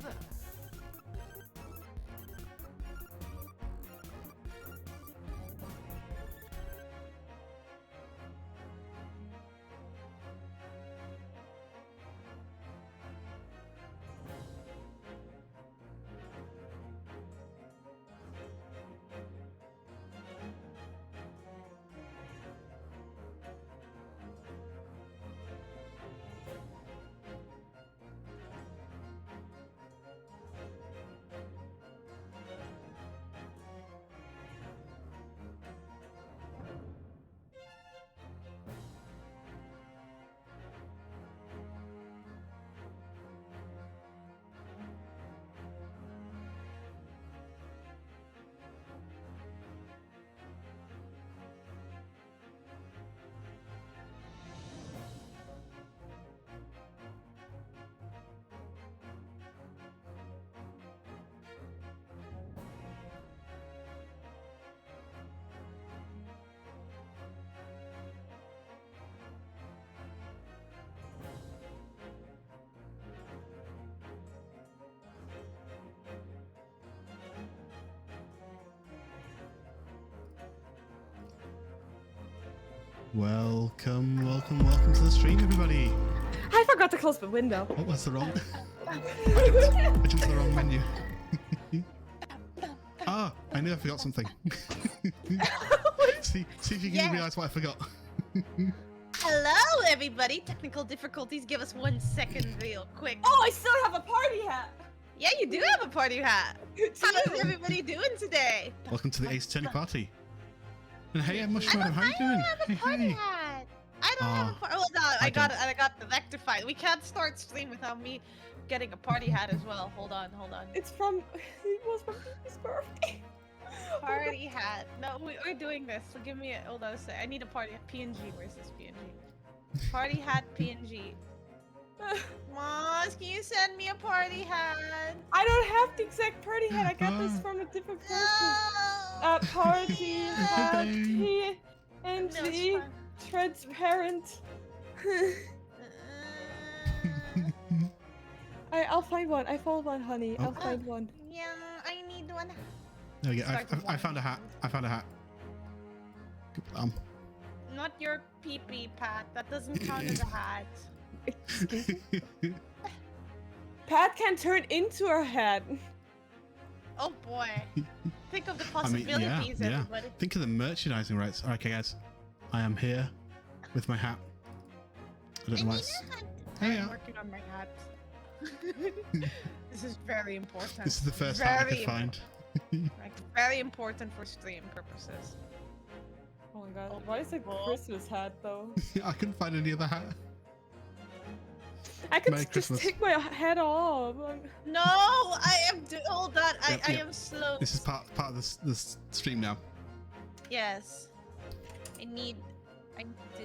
love it. Welcome to the stream, everybody. I forgot to close the window. What was the wrong? I jumped to the wrong menu. Ah, I knew I forgot something. see if you can realize what I forgot. Hello, everybody. Technical difficulties. Give us 1 second, real quick. Oh, I still have a party hat. Yeah, you do have a party hat. How is everybody doing today? Welcome to the Ace Attorney party. And hey, Mushroom, how you doing? I don't have a party hat. I don't have a party. Hold on, I got the rectified. We can't start stream without me getting a party hat as well. Hold on. It was from his birthday. Party hat. No, we're doing this. So give me a. Hold on a sec. I need a party hat. PNG. Where's this PNG? Party hat PNG. Moss, can you send me a party hat? I don't have the exact party hat. I got this from a different person. Party hat PNG transparent. I'll find one. I found one, honey. I'll find one. Yeah, I need one. There we go. I found a hat. Not your pee-pee, Pat. That doesn't count as a hat. Excuse me? Pat can turn into a hat. Oh boy. Think of the possibilities, everybody. Think of the merchandising rights. Okay, guys. I am here with my hat. I don't know why it's... I'm working on my hat. This is very important. This is the first hat I could find. Like, very important for stream purposes. Oh my god. Why is it a Christmas hat, though? I couldn't find any other hat. I could just take my head off. No, I am. Hold on, I am slow. This is part of the stream now. Yes. I need to.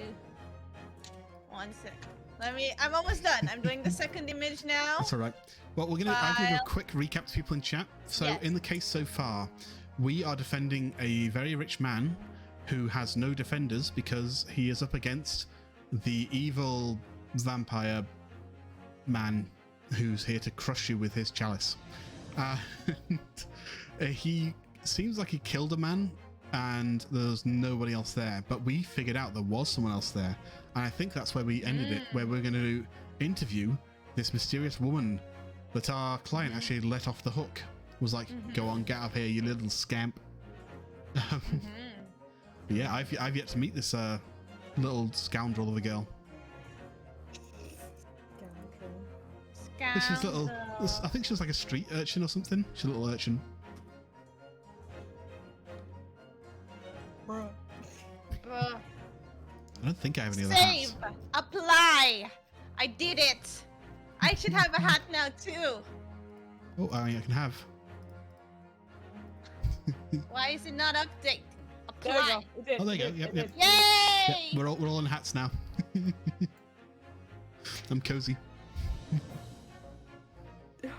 1 sec. I'm almost done. I'm doing the second image now. That's all right. Well, I'm gonna do a quick recap to people in chat. So in the case so far, we are defending a very rich man who has no defenders because he is up against the evil vampire man who's here to crush you with his chalice. He seems like he killed a man and there's nobody else there, but we figured out there was someone else there, and I think that's where we ended it, where we're going to interview this mysterious woman that our client actually let off the hook. Was like, go on, get up here, you little scamp. Yeah, I've yet to meet this little scoundrel of a girl. She's little. I think she was like a street urchin or something. She's a little urchin. Bruh. I don't think I have any other hats. Save! Apply! I did it! I should have a hat now too! Oh, I can have. Why is it not update? There we Apply! go. Oh, there you go. Yep. Yay! Yep, we're all in hats now. I'm cozy.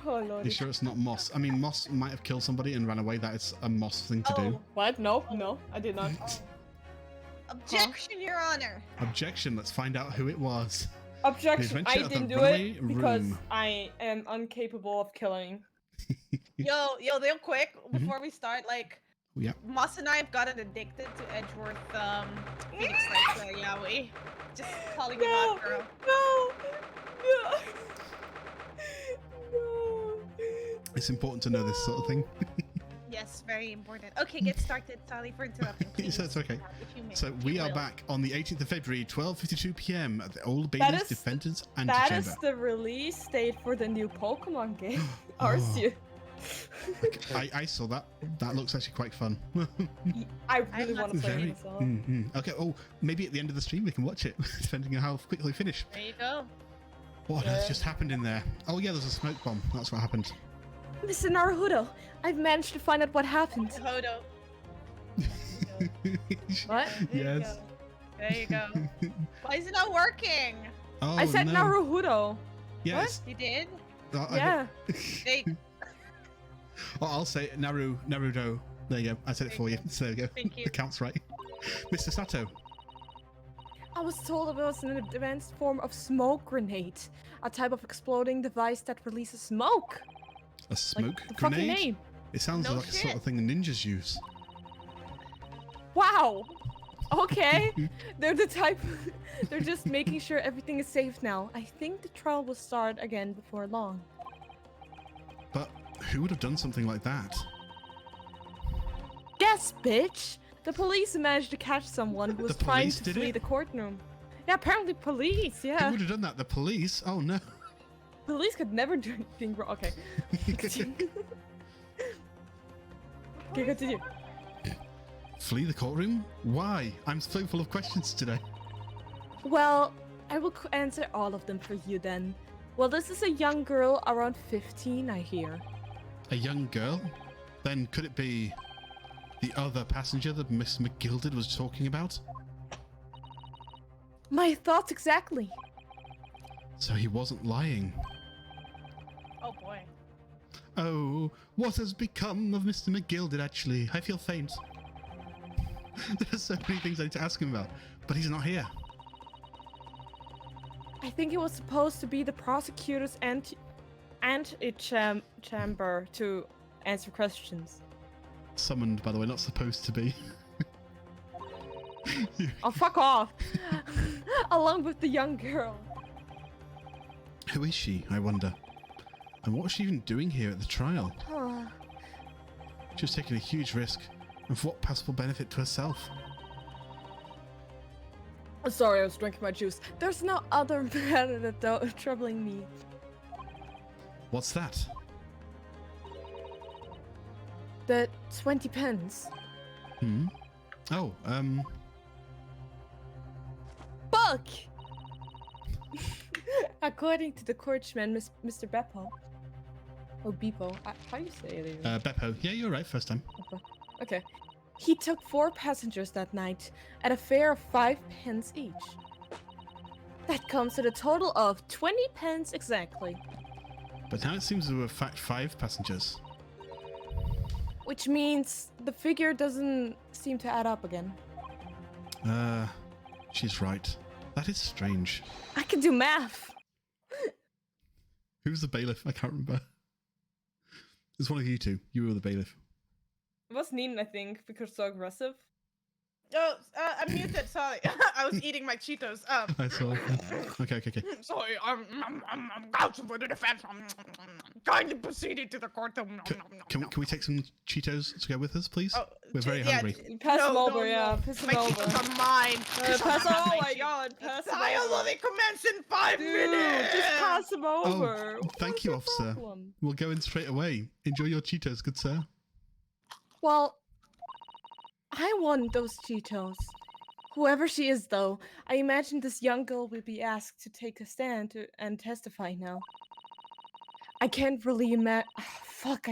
Oh lord. You sure it's not Moss? I mean, Moss might have killed somebody and ran away. That is a Moss thing to do. What? No, I did not. Objection, Your Honor! Objection. Let's find out who it was. Objection, I Adventure of the didn't do Runaway it because Room. I am incapable of killing. Yo, real quick, before we start, like, Yeah. Moss and I have gotten addicted to Edgeworth, Phoenix Lights, Yaoi. Just calling him out, girl. No! No! It's important to know this sort of thing. Yes, very important. Okay, get started. Sorry for interrupting. Please. So it's okay. If you may, So if we you are will. back on the 18th of February, 12:52 p.m. at the Old That Bailey's is- Defendant's That Antechamber. is the release date for the new Pokemon game. Oh. Arceus. I saw that. That looks actually quite fun. I really want to play Very. it as well. Okay. Oh, maybe at the end of the stream we can watch it, depending on how quickly we finish. There you go. What on earth just happened in there? Oh yeah, there's a smoke bomb. That's what happened. Mr. Naruto, I've managed to find out what happened. Hodo. What? Yes. There you go. Why is it not working? Oh, I said no. Naruto. Yes. You did? Yeah. They, I'll say it, Naruto. There you go. I said it for you. So there you go. Thank you. The count's right. Mr. Sato. I was told it was an advanced form of smoke grenade, a type of exploding device that releases smoke. A smoke Like the fucking grenade? name. It sounds No like the sort of shit. thing the ninjas use. Wow. Okay. They're the type. They're just making sure everything is safe now. I think the trial will start again before long. But who would have done something like that? Yes, bitch. The police managed to catch someone who was The trying police to did flee it? the courtroom. Yeah, apparently police. Who Yeah, would have done that? The police? Oh no. police could never do anything wrong. Okay. Continue. Okay, continue. Flee the courtroom? Why? I'm so full of questions today. Well, I will answer all of them for you then. Well, this is a young girl around 15, I hear. A young girl? Then could it be the other passenger that Miss McGilded was talking about? My thoughts exactly. So he wasn't lying. oh boy. Oh, what has become of Mr. McGilded actually? I feel faint. There's so many things I need to ask him about, but he's not here. I think it was supposed to be the prosecutor's chamber to answer questions. Summoned, by the way, not supposed to be. Oh, fuck off! Along with the young girl. Who is she, I wonder? And what was she even doing here at the trial? She was taking a huge risk, and for what possible benefit to herself? Sorry, I was drinking my juice. There's no other matter though troubling me. What's that? The 20 pence. Oh, Fuck! According to the coachman, Mr. Beppo. Oh, Beepo. How do you say it? Even? Beppo. Yeah, you're right, first time. Okay. He took 4 passengers that night at a fare of 5 pence each. That comes to the total of 20 pence exactly. But now it seems there were in fact 5 passengers. Which means the figure doesn't seem to add up again. She's right. That is strange. I can do math! Who's the bailiff? I can't remember. It's one of you two. You were the bailiff. It was Neen, I think, because so aggressive. Oh, I'm muted. Sorry, I was eating my Cheetos. I saw. Okay. Sorry, I'm counsel for the defense. Kindly proceeded to the courtroom. Can we take some Cheetos to go with us, please? Oh, We're very hungry. Pass him over, no. yeah. Pass him My over. Cheetos are mine. Pass him. Oh my god, pass him I'll over. only commence in 5 Dude, minutes. just pass him over. Oh, thank you, What's the officer. problem? We'll go in straight away. Enjoy your Cheetos, good sir. Well, I want those Cheetos. Whoever she is, though, I imagine this young girl will be asked to take a stand and testify now. I can't really imagine. Fuck,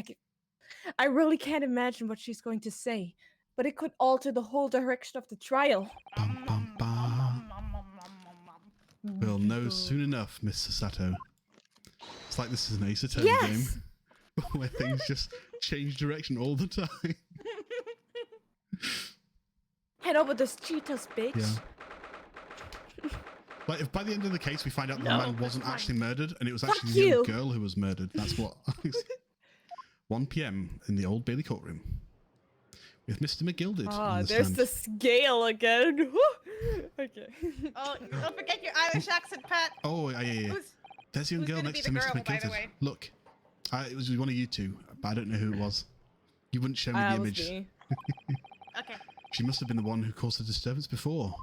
I really can't imagine what she's going to say, but it could alter the whole direction of the trial. Bum, bum, bum. We'll know soon enough, Mr. Sato. It's like this is an Ace Attorney game where things just change direction all the time. Head over those Cheetos, bitch. Yeah. Like, if by the end of the case we find out the No, man wasn't that's actually murdered and it was Fuck actually the young you. girl who was murdered, that's what. 1 p.m. in the Old Bailey courtroom with Mr. McGilded. Ah, on the there's stand. the scale again. Okay. Oh, don't forget your Irish accent, Pat. Oh, yeah. Who's There's a young who's girl gonna next be to the Mr. girl, by the McGilded. way? Look, it was one of you two, but I don't know who it was. You wouldn't show me the Was image. me. Okay. She must have been the one who caused the disturbance before.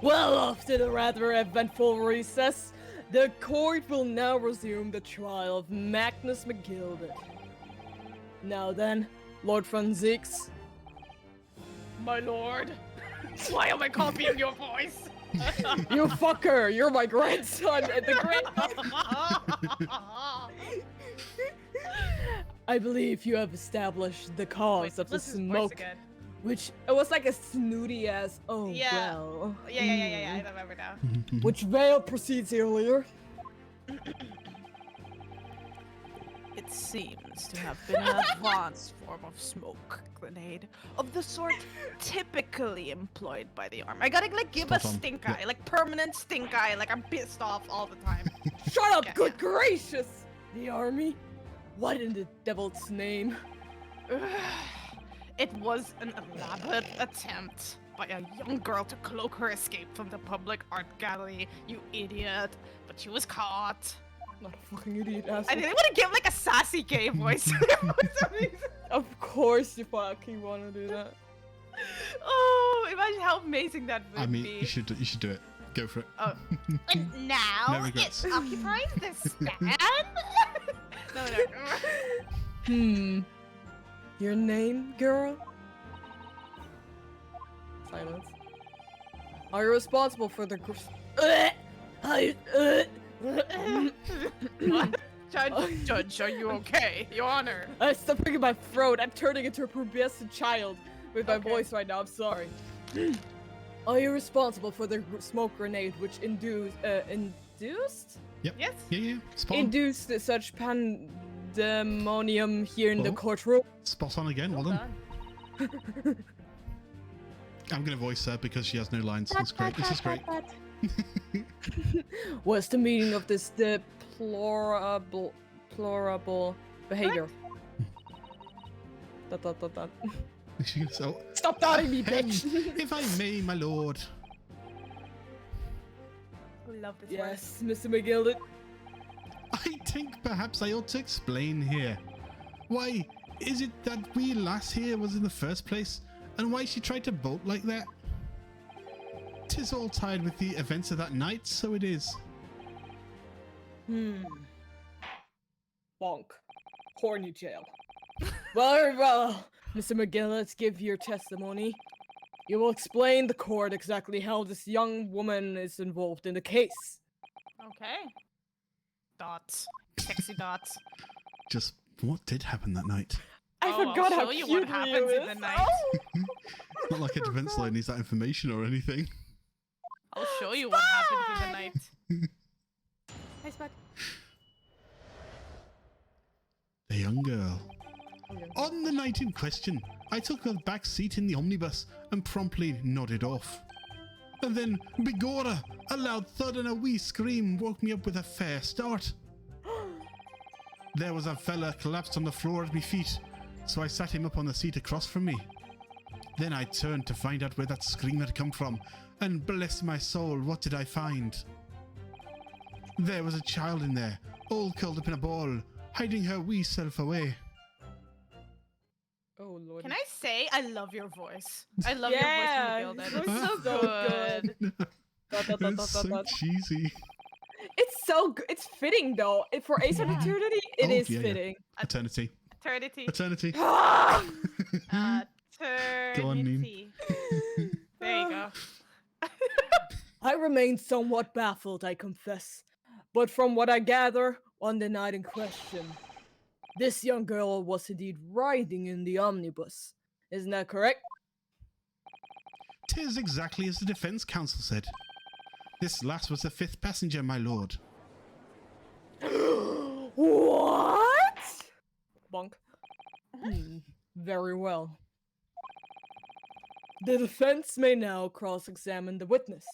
Well, after the rather eventful recess, the court will now resume the trial of Magnus McGilded. Now then, Lord Franzix. My lord. Why am I copying your voice? You fucker! You're my grandson and the grand. I believe you have established the cause Wait, of the what's his voice smoke, again? which it was like a snooty ass. Oh Yeah. well. Yeah. I remember now. Which Vale proceeds earlier. It seems to have been an advanced form of smoke grenade of the sort typically employed by the army. I gotta like give Spot a on. stink Yeah. eye, like permanent stink eye, like I'm pissed off all the time. Shut up, Yeah, good gracious! The army? What in the devil's name? It was an elaborate attempt by a young girl to cloak her escape from the public art gallery, you idiot. But she was caught. Not a fucking idiot I asshole. didn't want to give like a sassy gay voice for some reason. Of course you fucking wanna do that. Oh, imagine how amazing that would I mean, be. you should do it. Go for it. Oh. And now No regrets. it occupies the stand. No. Your name, girl? Silence. Are you responsible for the What? Judge, are you okay? Your Honor. Stop picking my throat. I'm turning into a pubescent child with my Okay. voice right now. I'm sorry. Are you responsible for the smoke grenade which induced? Yes. Yeah. Spot on. Induced such pandemonium here in the Oh. courtroom? Spot on again. Well done. I'm gonna voice her because she has no lines. It's great. This is great. What's the meaning of this deplorable behavior? Dot. So, Stop doubting me, bitch! if I may, my lord. We love this Yes, Mr. McGilded. I think perhaps I ought to explain here. Why is it that wee lass here was in the first place, and why she tried to bolt like that? 'Tis all tied with the events of that night, so it is. Bonk. Horny jail. Very well, Mr. McGill, let's give your testimony. You will explain the court exactly how this young woman is involved in the case. Okay. Dots. Sexy dots. Just what did happen that night? I Oh, forgot I'll how show you cute what happens Leo in the is. night. Oh! Not like a defense lawyer needs that information or anything. I'll show you what happens in the night. Hi, Spud. The young girl. On the night in question, I took a back seat in the omnibus and promptly nodded off. And then, begorra, a loud thud and a wee scream woke me up with a fair start. There was a fella collapsed on the floor at me feet, so I sat him up on the seat across from me. Then I turned to find out where that scream had come from, and bless my soul, what did I find? There was a child in there, all curled up in a ball, hiding her wee self away. Oh lord. Can I say I love your voice? I love Yeah, your voice from it the was Gilda. so good. It's so cheesy. It's so good. It's fitting though. For Ace of Eternity, it Oh, is yeah. fitting. Eternity. Eternity. Eternity. Ah! Go on, Neen. Eternity. There you go. I remain somewhat baffled, I confess. But from what I gather, on the night in question, this young girl was indeed riding in the omnibus. Isn't that correct? 'Tis exactly as the defense counsel said. This lass was the 5th passenger, my lord. What? Bonk. Very well. The defense may now cross-examine the witness.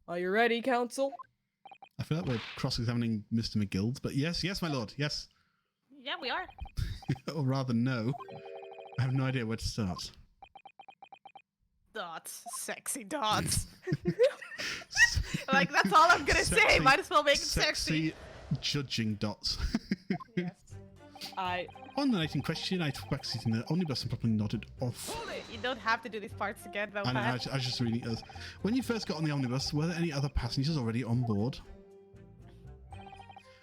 Are you ready, counsel? I feel like we're cross-examining Mr. McGild, but yes, my lord, yes. Yeah, we are. Or rather, no. I have no idea where to start. Dots. Sexy dots. Like, that's all I'm gonna say. Might as well make it sexy. Judging dots. Yes. On the night in question, I took back seat in the omnibus and properly nodded off. You don't have to do these parts again, though. I know, I was just reading it. When you first got on the omnibus, were there any other passengers already on board?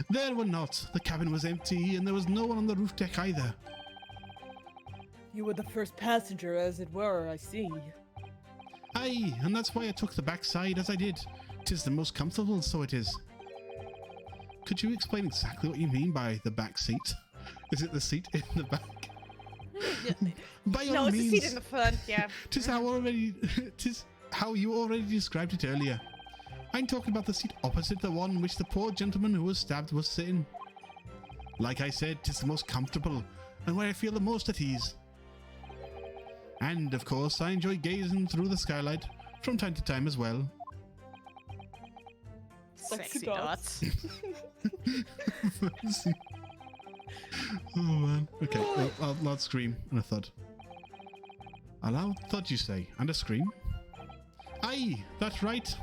There were not. The cabin was empty, and there was no one on the roof deck either. You were the first passenger, as it were, I see. Aye, and that's why I took the back side as I did. 'Tis the most comfortable, so it is. Could you explain exactly what you mean by the back seat? Is it the seat in the back? By all No, it's means, the seat in the front, yeah. 'tis how you already described it earlier. I'm talking about the seat opposite the one in which the poor gentleman who was stabbed was sitting. Like I said, 'tis the most comfortable, and where I feel the most at ease. And, of course, I enjoy gazing through the skylight from time to time as well. Sexy dots. Oh man. Okay, a loud scream and a thud. A loud thud, you say, and a scream? Aye, that's right.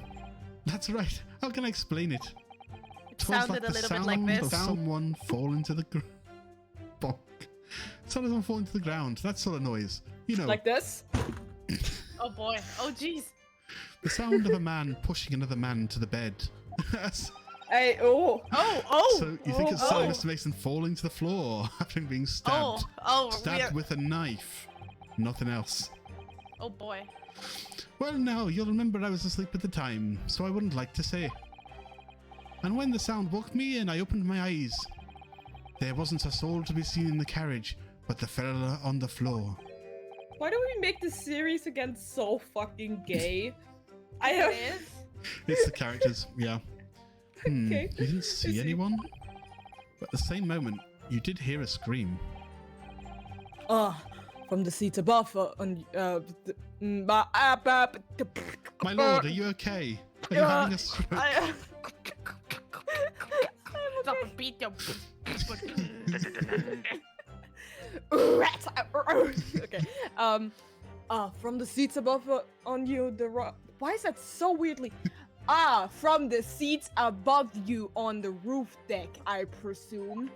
That's right. How can I explain it? It sounded a little bit like Sound this. of someone falling to the ground. Bonk. Sound of someone falling to the ground. That sort of noise. You know. Like this? Oh boy. Oh jeez. The sound of a man pushing another man to the bed. Hey, oh. So you think it's sound Mr. Mason falling to the floor after being stabbed? Stabbed with a knife. Nothing else. Oh boy. Well, now, you'll remember I was asleep at the time, so I wouldn't like to say. And when the sound woke me and I opened my eyes, there wasn't a soul to be seen in the carriage but the fella on the floor. Why do we make this series again so fucking gay? It is. It's the characters, yeah. Okay. You didn't see anyone? But at the same moment, you did hear a scream. From the seats above, My lord, are you okay? Are you having a stroke? Stop and beat your. Okay. From the seats above on you, why is that so weirdly? From the seats above you on the roof deck, I presume.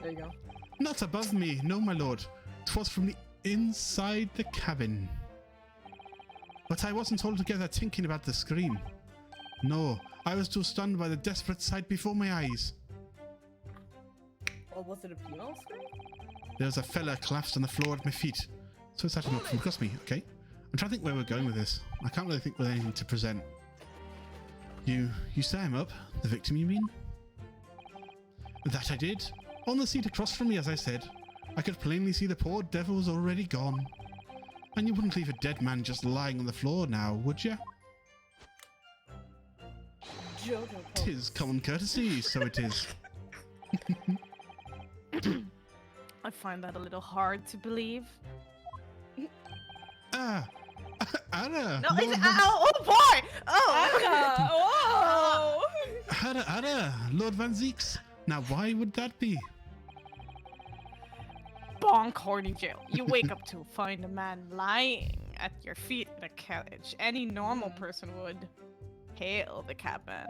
There you go. Not above me, no, my lord. 'Twas from the inside the cabin. But I wasn't altogether thinking about the scream. No, I was too stunned by the desperate sight before my eyes. Or was it a female scream? There was a fella collapsed on the floor at my feet. So it started up from across me, okay? I'm trying to think where we're going with this. I can't really think with anything to present. You set him up? The victim, you mean? That I did. On the seat across from me, as I said. I could plainly see the poor devil was already gone. And you wouldn't leave a dead man just lying on the floor now, would you? Jojo. 'Tis common courtesy, so it is. I find that a little hard to believe. Anna! No, Lord it's, Van- oh boy! Oh! Anna! Lord Van Zeeks! Now, why would that be? Bonk, horny jail. You wake up to find a man lying at your feet in a carriage. Any normal person would hail the cabman.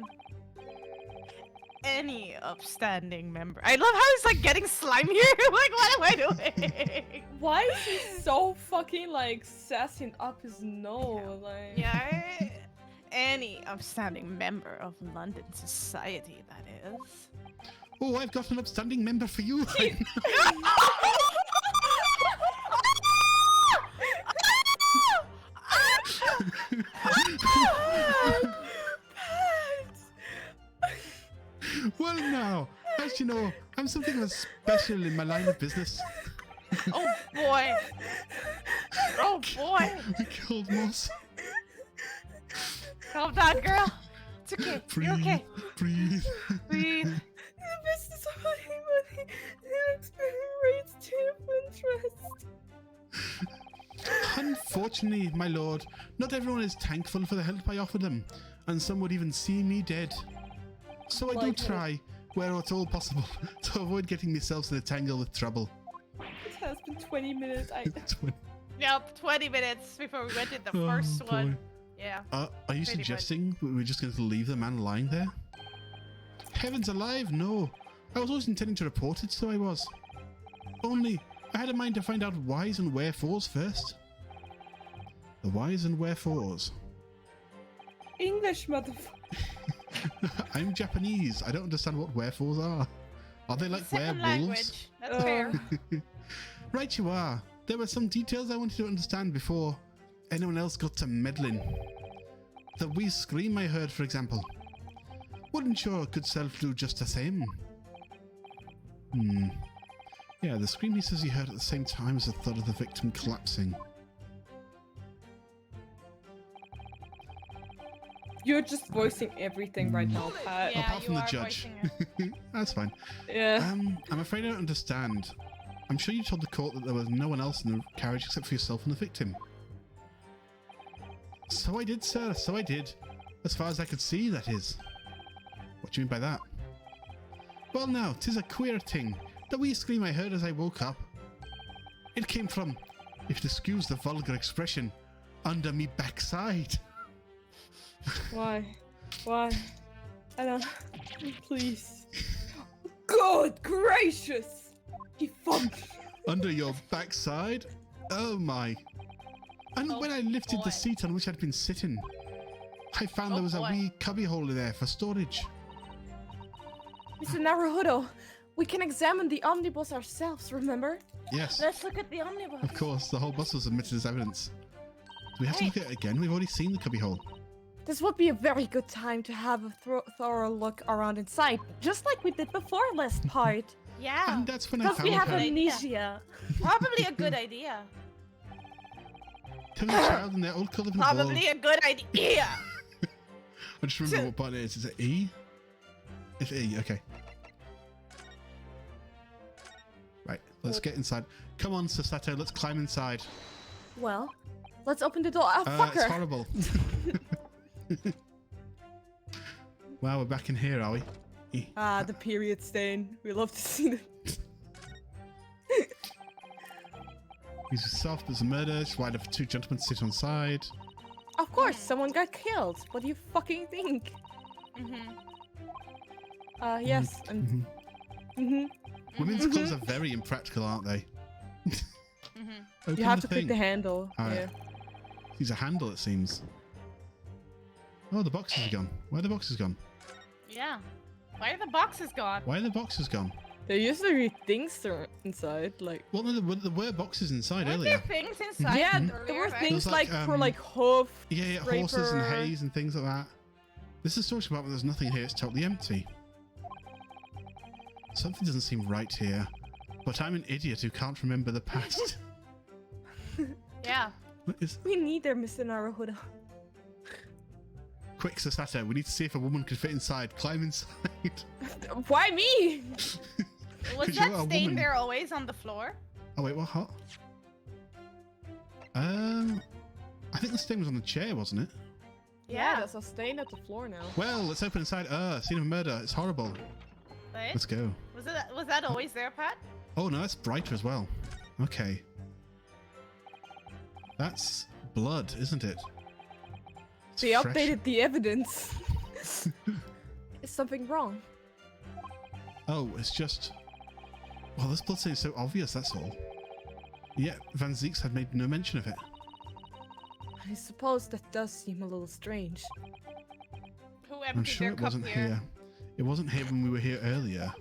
Any upstanding member. I love how it's like getting slimier. Like, what am I doing? Why is he so fucking like sassing up his nose? Like... Yeah. Any upstanding member of London society, that is. Oh, I've got an upstanding member for you. Well, now, as you know, I'm something of a special in my line of business. Oh boy. Oh boy. We killed Moss. Calm down, girl. It's okay. Breathe, You're okay. breathe. Breathe. The business of money experience too interest. Unfortunately, my lord, not everyone is thankful for the help I offered them, and some would even see me dead. So I do Like- try, where it's all possible, to avoid getting myself in a tangle with trouble. It has been 20 minutes. Yep, 20 minutes before we went in the Oh, first boy. one. Yeah. Are you Pretty much. suggesting that we're just going to leave the man lying there? Heavens alive, no. I was always intending to report it, so I was. Only, I had in mind to find out whys and wherefores first. The whys and wherefores. English, motherfucker. I'm Japanese. I don't understand what wherefores are. Are they like Second werewolves? language. That's fair. Right you are. There were some details I wanted to understand before anyone else got to meddling. The wee scream I heard, for example. Wouldn't your good self do just the same? Yeah, the scream he says he heard at the same time as the thud of the victim collapsing. You're just voicing everything right now, Pat. Yeah, Apart you from the are judge. voicing That's fine. Yeah. I'm afraid I don't understand. I'm sure you told the court that there was no one else in the carriage except for yourself and the victim. So I did, sir, so I did. As far as I could see, that is. What do you mean by that? Well now, 'tis a queer thing. The wee scream I heard as I woke up. It came from, if you'll excuse the vulgar expression, under me backside. Why? Why? I don't. Please. Good gracious! He fucked. Under your backside? Oh my. And Oh when I lifted boy. the seat on which I'd been sitting, I found Oh there was a boy. wee cubby hole in there for storage. Mr. Naruhodo, we can examine the omnibus ourselves, remember? Yes, Let's look at the omnibus. of course, the whole bus was admitted as evidence. Do we have to Right. look at it again? We've already seen the cubby hole. This would be a very good time to have a thorough look around inside, just like we did before last part. Yeah. And that's when I Because found we have her. amnesia. Probably a good idea. Turning a child in their old colored and Probably a good idea. I just remember what button it is. Is it E? It's E, okay. Right, let's get inside. Come on, Sasato, let's climb inside. Well, let's open the door. Oh, It's fucker! horrible. Wow, we're back in here, are we? Ah, the period stain. We love to see it. He's soft as a murder. It's why the two gentlemen sit on side. Of course, someone got killed. What do you fucking think? Mm-hmm. Yes. Women's clothes are very impractical, aren't they? Mm-hmm. Open You have the to click thing. the handle. Alright. Yeah. Use a handle, it seems. Oh, the boxes are gone. Why are the boxes gone? Yeah. Why are the boxes gone? Why are the boxes gone? There used to be things inside, like. Well, no, there were boxes inside Weren't earlier. there things inside? Yeah, earlier, there were right? things There's like, like for like hoof. Yeah, horses and Draper. hays and things like that. This is a storage compartment. There's nothing here. It's totally empty. Something doesn't seem right here. But I'm an idiot who can't remember the past. Yeah. What is... We need there, Mr. Naruhodo. Quick, Sasato, we need to see if a woman could fit inside. Climb inside. Why me? Was 'Cause that you're a stain woman. there always on the floor? Oh wait, what? Hot? I think the stain was on the chair, wasn't it? Yeah, there's a stain at the floor now. Well, let's open inside. Scene of a murder. It's horrible. Right? Let's go. Was that always there, Pat? Oh no, that's brighter as well. Okay. That's blood, isn't it? It's They fresh. updated the evidence. Is something wrong? Oh, it's just... Well, this blood stain is so obvious, that's all. Yeah, Van Zieks had made no mention of it. I suppose that does seem a little strange. Who I'm emptied sure their it cup wasn't here? here. It wasn't here when we were here earlier.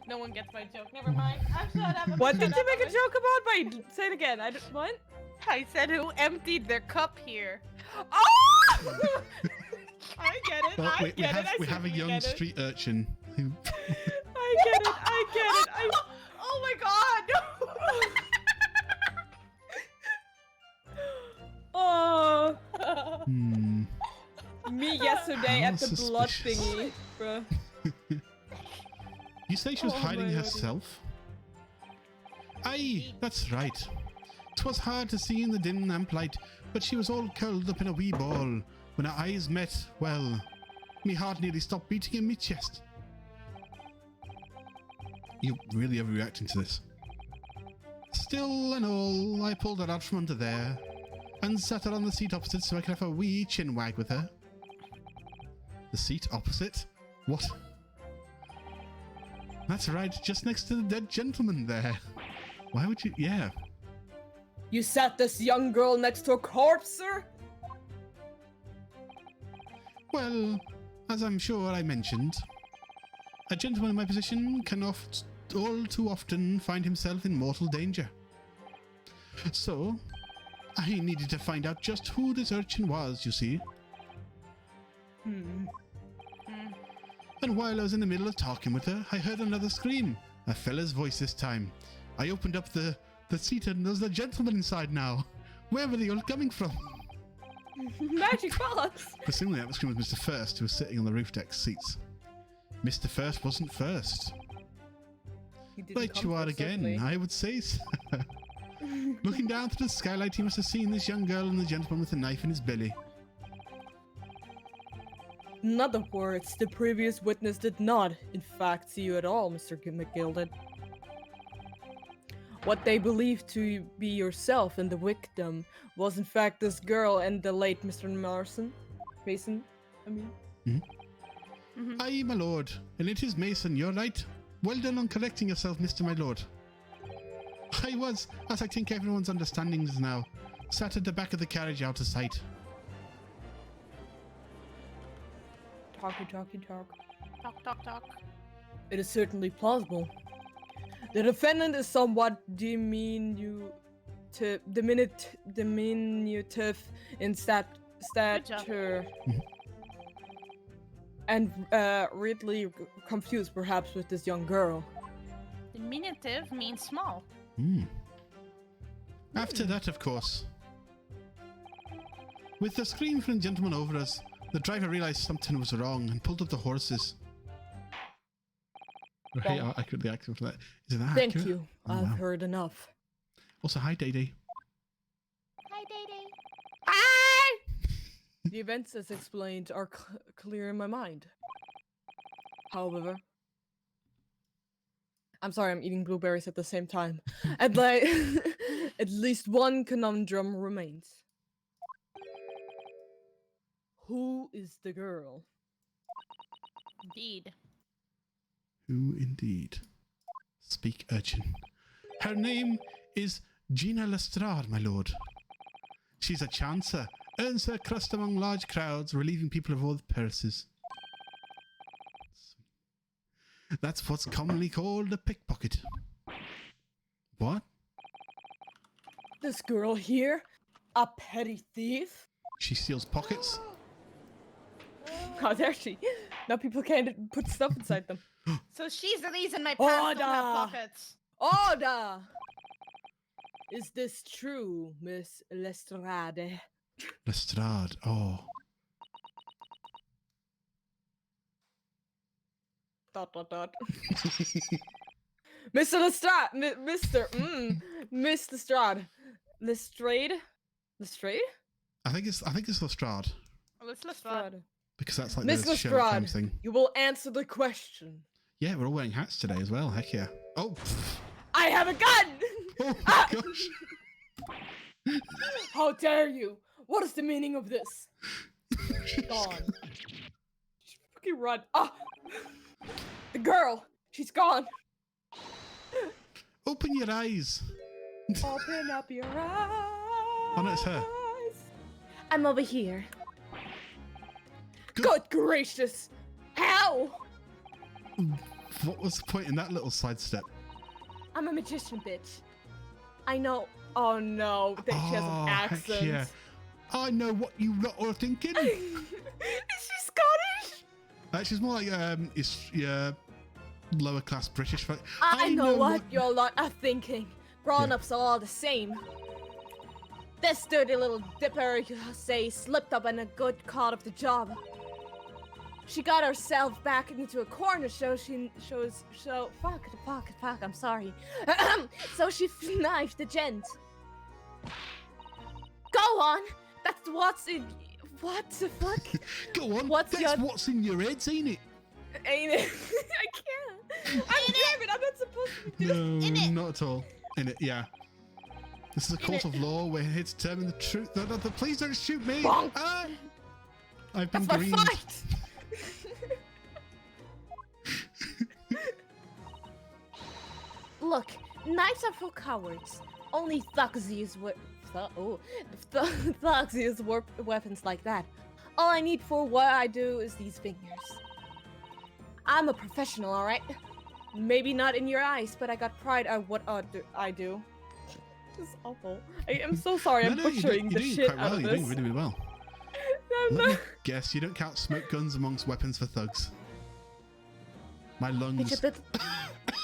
No one gets my joke. Never mind. I'm shut up. I'm What shut did you up, make a I'm- joke about? Wait, say it again. What? I said who emptied their cup here. Oh! I get it. Well, I we get have, it. we have a simply young get it. street urchin who... I get it. I get it. Oh my god! Oh, Hmm. me yesterday How at the blood suspicious. thingy, bruh. You say she was Oh hiding my lordy. herself? Aye, that's right. 'Twas hard to see in the dim lamplight, but she was all curled up in a wee ball. When our eyes met, well, me heart nearly stopped beating in me chest. You really overreacting to this. Still and all, I pulled her out from under there and sat her on the seat opposite so I could have a wee chin wag with her. The seat opposite? What? That's right, just next to the dead gentleman there. Why would you? Yeah. You sat this young girl next to a corpse, sir? Well, as I'm sure I mentioned, a gentleman in my position can all too often find himself in mortal danger. So, I needed to find out just who this urchin was, you see. And while I was in the middle of talking with her, I heard another scream. A fella's voice this time. I opened up the seat and there's a gentleman inside now. Where were they all coming from? Magic bullets! Presumably that was screaming Mr. First, who was sitting on the roof deck seats. Mr. First wasn't first. Right you are again, I would say so. Looking down through the skylight, he must have seen this young girl and the gentleman with a knife in his belly. In other words, the previous witness did not, in fact, see you at all, Mr. McGilded. What they believed to be yourself and the victim was, in fact, this girl and the late Mr. Mason, I mean. Aye, my lord, and it is Mason, you're right. Well done on correcting yourself, Mr. My lord. I was, as I think everyone's understanding is now, sat at the back of the carriage out of sight. Talk. Talk. It is certainly plausible. The defendant is somewhat diminutive in stature, and really confused perhaps with this young girl. Diminutive means small. After that, of course. With the scream from the gentleman over us, the driver realized something was wrong and pulled up the horses. Right, how accurately acting for that. Is it that Thank accurate? you. Oh, I've wow. heard enough. Also, hi, Day Day. Hi, Day. Hi! The events as explained are clear in my mind. However, I'm sorry, I'm eating blueberries at the same time. And like, at least one conundrum remains. Who is the girl? Indeed. Who indeed? Speak, urchin. Her name is Gina Lestrade, my lord. She's a chancer, earns her crust among large crowds, relieving people of all the purses. That's what's commonly called a pickpocket. What? This girl here? A petty thief? She steals pockets? Oh, there she. Now people can't put stuff inside them. So she's the reason my pants don't have Order! pockets. Order! Is this true, Miss Lestrade? Lestrade, oh. Dot. Mr. Lestrade! Miss Lestrade. Lestrade? I think it's Lestrade. Let's Lestrade. Because that's like Miss the Sherlock Lestrade, Holmes thing. you will answer the question. Yeah, we're all wearing hats today as well. Heck yeah. Oh, I have a gun! oh my gosh. How dare you? What is the meaning of this? Gone. She's fucking run. Ah! The girl! She's gone! Open your eyes. Open up your eyes. Oh no, it's her. I'm over here. Good gracious! How? What was the point in that little sidestep? I'm a magician, bitch. I know. Oh no, that she has an heck accent. yeah. I know what you lot are thinking. Is she Scottish? She's more like lower class British. But I know what your lot are thinking. Grown-ups are all the same. This dirty little dipper, you say, slipped up in a good caught of the job. She got herself back into a corner fuck, I'm sorry. So she knifed the gent. Go on. That's what's in. What the fuck? Go on. What's That's what's in your heads, ain't it? Ain't it? I can't. I'm David. I'm not supposed to be doing No, not at all. In it, yeah. This is a court of law. We're here to determine the truth. No, please don't shoot me. Bonk. Ah! I've been That's my greened. fight. Look, knives are for cowards. Only thugs use thugs use weapons like that. All I need for what I do is these fingers. I'm a professional, all right? Maybe not in your eyes, but I got pride at what I do. This is awful. I am so sorry. I'm butchering the shit out of You're this. doing really well. Let me guess, you don't count smoke guns amongst weapons for thugs. My lungs.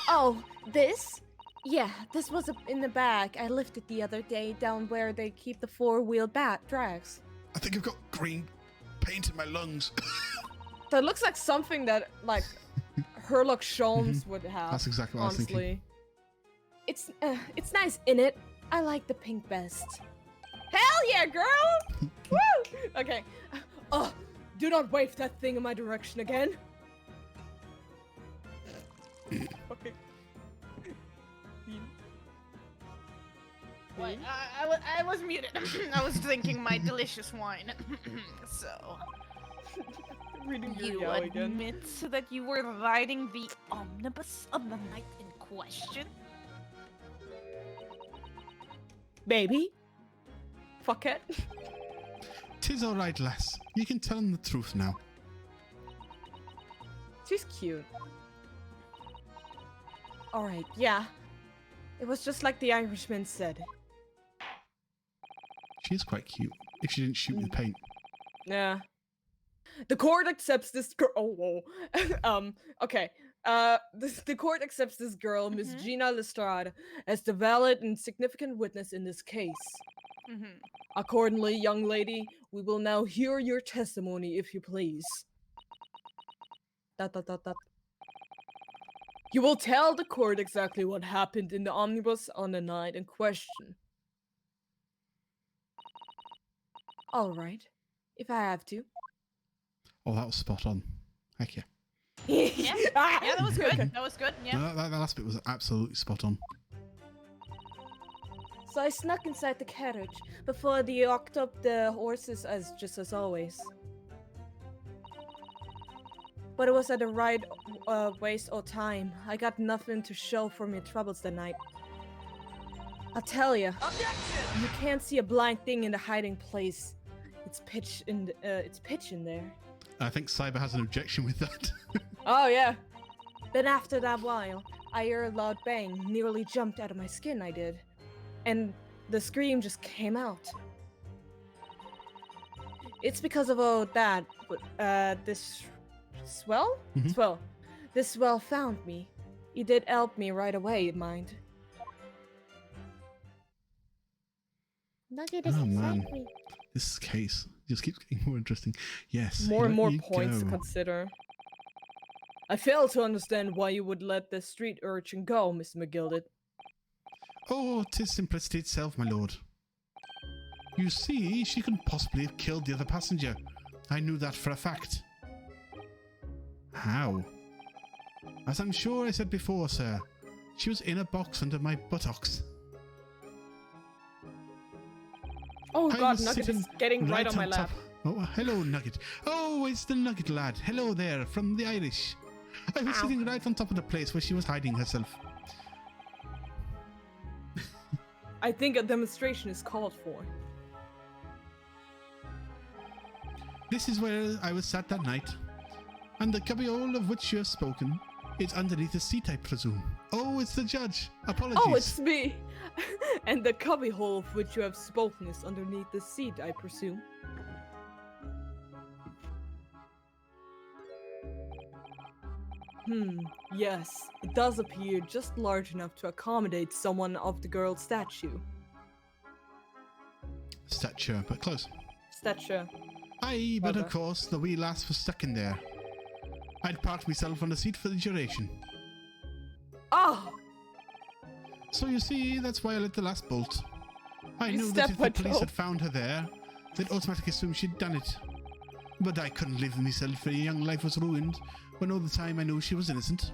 Oh, this? Yeah, this was in the bag I lifted the other day down where they keep the four-wheel drags. I think I've got green paint in my lungs. That looks like something that, like, Herlock Sholmes would have. That's exactly what I was thinking. It's nice in it. I like the pink best. Hell yeah, girl! Woo! Okay. Oh, do not wave that thing in my direction again. Okay. Wait, I was muted. I was drinking my delicious wine. So. Reading your You yaoi again. admit that you were riding the omnibus on the night in question? Baby. Fuck it. 'Tis all right, lass. You can tell him the truth now. She's cute. Alright, yeah. It was just like the Irishman said. She is quite cute. If she didn't shoot with paint. Yeah. The court accepts this girl. Oh, whoa. Okay. The court accepts this girl, Miss Gina Lestrade, as the valid and significant witness in this case. Accordingly, young lady, we will now hear your testimony, if you please. You will tell the court exactly what happened in the omnibus on the night in question. All right, if I have to. Oh, that was spot on. Heck yeah. Yeah, that was good. That was good. Yeah. No, that last bit was absolutely spot on. So I snuck inside the carriage before they locked up the horses just as always. But it was at the right waste of time. I got nothing to show for my troubles that night. I'll tell you, you can't see a blind thing in the hiding place. It's pitch in there. I think Cyber has an objection with that. Oh yeah. Then after that while, I heard a loud bang, nearly jumped out of my skin, I did. And the scream just came out. It's because of all that, but this swell? Swell. This swell found me. He did help me right away, mind. Nugget is Oh, man. exactly. This case just keeps getting more interesting. Yes. More and let more you points to go. consider. I fail to understand why you would let the street urchin go, Mr. McGilded. Oh, 'tis simplicity itself, my lord. You see, she couldn't possibly have killed the other passenger. I knew that for a fact. How? As I'm sure I said before, sir, she was in a box under my buttocks. Oh I god, was Nugget is sitting getting right on my top. lap. Oh, hello, Nugget. Oh, it's the Nugget lad. Hello there, from the Irish. I was sitting right on top of the place where she was hiding herself. I think a demonstration is called for. This is where I was sat that night, and the cubbyhole of which you have spoken is underneath the seat, I presume. Oh, it's the judge. Apologies. Oh, it's me! And the cubbyhole of which you have spoken is underneath the seat, I presume. Yes, it does appear just large enough to accommodate someone of the girl's stature. Stature, but close. Stature. Aye, but of Rather. course, the wee lass was stuck in there. I'd parked myself on the seat for the duration. Oh! So you see, that's why I let the last bolt. I You knew that stepped if my the police toe. had found her there, they'd automatically assume she'd done it. But I couldn't live myself, for a young life was ruined, when all the time I knew she was innocent.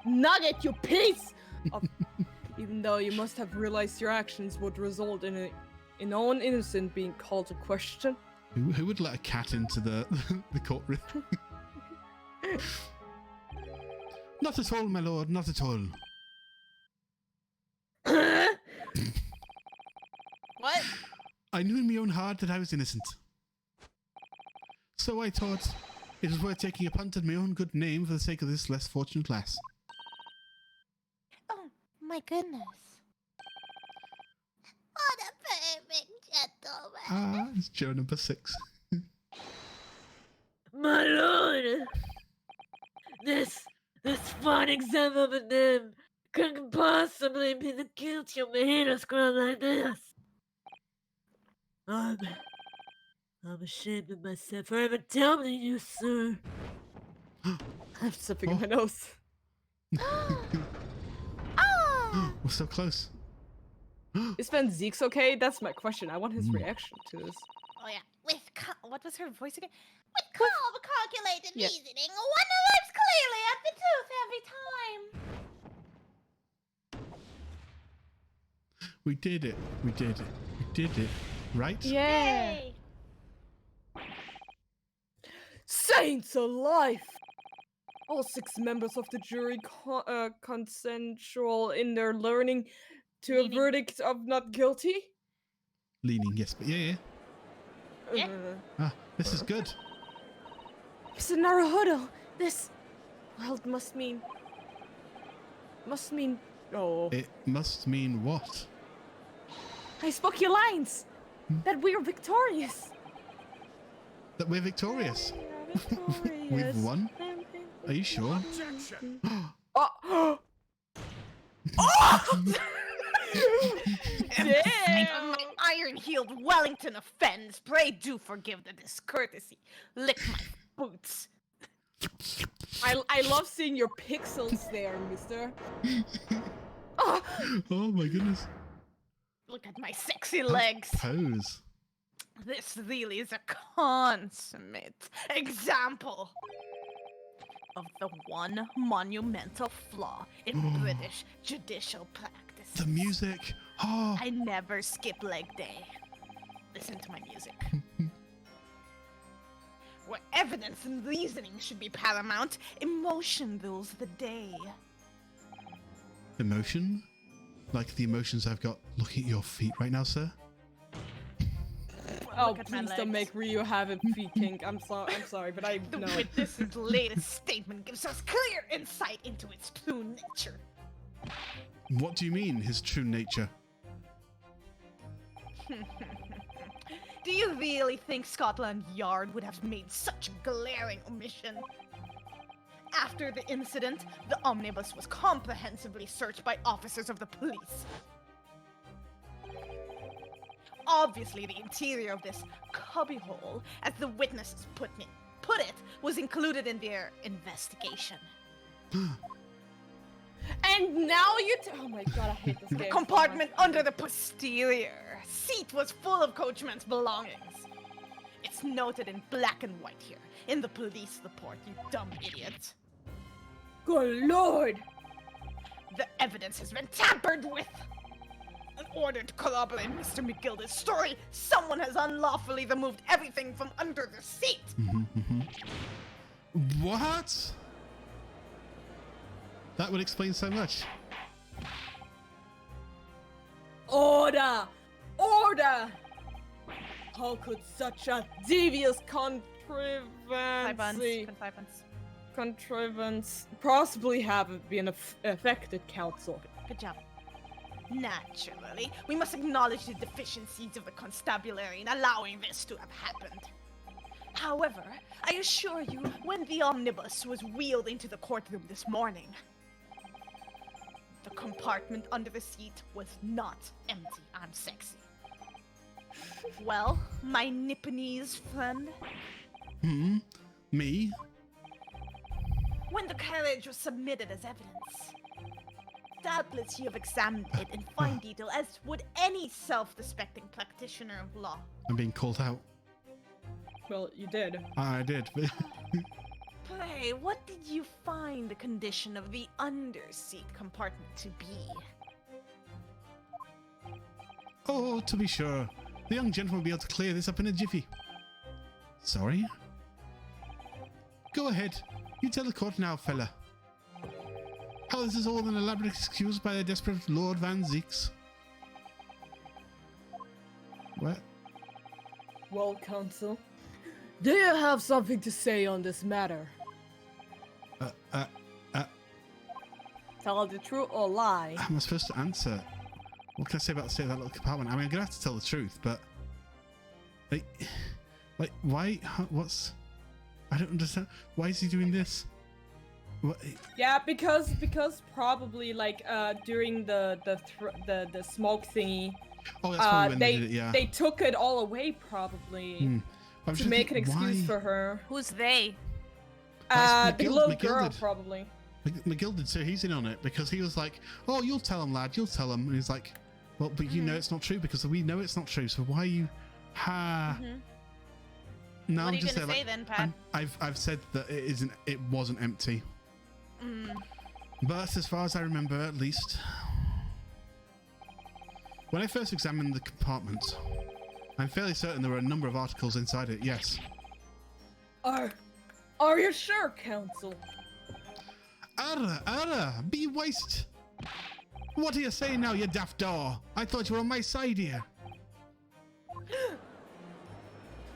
Nugget, you piece of... Even though you must have realized your actions would result in an own innocent being called to question. Who would let a cat into the courtroom? Not at all, my lord, not at all. What? I knew in my own heart that I was innocent. So I thought it was worth taking a punt at my own good name for the sake of this less fortunate lass. Oh, my goodness. What a perfect gentleman. Ah, it's Joe number 6. My lord! This fine example of a name couldn't possibly be the guilty of a heinous crime like this. I'm ashamed of myself for ever telling you, sir. I'm sniffing in my nose. We're so close. Is Van Zeke's okay? That's my question. I want his reaction to this. Oh yeah, what was her voice again? With calm, calculated Yeah. reasoning, one looks clearly at the truth every time. We did it. We did it. We did it. Right? Yeah. Yay! Saints alive! All 6 members of the jury consensual in their learning to a Leaning. verdict of not guilty? Leaning, yes, but yeah. Yeah. Ah, this is good. Mr. Naruhodo, this world must mean... Oh. It must mean what? I spoke your lines! That we're victorious! That we're victorious. We've Victorious. won? Are you sure? Oh! In the sight of my iron-heeled Wellington offends, pray do forgive the discourtesy. Lick my boots. I love seeing your pixels there, mister. Oh, Oh my goodness. Look at my sexy legs. Pose. This really is a consummate example of the one monumental flaw in British judicial practice. The music. Oh. I never skip leg day. Listen to my music. Where evidence and reasoning should be paramount, emotion rules the day. Emotion? Like the emotions I've got looking at your feet right now, sir? oh Look at my please don't legs. make Ryu have a feet kink. I'm sorry, but I The know. witness's latest statement gives us clear insight into its true nature. What do you mean, his true nature? Do you really think Scotland Yard would have made such a glaring omission? After the incident, the omnibus was comprehensively searched by officers of the police. Obviously, the interior of this cubbyhole, as the witnesses put it, was included in their investigation. And now you oh my god, I hate this game. The compartment under the posterior seat was full of coachman's belongings. It's noted in black and white here, in the police report, you dumb idiot. Good lord! The evidence has been tampered with! In order to corroborate Mr. McGilda's story, someone has unlawfully removed everything from under the seat! What? That would explain so much. Order! Order! How could such a devious contrivance possibly have been affected, counsel? Good job. Naturally, we must acknowledge the deficiencies of the constabulary in allowing this to have happened. However, I assure you, when the omnibus was wheeled into the courtroom this morning, the compartment under the seat was not empty. I'm sexy. Well, my Nipponese friend, Me? when the carriage was submitted as evidence, Doubtless you have examined it in fine detail, as would any self-respecting practitioner of law. I'm being called out. Well, you did. I did. Pray, what did you find the condition of the underseat compartment to be? Oh, to be sure. The young gentleman will be able to clear this up in a jiffy. Sorry? Go ahead. You tell the court now, fella. How this is all an elaborate excuse by the desperate Lord Van Zeeks. What? Well, counsel, do you have something to say on this matter? Tell the truth or lie? How am I supposed to answer? What can I say about the state of that little compartment? I mean, I'm gonna have to tell the truth, but like, why? What's? I don't understand. Why is he doing this? What? Yeah, because probably like during the smoke thingy, Oh, that's probably when they they did it. Yeah. they took it all away probably I'm to just make an thinking, excuse why? for her. Who's they? That's The little McGill girl did. probably. McGill did, so he's in on it because he was like, "Oh, you'll tell him, lad. You'll tell him." And he's like, "Well, but you know it's not true because we know it's not true. So why are you?" Ha. No, What I'm are you just gonna saying, say like, then, Pat? I've said that it wasn't empty. But as far as I remember, at least, when I first examined the compartment, I'm fairly certain there were a number of articles inside it. Yes. Are you sure, counsel? Arra, be waste. What are you saying now, you daft dog? I thought you were on my side here.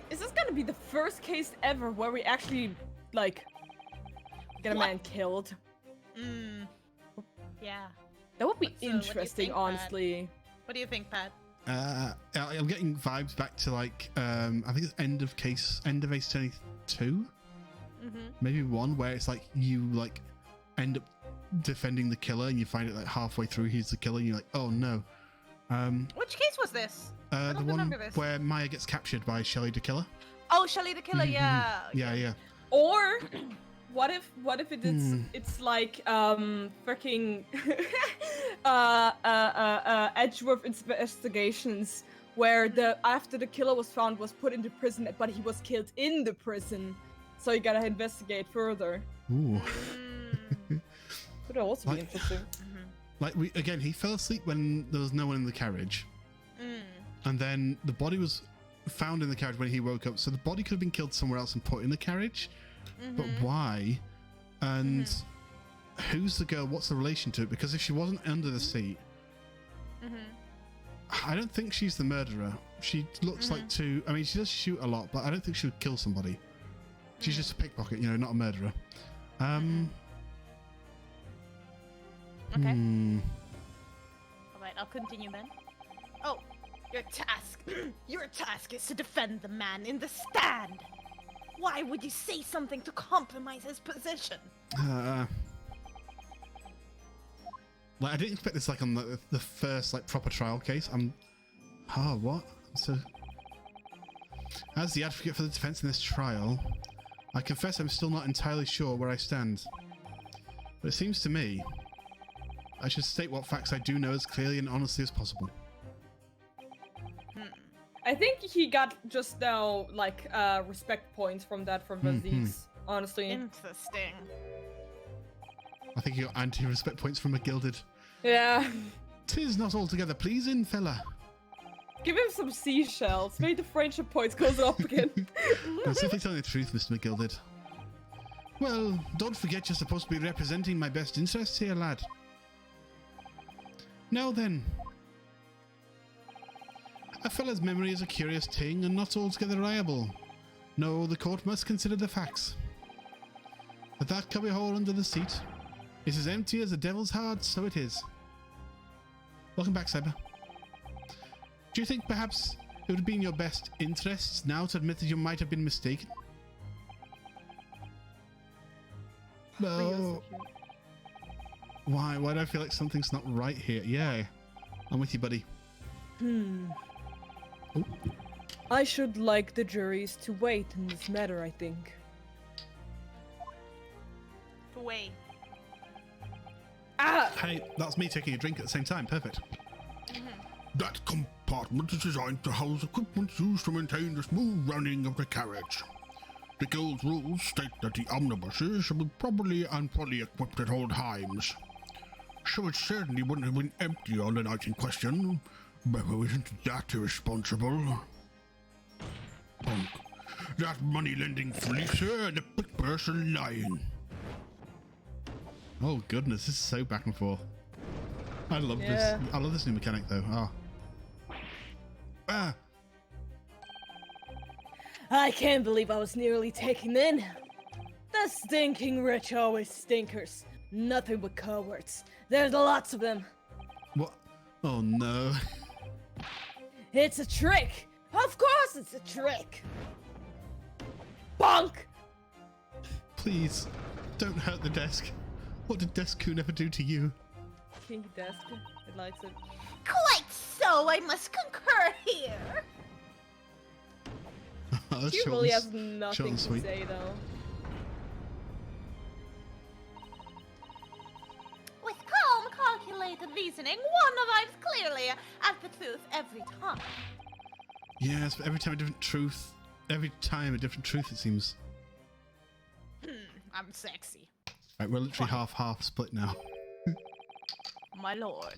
Is this gonna be the first case ever where we actually like get a man killed? Yeah. That would be So, what do you interesting, think, Pat? honestly. What do you think, Pat? I'm getting vibes back to like I think it's end of Ace Attorney 2, maybe 1, where it's like you like end up defending the killer and you find it like halfway through he's the killer and you're like, oh no. Which case was this? I The don't one remember this. where Maya gets captured by Shelley the killer. Oh, Shelly the Killer, yeah. Yeah. Or what if it's like freaking Edgeworth investigations where after the killer was found was put into prison but he was killed in the prison, so you gotta investigate further. Ooh. Could also be interesting. Like he fell asleep when there was no one in the carriage, and then the body was found in the carriage when he woke up. So the body could have been killed somewhere else and put in the carriage, but why? And who's the girl? What's the relation to it? Because if she wasn't under the seat, I don't think she's the murderer. She looks like to. I mean, she does shoot a lot, but I don't think she would kill somebody. She's just a pickpocket, not a murderer. Okay. All right, I'll continue then. Oh, your task is to defend the man in the stand. Why would you say something to compromise his position? Like I didn't expect this like on the first like proper trial case. What? As the advocate for the defense in this trial, I confess I'm still not entirely sure where I stand. But it seems to me I should state what facts I do know as clearly and honestly as possible. I think he got just now like respect points from Vazeeks, honestly. Interesting. I think you got anti-respect points from a gilded. Yeah. 'Tis not altogether pleasing, fella. Give him some seashells. Maybe the friendship points goes up again. I'm simply telling the truth, Mr. McGilded. Well, don't forget you're supposed to be representing my best interests here, lad. Now then. A fella's memory is a curious thing and not altogether reliable. No, the court must consider the facts. But that cubbyhole under the seat is as empty as the devil's heart, so it is. Welcome back, Cyber. Do you think perhaps it would be in your best interests now to admit that you might have been mistaken? No. Why do I feel like something's not right here? Yeah, I'm with you, buddy. Oh. I should like the juries to wait in this matter, I think. Wait. Ah! Hey, that's me taking a drink at the same time. Perfect. That compartment is designed to house equipment used to maintain the smooth running of the carriage. The guild's rules state that the omnibuses should be properly and fully equipped at all times. So it certainly wouldn't have been empty on the night in question. Beppo isn't that irresponsible. Punk. That money-lending fleecer and the big person lying. Oh goodness, this is so back and forth. I love this. I love this new mechanic though. Oh. Ah. I can't believe I was nearly taken in. The stinking rich always stinkers. Nothing but cowards. There's lots of them. What? Oh no. It's a trick. Of course it's a trick. Bonk! Please, don't hurt the desk. What did Desk-kun ever do to you? Pink desk. It lights it. Quite so, I must concur here. That's She short really and has nothing short and to sweet. say though. With calm, calculated reasoning, one arrives clearly at the truth every time. Yes, but every time a different truth. Every time a different truth, it seems. I'm sexy. Right, we're literally half split now. My lord,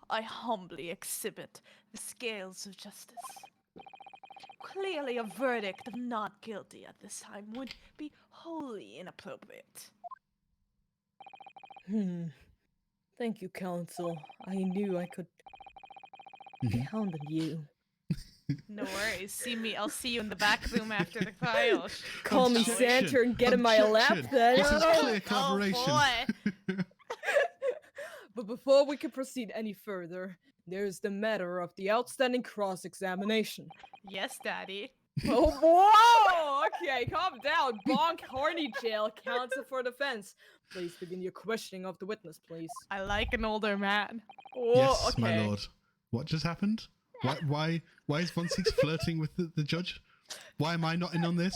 I humbly exhibit the scales of justice. Clearly, a verdict of not guilty at this time would be wholly inappropriate. Thank you, counsel. I knew I could count on you. No worries. I'll see you in the back room after the trial. Call me Objection. Santa and get in my lap Objection. then. This is clear Oh collaboration. boy! But before we can proceed any further, there's the matter of the outstanding cross-examination. Yes, Daddy. Oh, whoa! Okay, calm down. Bonk, horny jail, counsel for defense. Please begin your questioning of the witness, please. I like an older man. Oh, Yes, okay. my lord. What just happened? Why is 1-6 flirting with the judge? Why am I not in on this?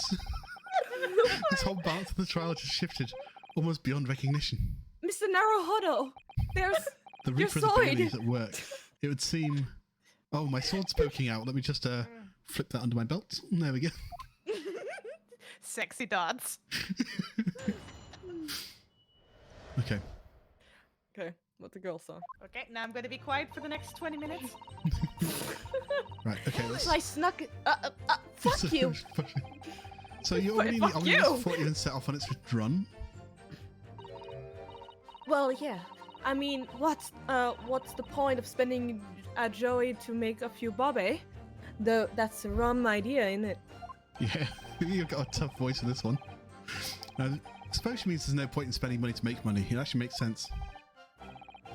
This whole balance of the trial just shifted, almost beyond recognition. Mr. Naruhodo, there's The Your Reaper of the sword. Bailey is at work. It would seem... Oh, my sword's poking out. Let me just flip that under my belt. There we go. Sexy dots. Okay. okay. What the girl saw. Okay, now I'm going to be quiet for the next 20 minutes. Right, okay, let's... So I snuck it. Fuck you. So you're really Fuck only you. before it even set off on its run? Well, yeah. I mean, what's the point of spending a joy to make a few bob, eh? That's a rum idea, isn't it? Yeah, you've got a tough voice for this one. Especially means there's no point in spending money to make money. It actually makes sense.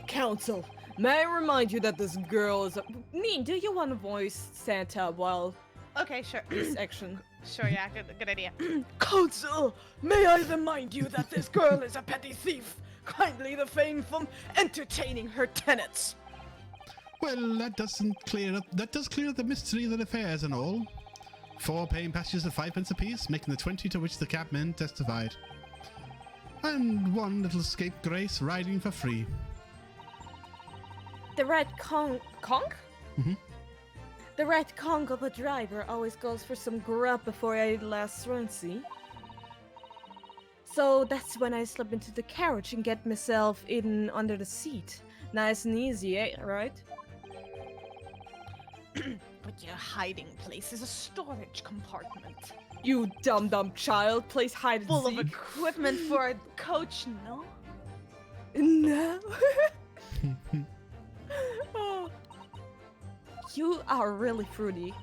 Counsel, may I remind you that this girl is a... Neen, do you want to voice Santa while Okay, sure. this action? Sure, yeah, good idea. Counsel, may I remind you that this girl is a petty thief. Kindly refrain from entertaining her tenants. Well, that does clear up the mystery of the affairs and all. 4 paying passengers at 5 pence apiece, making the 20 to which the cabmen testified. And 1 little scapegrace riding for free. The red conch? Mhm. The red conch of a driver always goes for some grub before I last run, see? So that's when I slip into the carriage and get myself in under the seat. Nice and easy, eh? Right? But your hiding place is a storage compartment. You dumb child, plays hide and Full of seek. equipment for a coach, no? No. Oh. You are really fruity.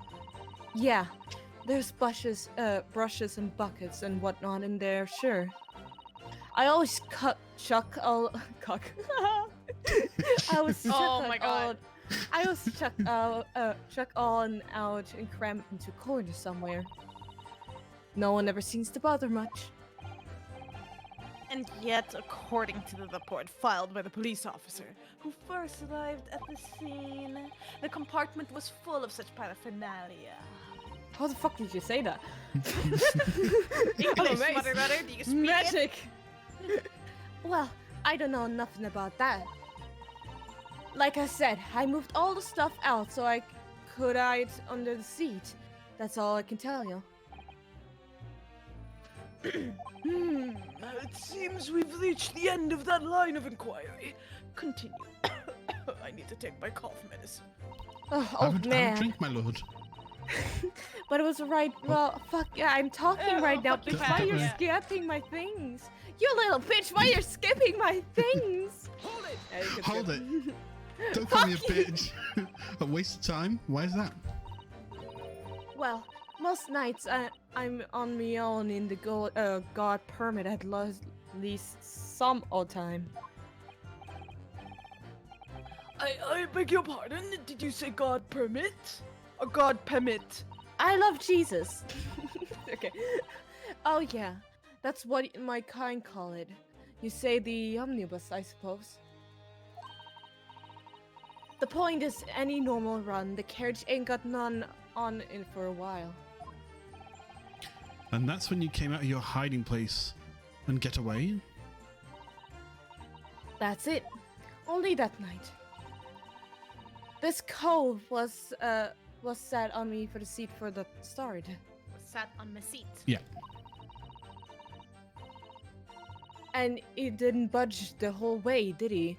Yeah, there's brushes and buckets and whatnot in there, sure. I always chuck all. Oh my God. I always chuck all and out and cram it into a corner somewhere. No one ever seems to bother much. And yet, according to the report filed by the police officer who first arrived at the scene, the compartment was full of such paraphernalia. How the fuck did you say that? English, amazed. Mother Letter, do you speak it? Magic! Well, I don't know nothing about that. Like I said, I moved all the stuff out so I could hide under the seat. That's all I can tell you. It seems we've reached the end of that line of inquiry. Continue. I need to take my cough medicine. Oh, Have old a man. drink, my lord. But it was right. Well, fuck yeah, I'm talking right now, fuck you, bitch. Why man. you're Yeah. skipping my things? You little bitch, why you're skipping my things? Hold it! Yeah, you can Hold skip. it. Don't call me a Fuck you. bitch. A waste of time? Why is that? Well, most nights I'm on my own in the guard permit at least some odd time. I beg your pardon? Did you say God permit? Or God permit? I love Jesus. Okay. Oh yeah, that's what my kind call it. You say the omnibus, I suppose. The point is, any normal run, the carriage ain't got none on in for a while. And that's when you came out of your hiding place and get away? That's it. Only that night. This cove was set on me for the seat for the start. Sat on my seat. Yeah. And he didn't budge the whole way, did he?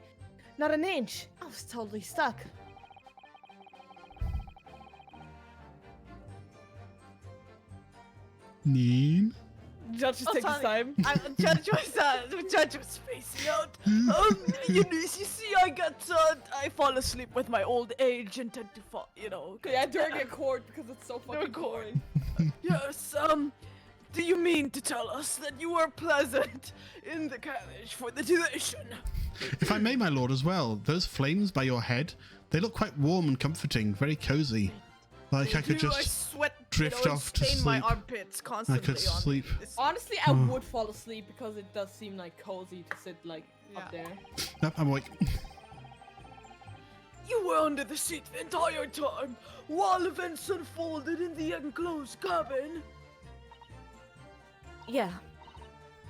Not an inch. I was totally stuck. Neen? Judge is Oh, taking his sorry. time. The judge was spacing out. You see, I fall asleep with my old age and tend to fall, Yeah, during a court because it's so fucking boring. Yes, do you mean to tell us that you were present in the carriage for the duration? If I may, my lord, as well, those flames by your head, they look quite warm and comforting, very cozy. Like I could I just sweat, drift and off to stain my sleep. armpits I constantly could on sleep. this- Honestly, I would fall asleep because it does seem like cozy to sit like up Yeah. there. Nope, I'm awake. You were under the seat the entire time, while events unfolded in the enclosed cabin. Yeah.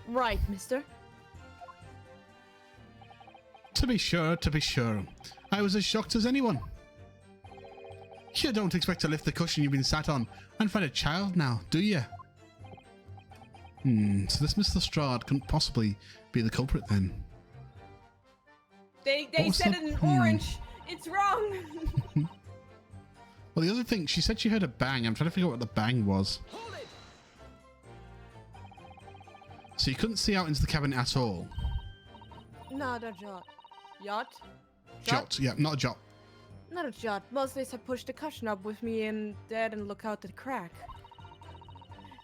Right, mister. To be sure, to be sure. I was as shocked as anyone. You don't expect to lift the cushion you've been sat on and find a child now, do you? So this Mr. Strahd couldn't possibly be the culprit then. They What was said the- it in orange. It's wrong. Well, the other thing, she said she heard a bang. I'm trying to figure out what the bang was. Hold it! So you couldn't see out into the cabin at all? Not a jot. Yacht? Jot, yeah, not a jot. Not a jot. Most days I push the cushion up with me in bed and look out the crack.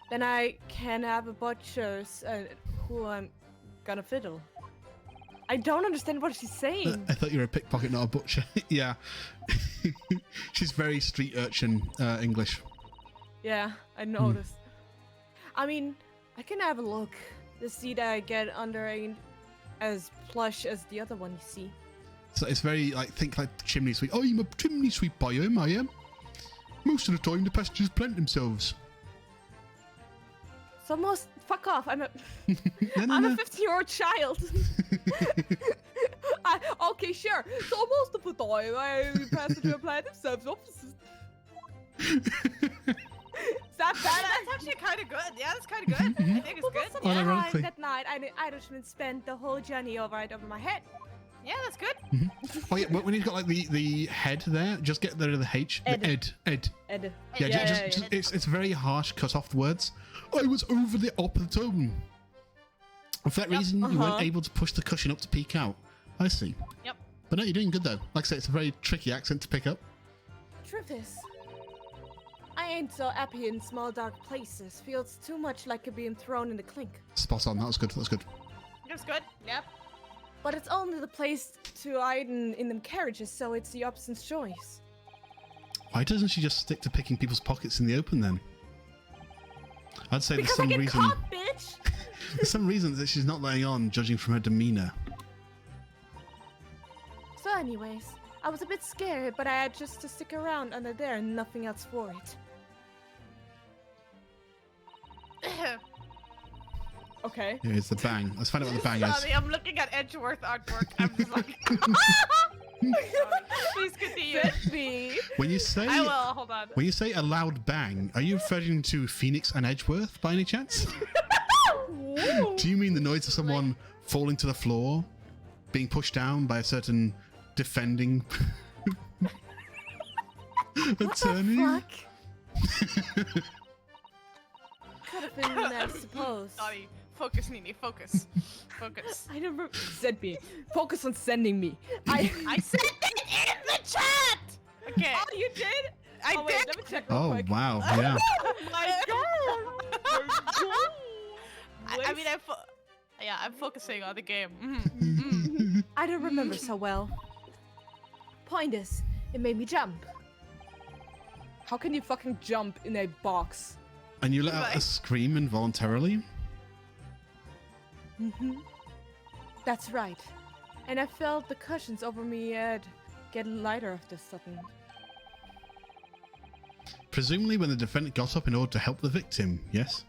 Then I can have a butcher's who I'm gonna fiddle. I don't understand what she's saying. I thought you were a pickpocket, not a butcher. Yeah. She's very street urchin English. Yeah, I noticed. I mean, I can have a look. The seat I get under ain't as plush as the other one, you see. So it's very, like, think like chimney sweep. Oh, I'm a chimney sweep, I am. Most of the time, the passengers plant themselves. So most fuck off. I'm a No, I'm no. a 15-year-old child. Okay, sure. So most of the time, passenger plant themselves up. Is that bad? That's actually kind of good. Yeah, that's kind of good. I think it's good. Oh, Yeah, ironically. That night, I just spent the whole journey right over my head. yeah, that's good. Oh, yeah, when you've got, like, the head there, just get rid of the H. Ed. The Ed. Ed. Yeah, it's very harsh, cut off words. I was over the opportune. And for that reason, you weren't able to push the cushion up to peek out. I see. Yep. But no, you're doing good, though. Like I say, it's a very tricky accent to pick up. Truth is, I ain't so happy in small dark places. Feels too much like being thrown in the clink. Spot on. That was good. That's good. That's good. Yep. But it's only the place to hide in them carriages, so it's the option's choice. Why doesn't she just stick to picking people's pockets in the open, then? I'd say Because I there's some get reason. caught, bitch! There's some reason that she's not letting on, judging from her demeanor. So anyways, I was a bit scared, but I had just to stick around under there and nothing else for it. Okay. Here's the bang. Let's find out what the bang is. Sorry, I'm looking at Edgeworth artwork. I'm just like. Please continue. Me. When you say I will. Hold on. when you say a loud bang, are you referring to Phoenix and Edgeworth by any chance? Do you mean the noise of someone falling to the floor, being pushed down by a certain defending attorney? What the fuck? Could have been that, I suppose. Sorry. Focus, Nini. Focus. Focus. I never said me. Focus on sending me. I said it in the chat. Okay. Oh, you did? I Oh, wait, did. let me check real Oh quick. wow, yeah. Oh my god! I mean, I'm focusing on the game. I don't remember so well. Point is, it made me jump. How can you fucking jump in a box? And you let out a scream involuntarily? That's right. And I felt the cushions over me get lighter of the sudden. Presumably when the defendant got up in order to help the victim, yes?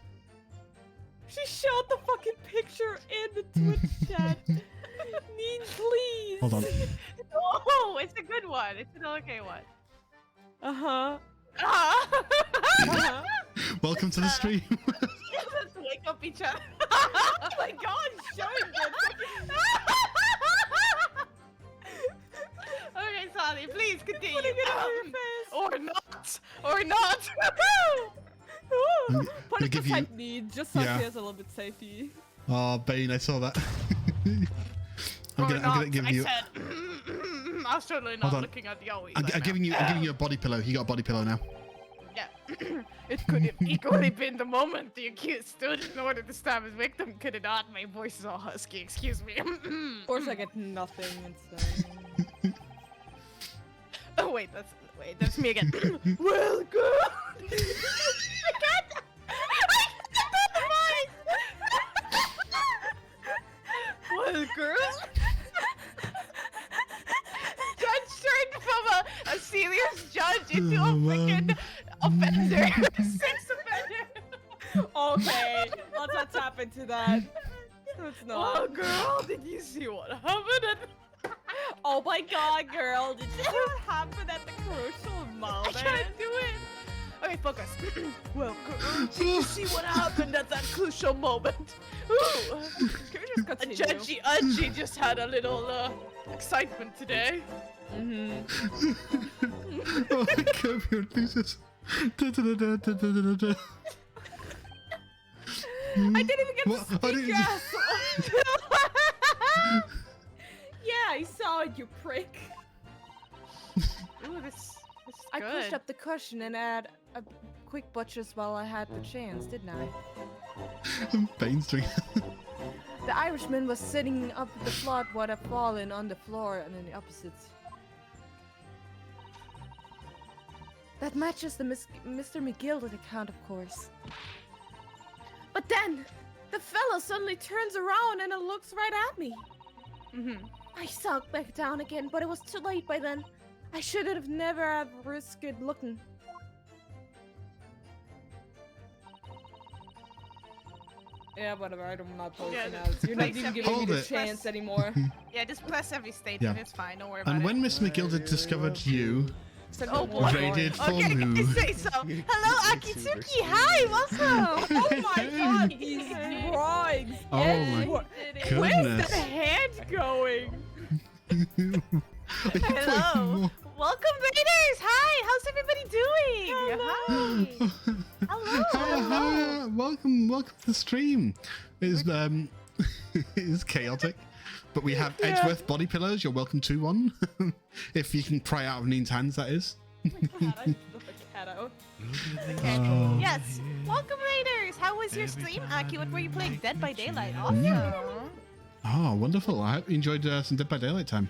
She showed the fucking picture in the Twitch chat. Neen, please. Hold on. Oh, it's a good one. It's an okay one. Uh-huh. Welcome to the stream. Let's wake up each other. Oh my god, showing it. Okay, sorry. Please continue. Putting it over your face. Or not. Or not. Put it give beside you- me, just so Yeah. it feels a little bit safety. Oh, Bane, I saw that. I'm gonna give you. I said. I was totally Hold not on. looking at Yowie. I'm giving you a body pillow. You got a body pillow now. Yeah. It could have equally been the moment the accused stood in order to stab his victim, could it not? My voice is all husky, excuse me. Of course I get nothing instead. Oh wait, that's me again. Well, girl. I can't. Well, girl. Judge turned from a serious judge into a freaking offender, sex offender. Okay, let's not tap into that. Let's Oh, not. girl, did you see what happened? Oh my god, girl, did you see what happened at the crucial I moment? can't do it. Okay, focus. Well, did you see what happened at that crucial moment? Ooh, Can we just continue? Judgy Udgy just had a little excitement today. Oh, curb your enthusiasm. Da, da, da, da, da, da, da, da. I didn't even get What? to I speak, didn't- you asshole. Yeah, I saw it, you prick. Ooh, this is I good. pushed up the cushion and had a quick butchers while I had the chance, didn't I? Bane's doing. The Irishman was sitting up the flood what had fallen on the floor and in the opposites. That matches the Mr. McGilded account, of course. But then, the fellow suddenly turns around and looks right at me. I sunk back down again, but it was too late by then. I should have never have risked looking. Yeah, whatever. I'm not posting Yeah, now. You're not place even every- giving me Hold the it. chance anymore. Yeah, just press every statement. Yeah. It's fine. Don't worry about And it. when Miss McGilded discovered you, Oh, boy. raided for Okay, who? I say so. Hello, Akitsuki. Hi, welcome. Oh my god, these drawings! Oh my Where's goodness. that hand going? Hello. Welcome, Raiders. Hi. How's everybody doing? Hi. Hello. Hi, welcome to the stream. It's it's chaotic, but we have Edgeworth body pillows. You're welcome to one, if you can pry out of Neen's hands. That is. I put the cat out. Yes. Welcome, Raiders. How was your stream, Aki? What were you playing? Dead by Daylight. Awesome. Oh, wonderful! I hope you enjoyed some Dead by Daylight time.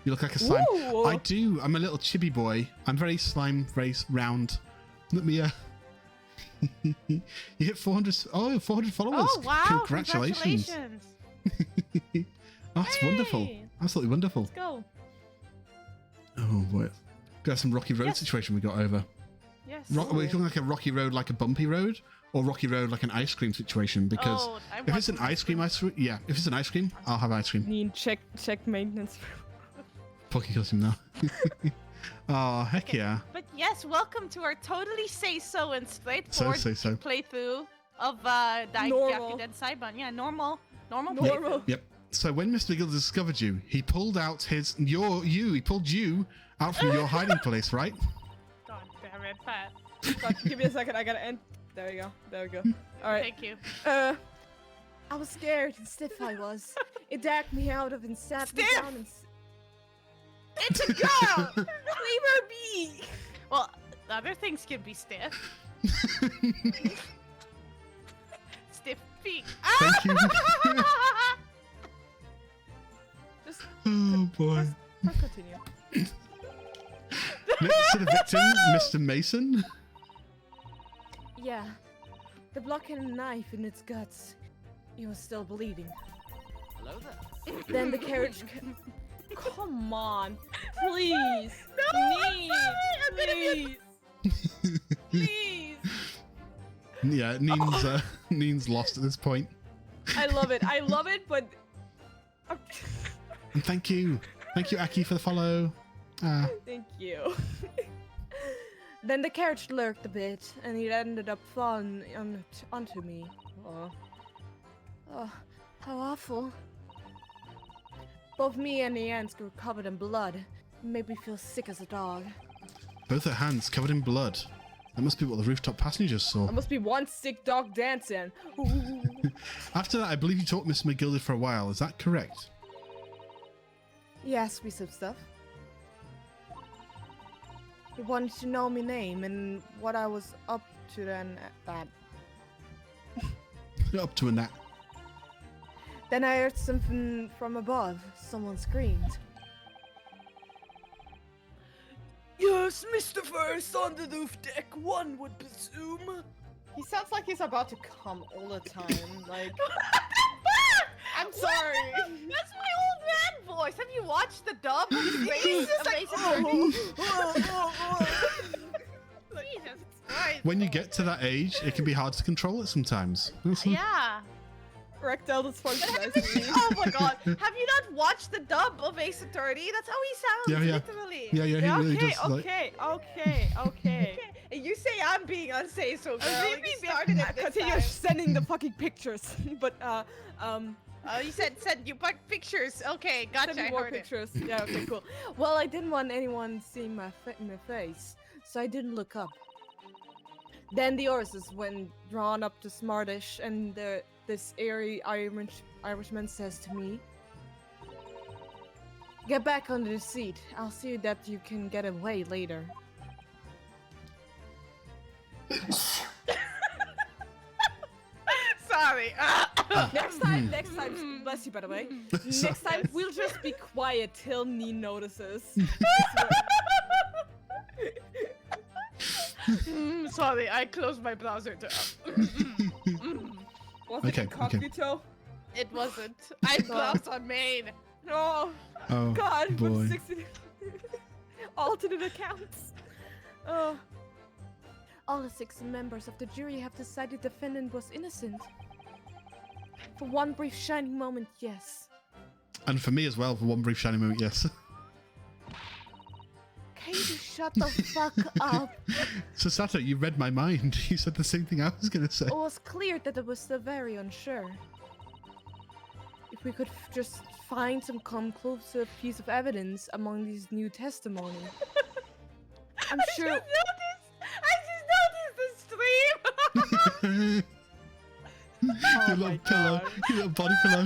You look like a slime. Ooh. I do. I'm a little chibi boy. I'm very slime, very round. Let me. You hit 400. Oh, 400 followers. Oh, wow. Congratulations. Oh, that's wonderful. Hey. Absolutely wonderful. Let's go. Oh boy, got some rocky road Yes. situation we got over. Yes. We're talking like a rocky road, like a bumpy road, or Rocky Road like an ice cream situation, because Oh, I if want it's an some ice cream, yeah, if it's an ice cream, I'll have ice cream. Need check maintenance. Pocky kills him now. Oh, heck yeah. But yes, welcome to our totally say-so and straightforward So. playthrough of Normal. Daikyaku Saiban. Yeah, normal Normal. playthrough. Yep. So when Mr. McGill discovered you, he pulled out he pulled you out from your hiding place, right? God damn it, Pat. God, give me a second. I gotta end. There we go. There we go. All right. Thank you. I was scared and stiff. I was. It dagged me out of and sat me Stiff? down and. It's a girl! Leave her be. Well, other things can be stiff. Stiff feet. Thank you. Just Oh boy. let's continue. Next to the victim, Mr. Mason. Yeah, the block had a knife in its guts. He was still bleeding. Hello there. Then the carriage. Come on, please. Please. Please. Yeah, Neen's lost at this point. I love it, but. And thank you, Aki, for the follow. Thank you. Then the carriage lurked a bit, and it ended up falling onto me. Oh, how awful. Both me and the ants were covered in blood. It made me feel sick as a dog. Both her hands covered in blood. That must be what the rooftop passengers saw. There must be one sick dog dancing. Ooh. After that, I believe you talked Miss McGildy for a while. Is that correct? He asked me some stuff. He wanted to know my name and what I was up to then at that. Up to a nap. Then I heard something from above. Someone screamed. Yes, Mr. First on the roof deck, one would presume. He sounds like he's about to come all the time. Like, I'm sorry. That's my old man voice. Have you watched the dub? He's just like, Jesus Christ. When you get to that age, it can be hard to control it sometimes. Yeah. Erectile dysfunction. Oh my god. Have you not watched the dub of Ace Attorney? That's how he sounds, Yeah. literally. Yeah, he really does. Okay. And you say I'm being unsay so girl. Maybe You started it this continue time. sending the fucking pictures, but You said you put pictures. Okay, gotcha. send me I more heard it. pictures. Yeah, okay, cool. Well, I didn't want anyone seeing my face, so I didn't look up. Then the horses went drawn up to Smartish, and this airy Irishman says to me, "Get back under the seat. I'll see that you can get away later." Sorry. Next time, bless you by the way. Next time, we'll just be quiet till Nee notices. Sorry, I closed my browser tab. Was Okay, it incognito? It wasn't. I browsed on main. Oh, Oh, God, boy. with 60 alternate accounts. Oh. All the 6 members of the jury have decided the defendant was innocent. For one brief shining moment, yes. And for me as well, for one brief shining moment, yes. Can you shut the fuck up? So Sato, you read my mind. You said the same thing I was going to say. It was clear that it was still very unsure. If we could just find some conclusive piece of evidence among these new testimony. I'm sure. I just noticed the stream. Your little pillow, your little body pillow.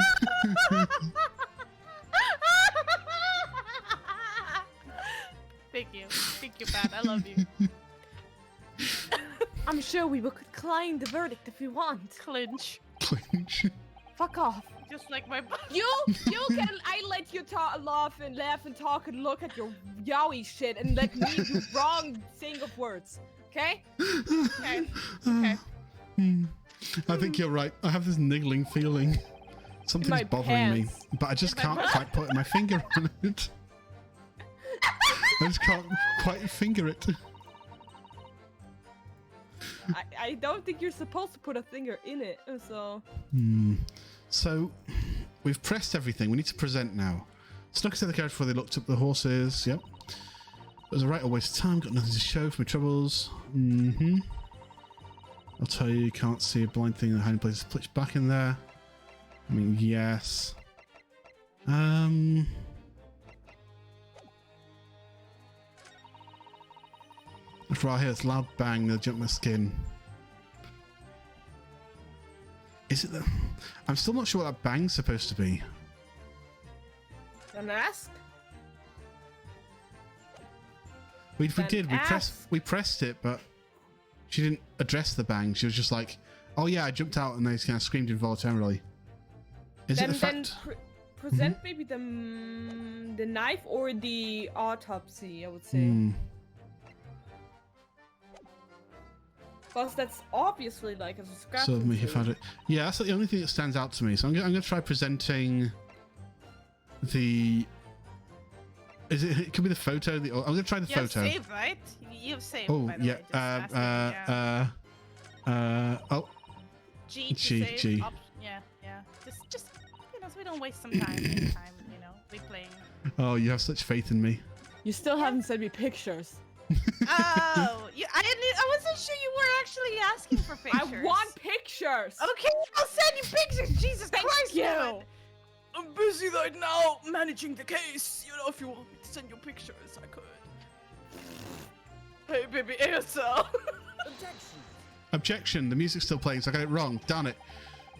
Thank you, Pat. I love you. I'm sure we could climb the verdict if we want. Clinch. Clinch. Fuck off. Just like my. You can. I let you laugh and talk and look at your yaoi shit and let me do wrong saying of words. Okay? Okay. Okay. I think you're right. I have this niggling feeling. Something's my bothering me, pants. but I just can't quite put my finger on it. I just can't quite finger it. I don't think you're supposed to put a finger in it, so... So, we've pressed everything. We need to present now. Snuck into the carriage before they looked up the horses. Yep. It was a right waste of time. Got nothing to show for my troubles. I'll tell you can't see a blind thing in the hiding place. Pitch back in there. I mean, yes. After I hear this loud bang, they'll jump my skin. Is it the... I'm still not sure what that bang's supposed to be. An ask? We did. We pressed it, but she didn't address the bang. She was just like, "Oh yeah, I jumped out," and they kind of screamed involuntarily. Is it the fact? Present maybe the knife or the autopsy, I would say. Because that's obviously like a scrap. So he found it. Yeah, that's the only thing that stands out to me. So I'm gonna try presenting the. Is it? It could be the photo. I'm gonna try the photo. You have saved, right? You have saved. Oh by the yeah. way, Oh. G. To G. save. G. Yeah. Just so we don't waste some time. Replaying. Oh, you have such faith in me. You still haven't sent me pictures. Oh, I wasn't sure you were actually asking for pictures. I want pictures. Okay, I'll send you pictures. Jesus Christ, you. I'm busy right now managing the case. You know, if you want me to send you pictures, I could. Hey, baby, answer. Objection. The music's still playing, so I got it wrong. Darn it.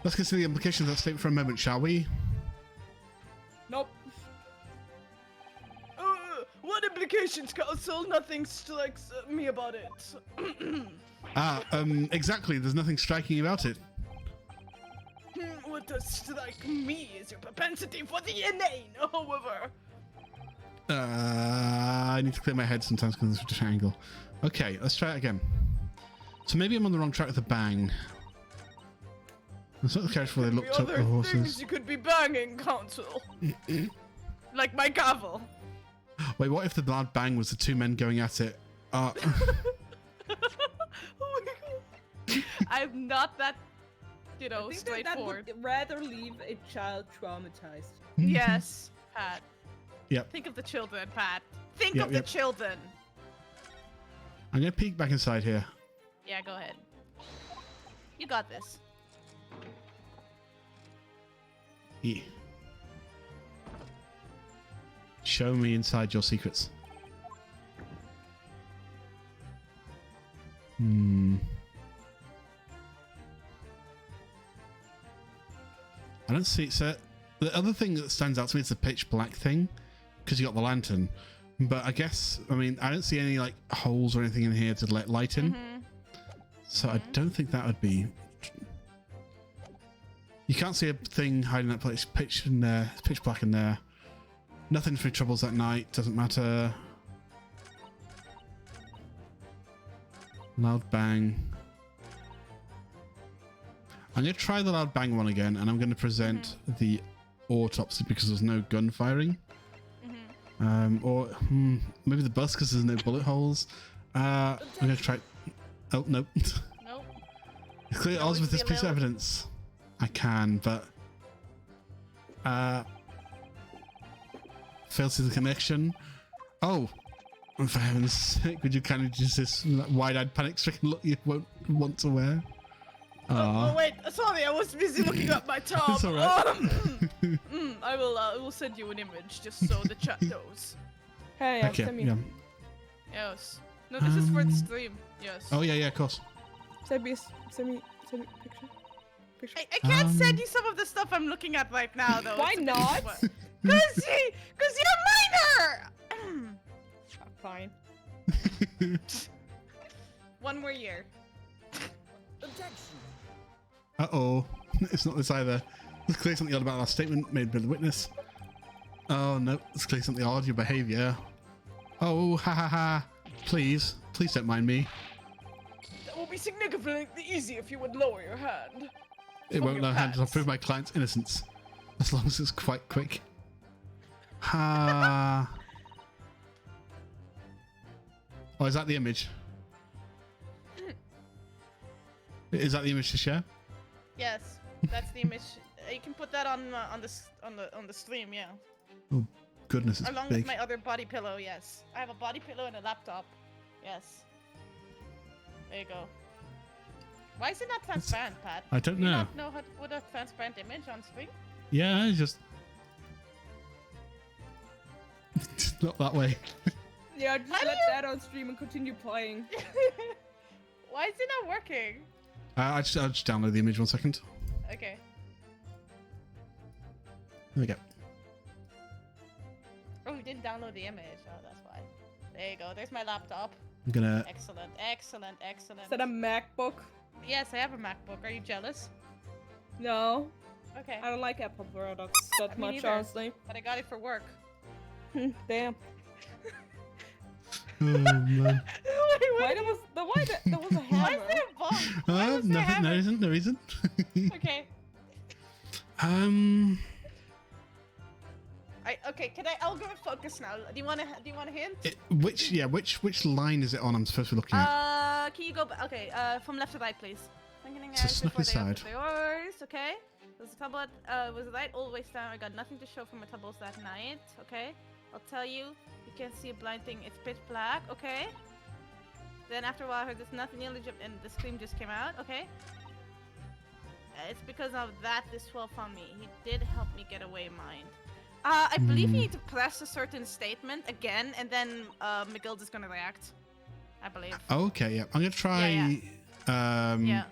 Let's consider the implications of that statement for a moment, shall we? Nope. What implications, Council? Nothing strikes me about it. Exactly. There's nothing striking about it. What does strike me is your propensity for the inane, however. I need to clear my head sometimes because it's a different angle. Okay, let's try it again. So maybe I'm on the wrong track with the bang. That's not the carriage before they looked up the horses. Things you could be banging, Council. Like my gavel. Wait, what if the loud bang was the two men going at it? Oh my god. I'm not that, straightforward. That would rather leave a child traumatized. Yes, Pat. Yep. Think of the children, Pat. Think of the children. I'm going to peek back inside here. Yeah, go ahead. You got this. Yeah. Show me inside your secrets. I don't see. So the other thing that stands out to me is the pitch black thing, because you got the lantern. But I guess, I don't see any like holes or anything in here to let light in. So I don't think that would be. You can't see a thing hiding that place. Pitch in there. It's pitch black in there. Nothing for troubles that night. Doesn't matter. Loud bang. I'm going to try the loud bang one again, and I'm going to present the autopsy because there's no gun firing. Or maybe the bus because there's no bullet holes. I'm going to try. Oh, nope. Nope. Clear odds with this piece of evidence. I can, but fails to the connection. Oh, for heaven's sake, would you kind of just this wide-eyed, panic-stricken look you won't want to wear? Oh wait, sorry, I was busy looking up my top. It's all right. I will send you an image just so the chat knows. Hey, Okay, send me, yeah. Yes. No, this is for the stream. Yes. Oh yeah, of course. send me picture. I can't send you some of the stuff I'm looking at right now, though. Why not? Cause you're a minor. Fine. 1 more year. Uh-oh. It's not this either. Let's clear something odd about our statement made by the witness. Oh no, let's clear something odd, your behaviour. Oh, ha ha ha. Please don't mind me. That will be significantly easy if you would lower your hand. It From won't your know how to pants. prove my client's innocence. As long as it's quite quick. Ha. Oh, is that the image? Is that the image to share? Yes, that's the image. You can put that on the stream, yeah. Oh goodness, it's Along big. with my other body pillow, yes. I have a body pillow and a laptop. Yes. There you go. Why is it not transparent, Pat? I don't Do you know. not know how to put a transparent image on screen? Yeah, it's just not that way. Yeah, just How do let you- that on stream and continue playing. Why is it not working? I'll just download the image 1 second. Okay. There we go. Oh, you didn't download the image. Oh, that's why. There you go. There's my laptop. I'm gonna. Excellent, excellent, excellent. Is that a MacBook? Yes, I have a MacBook. Are you jealous? No, Okay. I don't like Apple products that Me much, neither. honestly. But I got it for work. Damn. Oh man. Why there was a hammer? Why is there a bomb? Why was there a Nothing. hammer? There isn't. There isn't. Okay. Okay. I'll go and focus now. Do you want a hint? Which line is it on? I'm supposed to be looking at. Can you go back? Okay, from left to right, please. So snuff aside. Yours, okay? Was the tablet, was the light always down? I got nothing to show from my tablets that night, okay? I'll tell you, you can't see a blind thing, it's pitch black, okay? Then after a while I heard this nothing and the scream just came out, okay? It's because of that this 12 found me. He did help me get away, mind. I believe you need to press a certain statement again, and then McGill is gonna react. I believe. Okay, yeah. I'm gonna try. Yeah.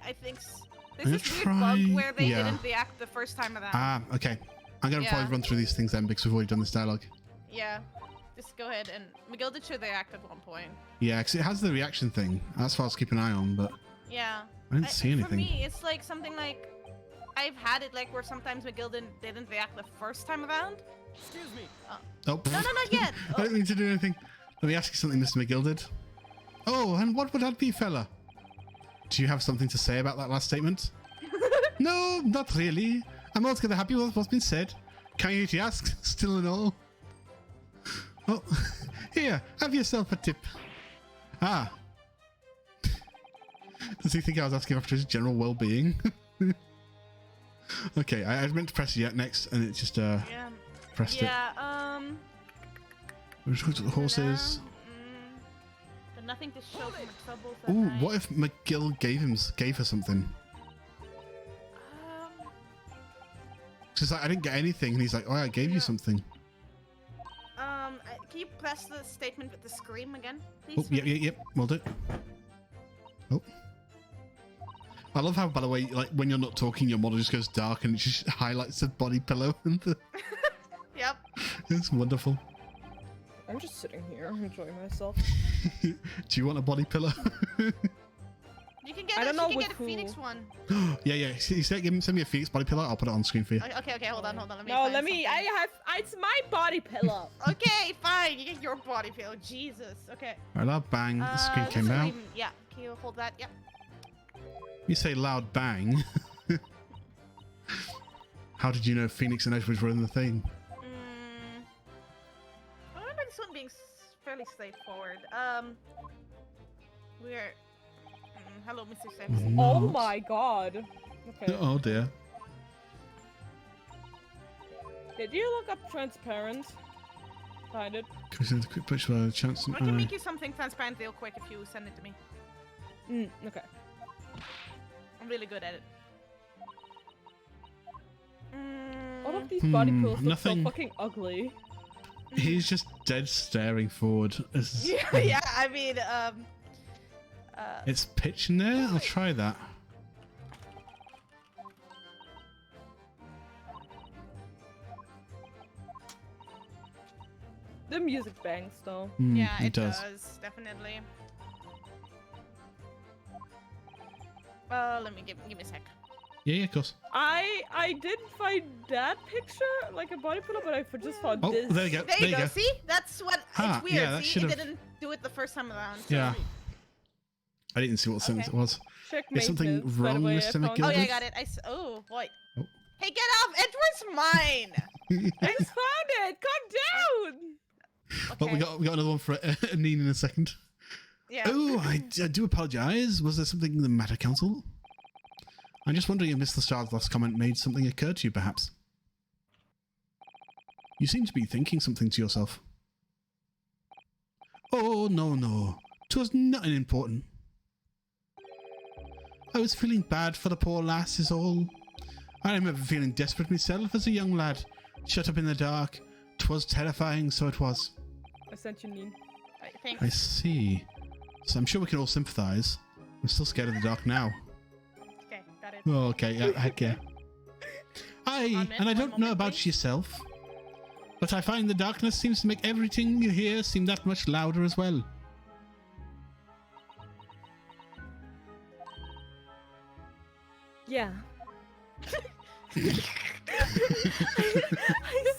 I think I'm this gonna is weird try- bug where they yeah. didn't react the first time around. Okay. I'm gonna Yeah. probably run through these things then because we've already done this dialogue. Yeah. Just go ahead and McGill should react at one point. Yeah, because it has the reaction thing. That's what I was keeping an eye on, but Yeah. I didn't see For anything. me, it's like something like I've had it like where sometimes McGill didn't react the first time around. Excuse me. Oh. No, not yet. I don't mean to do anything. Let me ask you something, Mr. McGill did. Oh, and what would that be, fella? Do you have something to say about that last statement? No, not really. I'm altogether happy with what's been said. Can you ask? Still and all. Oh, here, have yourself a tip. Ah. Does he think I was asking after his general well-being? Okay, I meant to press yet next, and it just Yeah. pressed it. Yeah. We'll just go to the horses. But nothing to show from the troubles that Ooh, night. what if McGill gave her something? She's like, I didn't get anything, and he's like, oh, I gave you something. Can you press the statement with the scream again, please? Oh, yep, will do. Oh. I love how, by the way, like when you're not talking, your model just goes dark and it just highlights the body pillow. And Yep. it's wonderful. I'm just sitting here enjoying myself. Do you want a body pillow? You can get I a, don't she know can with get a Phoenix who. one. Yeah. Send me a Phoenix body pillow. I'll put it on screen for you. Okay, hold on. Let me No, find let me. something. It's my body pillow. Okay, fine. You get your body pillow. Jesus. Okay. Right, loud bang. The screen came out. Yeah. Can you hold that? Yep. You say loud bang. How did you know Phoenix and Edgewood were in the thing? I remember this one being fairly straightforward. We're. Hello, Mr. Sampson. Oh Not. my god. Okay. Oh dear. Did you look up transparent? Find it. Can we quick push for a chance? I can make you something transparent real quick if you send it to me. Okay. I'm really good at it. All of these body pillows look nothing. so fucking ugly. He's just dead staring forward. Yeah, I mean, It's pitch in there? I'll try that. The music bangs though. yeah, it does. does, definitely. Let me give me a sec. Yeah, of course. I did find that picture, like a body pillow, but I just found Oh, this. there you go. There you go. See, that's what Ah, it's weird. yeah, that See, it should've- didn't do it the first time around. so- Yeah. I didn't see what sentence it was. Check Is something maintenance, by the wrong, way, Mr. I found- Oh McGill? yeah, I got it. Oh boy. Oh. Hey, get off! Edward's mine. I just found it. Calm down. But we got another one for Anine in a second. Yeah. Oh, I do apologise. Was there something the matter, Council? I'm just wondering if Mr. Star's last comment made something occur to you, perhaps. You seem to be thinking something to yourself. Oh, no. 'Twas nothing important. I was feeling bad for the poor lass is all. I remember feeling desperate myself as a young lad, shut up in the dark. 'Twas terrifying, so it was. I sent you Neen. Thanks. I see. So I'm sure we can all sympathise. I'm still scared of the dark now. Okay, got it. Oh, okay, yeah, heck yeah. Aye, and I don't know about yourself, but I find the darkness seems to make everything you hear seem that much louder as well. Yeah. I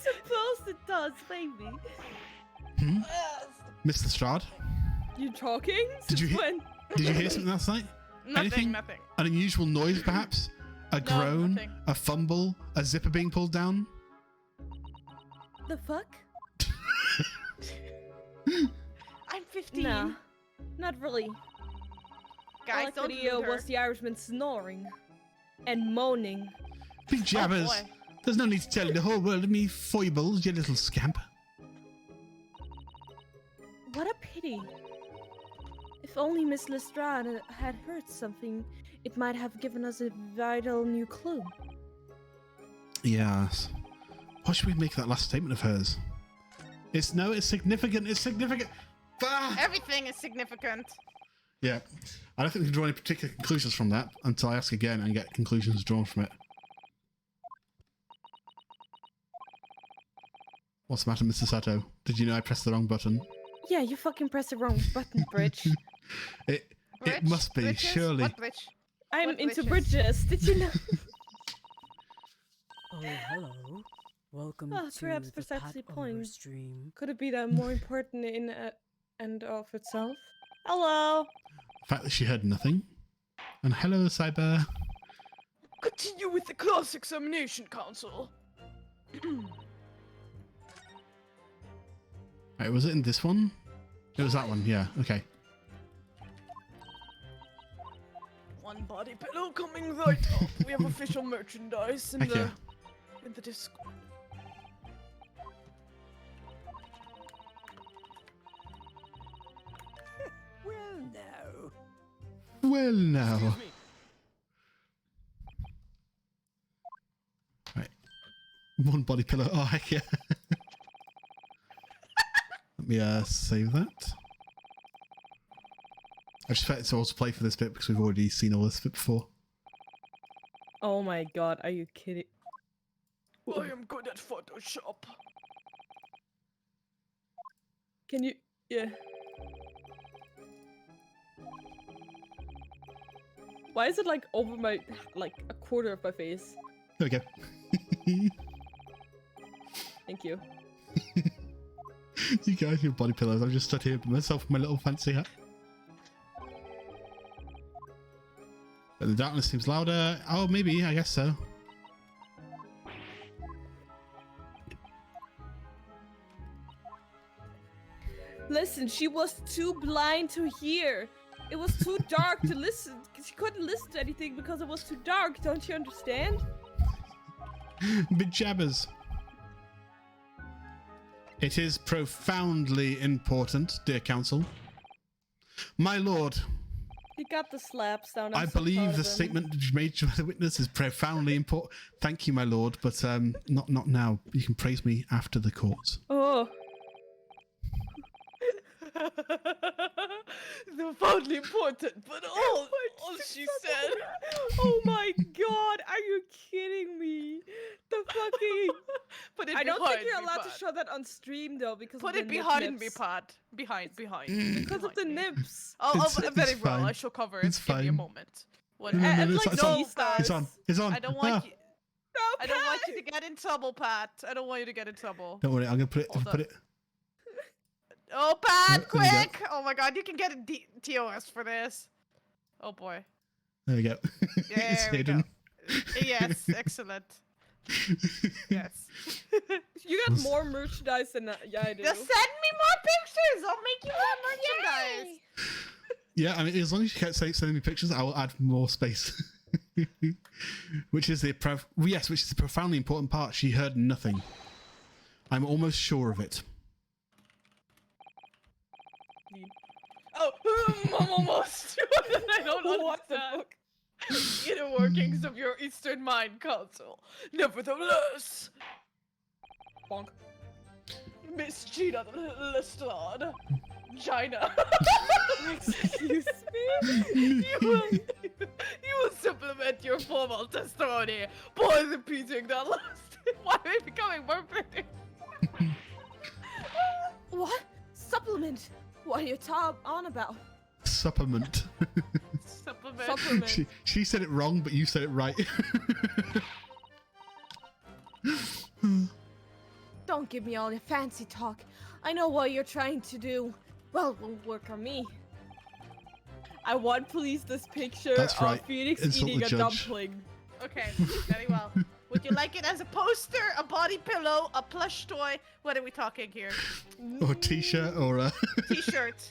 suppose it does, baby. Hmm? Mr. Strahd, You talking? Did you Since hear- when? did you hear something last night? Anything? Nothing. An unusual noise, perhaps? A groan? nothing. A fumble? A zipper being pulled down? The fuck? I'm 15. Nah, not really. Guys, All I don't could hear loot her. was the Irishman snoring and moaning. Big jabbers! boy. There's no need to tell the whole world of me foibles, you little scamp. What a pity. If only Miss Lestrade had heard something, it might have given us a vital new clue. Yes. What should we make of that last statement of hers? It's significant, it's significant! Ah! Everything is significant. Yeah. I don't think we can draw any particular conclusions from that until I ask again and get conclusions drawn from it. What's the matter, Mr. Sato? Did you know I pressed the wrong button? Yeah, you fucking pressed the wrong button, Bridge. It Bridge? must be, Bridges? surely. What bridge? I'm What into bridges? bridges. Did you know? Oh, hello. Welcome Ah, to perhaps the precisely Pat point. Umber stream. Could it be that more important in and of itself? Hello. The fact that she heard nothing. And hello, Cyber. Continue with the class examination, Council. Right, was it in this one? It was that one, yeah, okay. One body pillow coming right up. We have official merchandise in Heck yeah. in the Discord. Well, now. Well, now. Excuse me. Right. One body pillow. Oh, heck yeah. Let me save that. I just expect to also play for this bit because we've already seen all this bit before. Oh my god, are you kidding? I am good at Photoshop. Can you? Yeah. Why is it like over my, like a quarter of my face? There we go. Thank you. You guys, your body pillows. I've just stood here by myself with my little fancy hat. But the darkness seems louder. Oh, maybe. I guess so. Listen, she was too blind to hear. It was too dark to listen. She couldn't listen to anything because it was too dark. Don't you understand? Big jabbers. It is profoundly important, dear council. My lord, He got the slaps down. I I'm so believe proud the of him. statement made by the witness is profoundly important. Thank you, my lord, but not now. You can praise me after the court. Oh, Profoundly important, but all she said. oh my god! Are you kidding me? The fucking. Put it I don't behind think you're me, allowed to Pat. show that on stream though, because Put of it the behind me, nips. Pat. Behind. Because of the behind me. nips. Oh, It's very well. fine. I shall cover it. It's Give me a fine. moment. One No, And it's like on. these guys. It's on. It's on. I don't want Ah, you. I don't want you to get in trouble, Pat. I don't want you to get in trouble. Don't worry, I'm gonna put it. Hold Put up. it. Oh, Pat, There we go. quick! Oh my god, you can get a TOS for this. Oh boy. There we go. It's There we hidden. Yes, excellent. Yes. You got more merchandise than yeah, I do. Just send me more pictures! I'll make you more merchandise! Yeah, I mean, as long as you keep sending me pictures, I will add more space. Which is the profoundly important part. She heard nothing. I'm almost sure of it. Oh, I'm almost. I don't understand the inner workings of your Eastern Mind Council. Nevertheless, bonk. Miss Gina Lestrade, Gina. Excuse you will supplement your formal testimony by repeating that last. Why are we becoming more pretty? What? Supplement? What are you on about? Supplement. Supplement. She said it wrong, but you said it right. Don't give me all your fancy talk. I know what you're trying to do. Well, it won't work on me. I want please this picture That's right. of Phoenix Insult eating the a judge. dumpling. Okay, very well. Would you like it as a poster, a body pillow, a plush toy? What are we talking here? Or a t-shirt or a... T-shirt.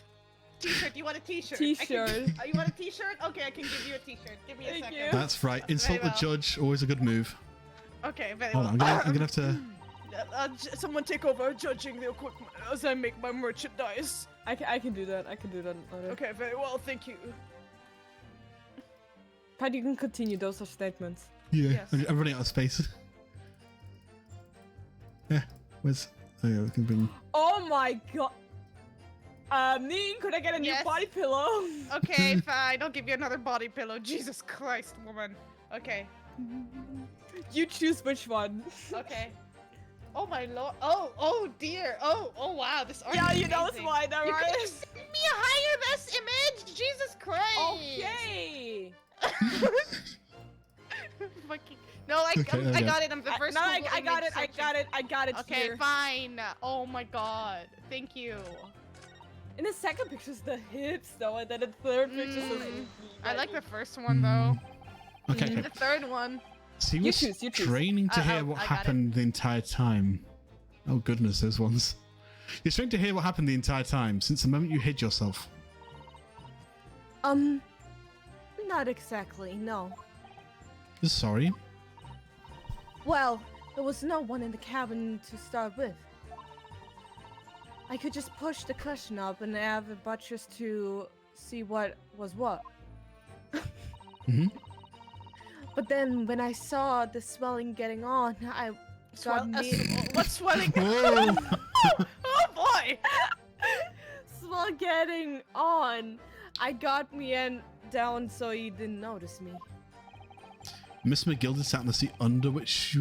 T-shirt. You want a T-shirt? T-shirt. You want a T-shirt? Okay, I can give you a T-shirt. Give me a Thank second. you. That's right. Insult Very the judge. Always a good move. Okay, very Hold well. on. I'm gonna have to... Someone take over judging the equipment as I make my merchandise. I can do that. I can do that. Later. Okay, very well. Thank you. Pat, you can continue. Those are statements. Yeah, Yes. I'm running out of space. Yeah, where's... Oh yeah, we can bring... Oh my god. Neen, could I get a new Yes. body pillow? Okay, fine. I'll give you another body pillow. Jesus Christ, woman. Okay. You choose which one. Okay. Oh my lord. Oh dear. Oh wow. This art Yeah, is you know amazing. why, though, You right? could have sent me a higher res image. Jesus Christ. Okay. Fucking. No, I Okay. got it. I'm the first No, one. I got it. I got it Okay, here. fine. Oh my god. Thank you. In the second picture's the hips, though, and then the third picture's the... I like the first one though. Okay, okay. The third one. So you You were choose, you choose. straining to hear oh, what I got it. happened the entire time. Oh goodness, those ones. You're straining to hear what happened the entire time, since the moment you hid yourself. Not exactly, no. Sorry. Well, there was no one in the cabin to start with. I could just push the cushion up and have the butchers to see what was what. Mhm. But then when I saw the swelling getting on, I got What's swelling? Whoa! Oh boy! swell getting on. I got me and down so he didn't notice me. Miss McGilda sat on the seat under which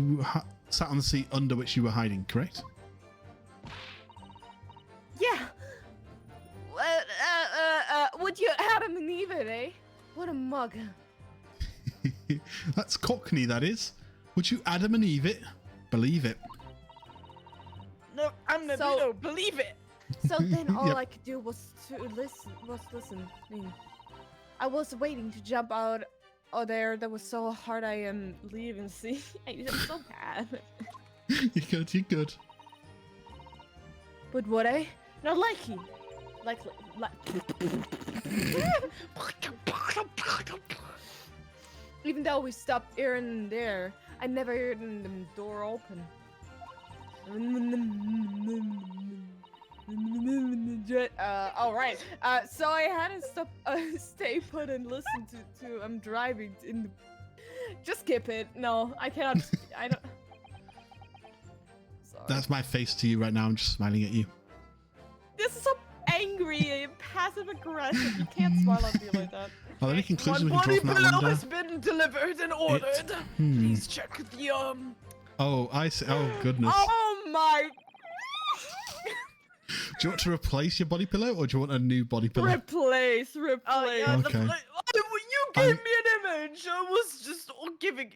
you were hiding, correct? Yeah. Would you Adam and Eve it, eh? What a mug. That's Cockney, that is. Would you Adam and Eve it? Believe it. No, I'm the So- believe it. So then all Yep. I could do was to listen. I mean, I was waiting to jump out. Oh, there. That was so hard. I am leaving. See, I'm so bad. You're good. But would I? Not likely. Like. Even though we stopped here and there, I never heard the door open. All right. So I had to stop, stay put and listen to I'm driving in the. Just skip it. No, I cannot. I don't. Sorry. That's my face to you right now. I'm just smiling at you. This is so angry and passive aggressive. You can't smile at me like that. Are there any conclusions One we can body draw from that, pillow Linda? has been delivered and ordered. Please check the Oh, I see. Oh, goodness. Oh my! Do you want to replace your body pillow, or do you want a new body pillow? Replace. Oh yeah, Okay. you gave me an image. I was just giving.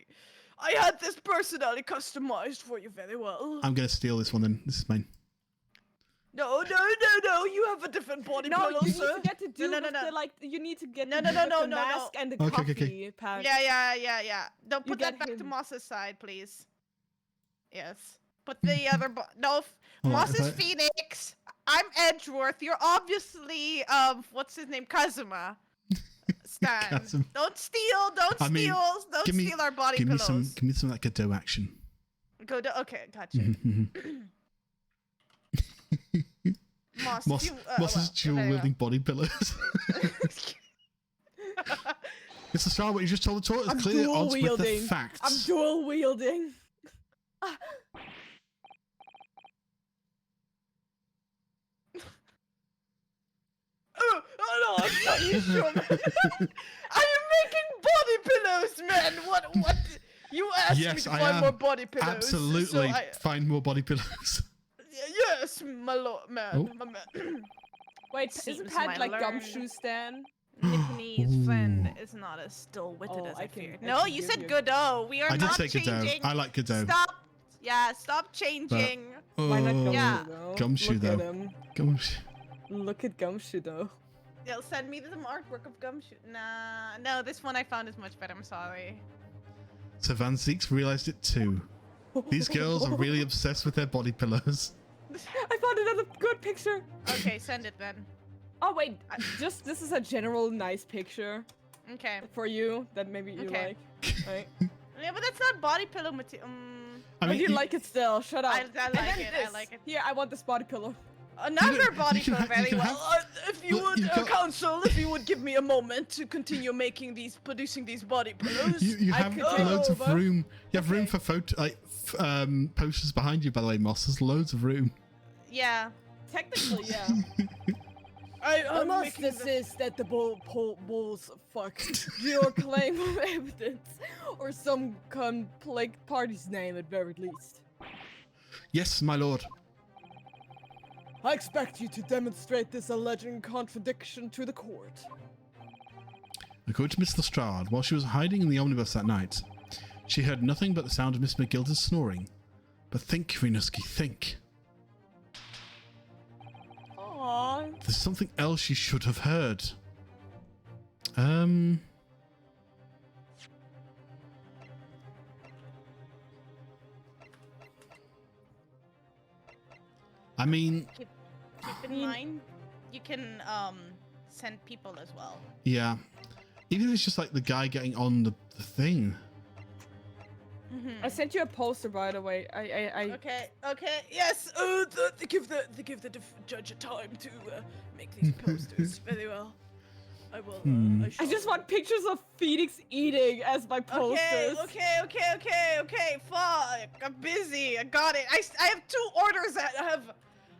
I had this personally customized for you very well. I'm going to steal this one then. This is mine. No. You have a different body No, pillow, you need sir. to get to do No. with the, like, you need to get No, the, no, with no, the no, mask and the Okay, coffee okay. pack. Yeah. Don't You put that get back to him. Moss's side, please. Yes. Put the other. No, All right, Moss if is I- Phoenix. I'm Edgeworth. You're obviously what's his name? Kazuma. Stan. Kazuma. Don't steal. Don't steal our body give pillows. Give me some of that Godot action. Okay, gotcha. Moss, Moss's dual wielding body pillows. Mr. Star, what you just told the tortoise I'm clear dual odds with the wielding. facts. I'm dual wielding. Oh no, I'm not you sure, man. I am making body pillows, man. What? You asked me Yes, to I find am. more body pillows. Absolutely, So find more body pillows. yes, my lord, man. Oh. My man. Wait, Seems isn't Pat my like learn. gumshoe Stan? Nippany's friend Ooh. is not as still-witted Oh, as I I can- feared. I No, can you give said you- Godot. We are I did not say Godot. changing. I like Godot. Stop. Yeah, stop changing. Why not Oh, gumshoe Yeah. though? Gumshoe, Look though. at him. Gumshoe. Look at gumshoe though. They'll send me some artwork of Gumshoe. Nah, no, this one I found is much better. I'm sorry. So Van Zeeks realized it too. These girls are really obsessed with their body pillows. I found another good picture. Okay, send it then. Oh wait, just this is a general nice picture Okay. for you that maybe you Okay. like. Right? Yeah, but that's not body pillow material. I But you like it still. Shut up. I And like then it. I this. like it. Here, I want this body pillow. Another body you can pillow, ha- you very can well. have- If you Look, would, you've got- counsel, if you would give me a moment to continue producing these body pillows. You I have could take loads of over. room. You have room Okay. for posters behind you. By the way, Moss, there's loads of room. Yeah. Technically, yeah. I I must making the- insist that the bulls fuck your claim of evidence, or some plague party's name at very least. Yes, my lord. I expect you to demonstrate this alleged contradiction to the court. According to Miss Lestrade, while she was hiding in the omnibus that night, she heard nothing but the sound of Miss McGilda's snoring. But think, Rinuski, think. Aww. There's something else you should have heard. I mean, Keep in mind, you can send people as well. yeah. Even if it's just like the guy getting on the thing. I sent you a poster, by the way. I Okay. Yes, give the judge a time to make these posters. Very well. I will. I just want pictures of Phoenix eating as my posters. Okay. Fuck. I'm busy. I got it. I have 2 orders.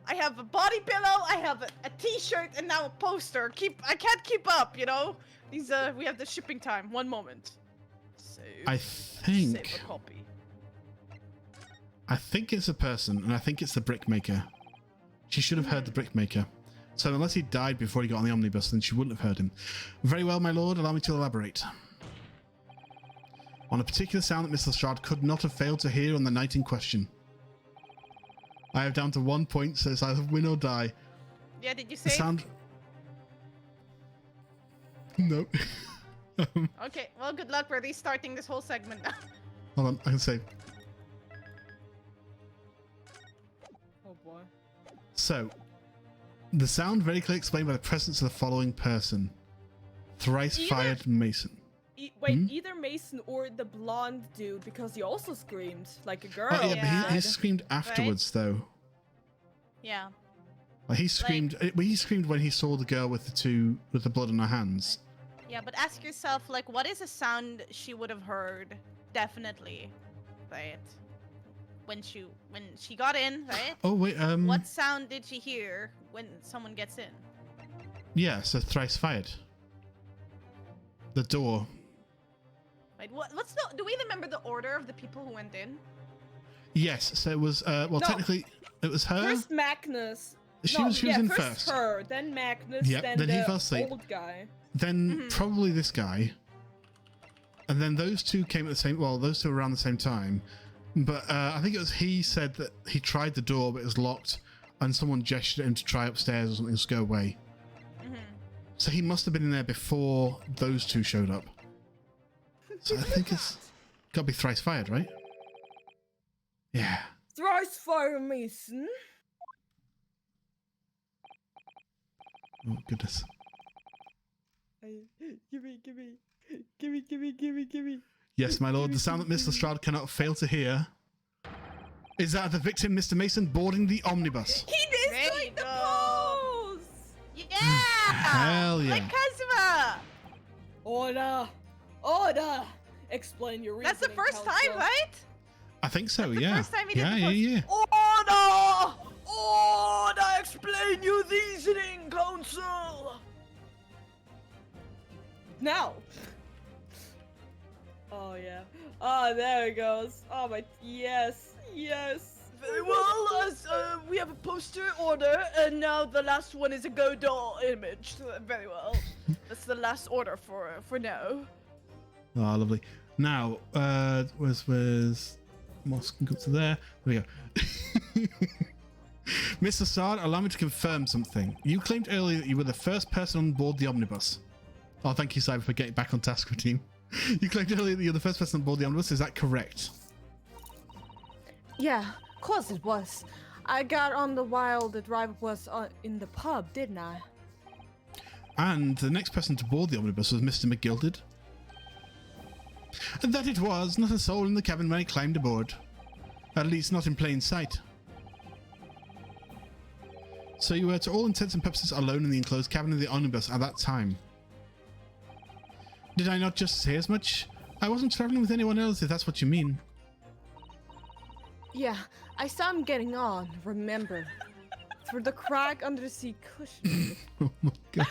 I have a body pillow. I have a T-shirt, and now a poster. I can't keep up. You know. These we have the shipping time. 1 moment. Save. I think Save a copy. it's a person, and I think it's the brickmaker. She should have heard the brickmaker. So unless he died before he got on the omnibus, then she wouldn't have heard him. Very well, my lord, allow me to elaborate. On a particular sound that Miss Lestrade could not have failed to hear on the night in question. I have down to 1 point, so it's either win or die. Yeah. Did you The say? sound... No. Okay. Well, good luck. We're restarting this whole segment now. Hold on, I can say. Oh boy. So, the sound very clearly explained by the presence of the following person. Thrice fired Mason. Wait, either Mason or the blonde dude, because he also screamed like a girl. Oh, yeah, Yeah. but he screamed afterwards, though. Yeah. Like, he screamed. He screamed when he saw the girl with the blood on her hands. Yeah, but ask yourself, like, what is a sound she would have heard? Definitely, right? When she got in, right? Oh wait, What sound did she hear when someone gets in? Yeah, so thrice fired. The door. Wait, what's the? Do we remember the order of the people who went in? Yes, so it was. Well, No. technically, it was her. First Magnus. She was in first first. her, then Magnus, Yep, then then he the fell asleep. old guy. Then probably this guy. And then those two came at the same. Well, those two were around the same time. But I think it was he said that he tried the door, but it was locked, and someone gestured at him to try upstairs or something, just go away. So he must have been in there before those two showed up. So I think it's got to be thrice fired, right? Yeah. Thrice fire Mason. Oh, goodness. Gimme. Yes, my lord, the sound that Miss Lestrade cannot fail to hear is that of the victim, Mr. Mason, boarding the omnibus. He is There doing you the go. pose! Yeah! Hell yeah. Like Kazuma! Order! Explain your reasoning, That's the first time, right? I think so, That's the yeah. first time he did yeah, the yeah, pose. yeah. Order! Order! Explain your reasoning, counsel! Now! Oh, yeah. Oh, there it goes. Oh, my... Yes. Very well, as we have a poster order, and now the last one is a Godot image. Very well. That's the last order for now. Oh, lovely. Now, where's Moss can go to there. There we go. Mr. Lestrade, allow me to confirm something. You claimed earlier that you were the first person on board the omnibus. Oh, thank you, Cyber, for getting back on task, team. You claimed earlier that you're the first person on board the omnibus. Is that correct? Yeah, of course it was. I got on the while the driver was in the pub, didn't I? And the next person to board the omnibus was Mr. McGilded. And that it was. Not a soul in the cabin when I climbed aboard. At least not in plain sight. So you were, to all intents and purposes, alone in the enclosed cabin of the omnibus at that time. Did I not just say as much? I wasn't traveling with anyone else, if that's what you mean. Yeah, I saw him getting on, remember. Through the crack under the seat cushion. Oh my god.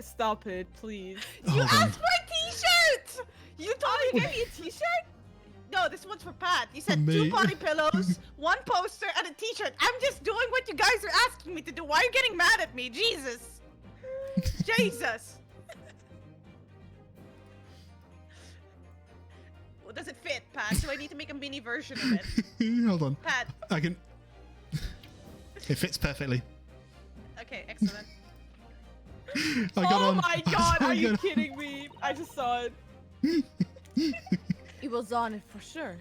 Stop it, please. You Hold on. asked for a t-shirt! You told me to give me a t-shirt? No, this one's for Pat. You said Mate. 2 body pillows, 1 poster, and a t-shirt. I'm just doing what you guys are asking me to do. Why are you getting mad at me? Jesus. Jesus. Well, does it fit, Pat? Do I need to make a mini version of it? Hold on. Pat. I can... It fits perfectly. Okay, excellent. I got Oh on. my god, are you got- kidding me? I just saw it. He was on it for sure.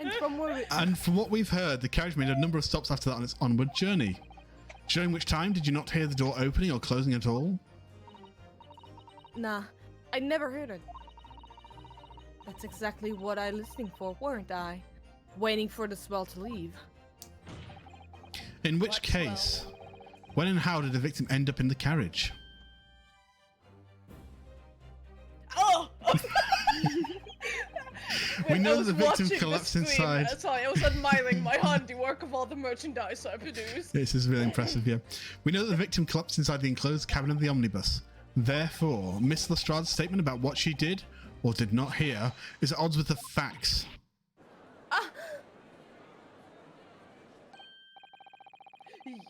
And from where we... And from what we've heard, the carriage made a number of stops after that on its onward journey. During which time, did you not hear the door opening or closing at all? Nah, I never heard it. That's exactly what I listening for, weren't I? Waiting for the swell to leave. In which case, when and how did the victim end up in the carriage? Oh! We know I that was the victim watching collapsed stream. inside. Sorry, I was admiring my handiwork of all the merchandise I produced. This is really impressive, yeah. We know that the victim collapsed inside the enclosed cabin of the omnibus. Therefore, Miss Lestrade's statement about what she did or did not hear is at odds with the facts.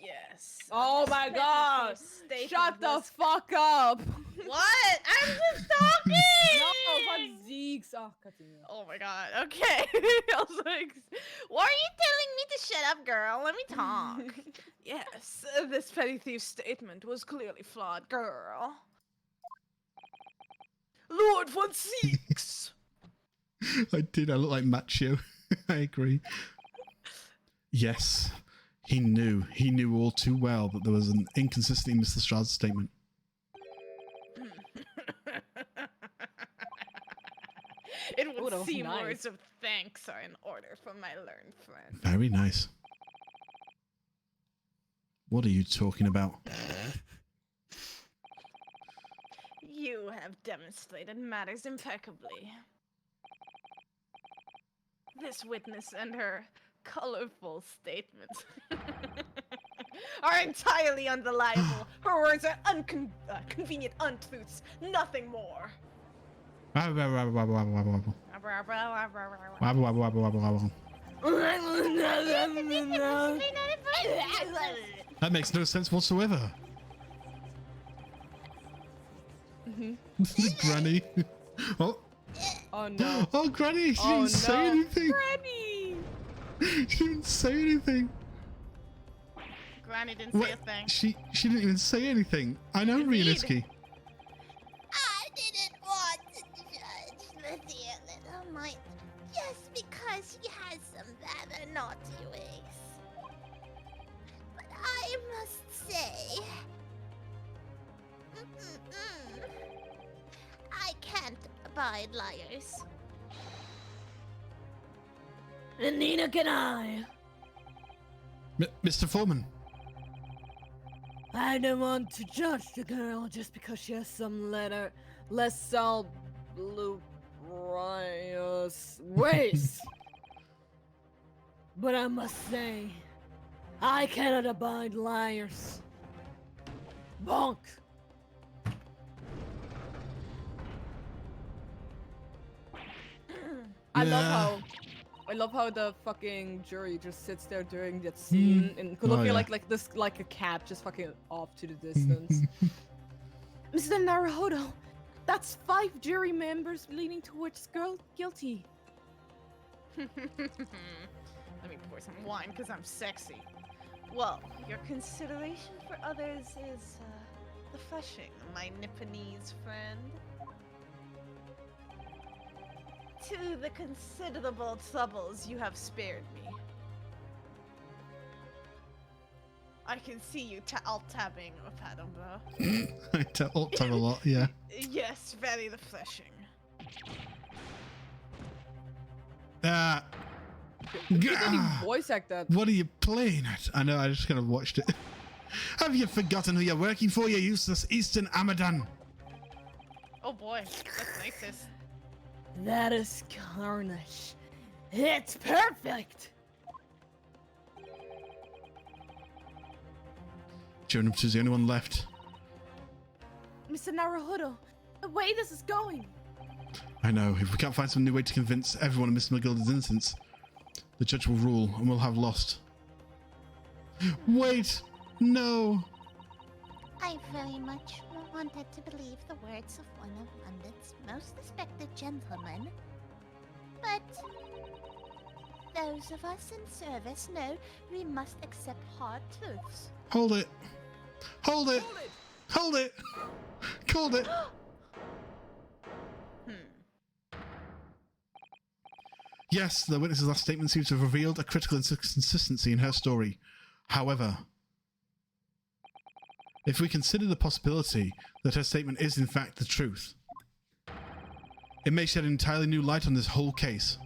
Yes. Oh my god! Shut the fuck up! What? I'm just talking! No, fuck Zeke's. Oh, continue. Oh my god, okay. I was like, why are you telling me to shut up, girl? Let me talk. Yes, this petty thief's statement was clearly flawed, girl. Lord Von Seeks! I did, I look like Macho. I agree. Yes, he knew all too well that there was an inconsistency in Miss Lestrade's statement. It would Ooh, seem nice. words of thanks are in order for my learned friend. Very nice. What are you talking about? You have demonstrated matters impeccably. This witness and her colorful statements are entirely unreliable. Her words are convenient untruths, nothing more. That makes no sense whatsoever. Granny. Oh. Oh no. Oh, Granny! She Oh, didn't say no. anything. Granny! She didn't say anything. Granny didn't say What? a thing. She didn't even say anything. I know, Indeed. Rianitsky. I didn't want to judge Lydia Little Knight just because she has some rather naughty ways. say. Mm-mm-mm. I can't abide liars. And neither can I. Mr. Foreman. I don't want to judge the girl just because she has some less salubrious ways. But I must say, I cannot abide liars. Bonk. I Yeah. love how the fucking jury just sits there during that scene and could look Oh, yeah. like a cat just fucking off to the distance. Mr. Naruhodo, that's 5 jury members leaning towards girl guilty. Let me pour some wine because I'm sexy. Well, your consideration for others is refreshing, my Nipponese friend. To the considerable troubles you have spared me. I can see you alt-tabbing with Adam, bro. I alt-tab a lot, yeah. Yes, very refreshing. You didn't voice act that. What are you playing at? I know, I just kind of watched it. Have you forgotten who you're working for, you useless Eastern Amadan? Oh boy, that's nicest. That is carnage. It's perfect. Jonas is the only one left. Mr. Naruhodo, the way this is going. I know, if we can't find some new way to convince everyone of Miss McGilda's innocence, the judge will rule and we'll have lost. Wait! No! I very much wanted to believe the words of one of London's most respected gentlemen. But those of us in service know we must accept hard truths. Hold it! Hold it! Hold it! Called it! Yes, the witness's last statement seems to have revealed a critical inconsistency in her story. However, if we consider the possibility that her statement is in fact the truth, it may shed an entirely new light on this whole case.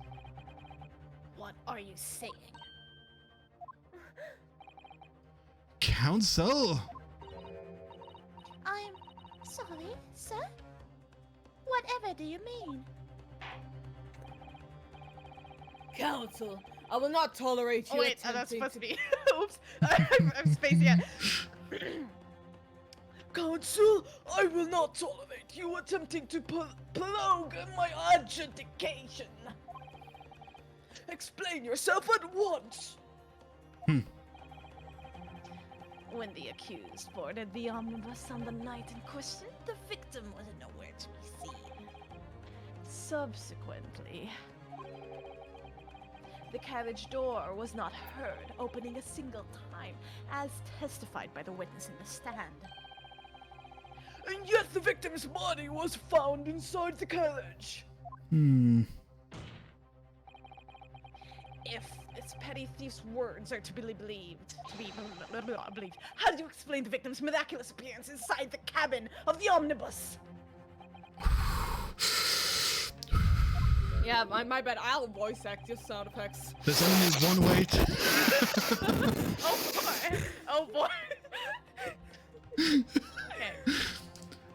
What are you saying? Counsel! I'm sorry, sir? Whatever do you mean? Counsel, I will not tolerate you Oh wait, that's attempting supposed to be. Oops, I'm spacing it. Counsel, I will not tolerate you attempting to prolong my adjudication. Explain yourself at once. When the accused boarded the omnibus on the night in question, the victim was nowhere to be seen. Subsequently, the carriage door was not heard opening a single time, as testified by the witness in the stand. And yet the victim's body was found inside the carriage. If this petty thief's words are to be believed, how do you explain the victim's miraculous appearance inside the cabin of the omnibus? Yeah, my bad. I'll voice act just sound effects. There's only one way to... Oh boy. Okay.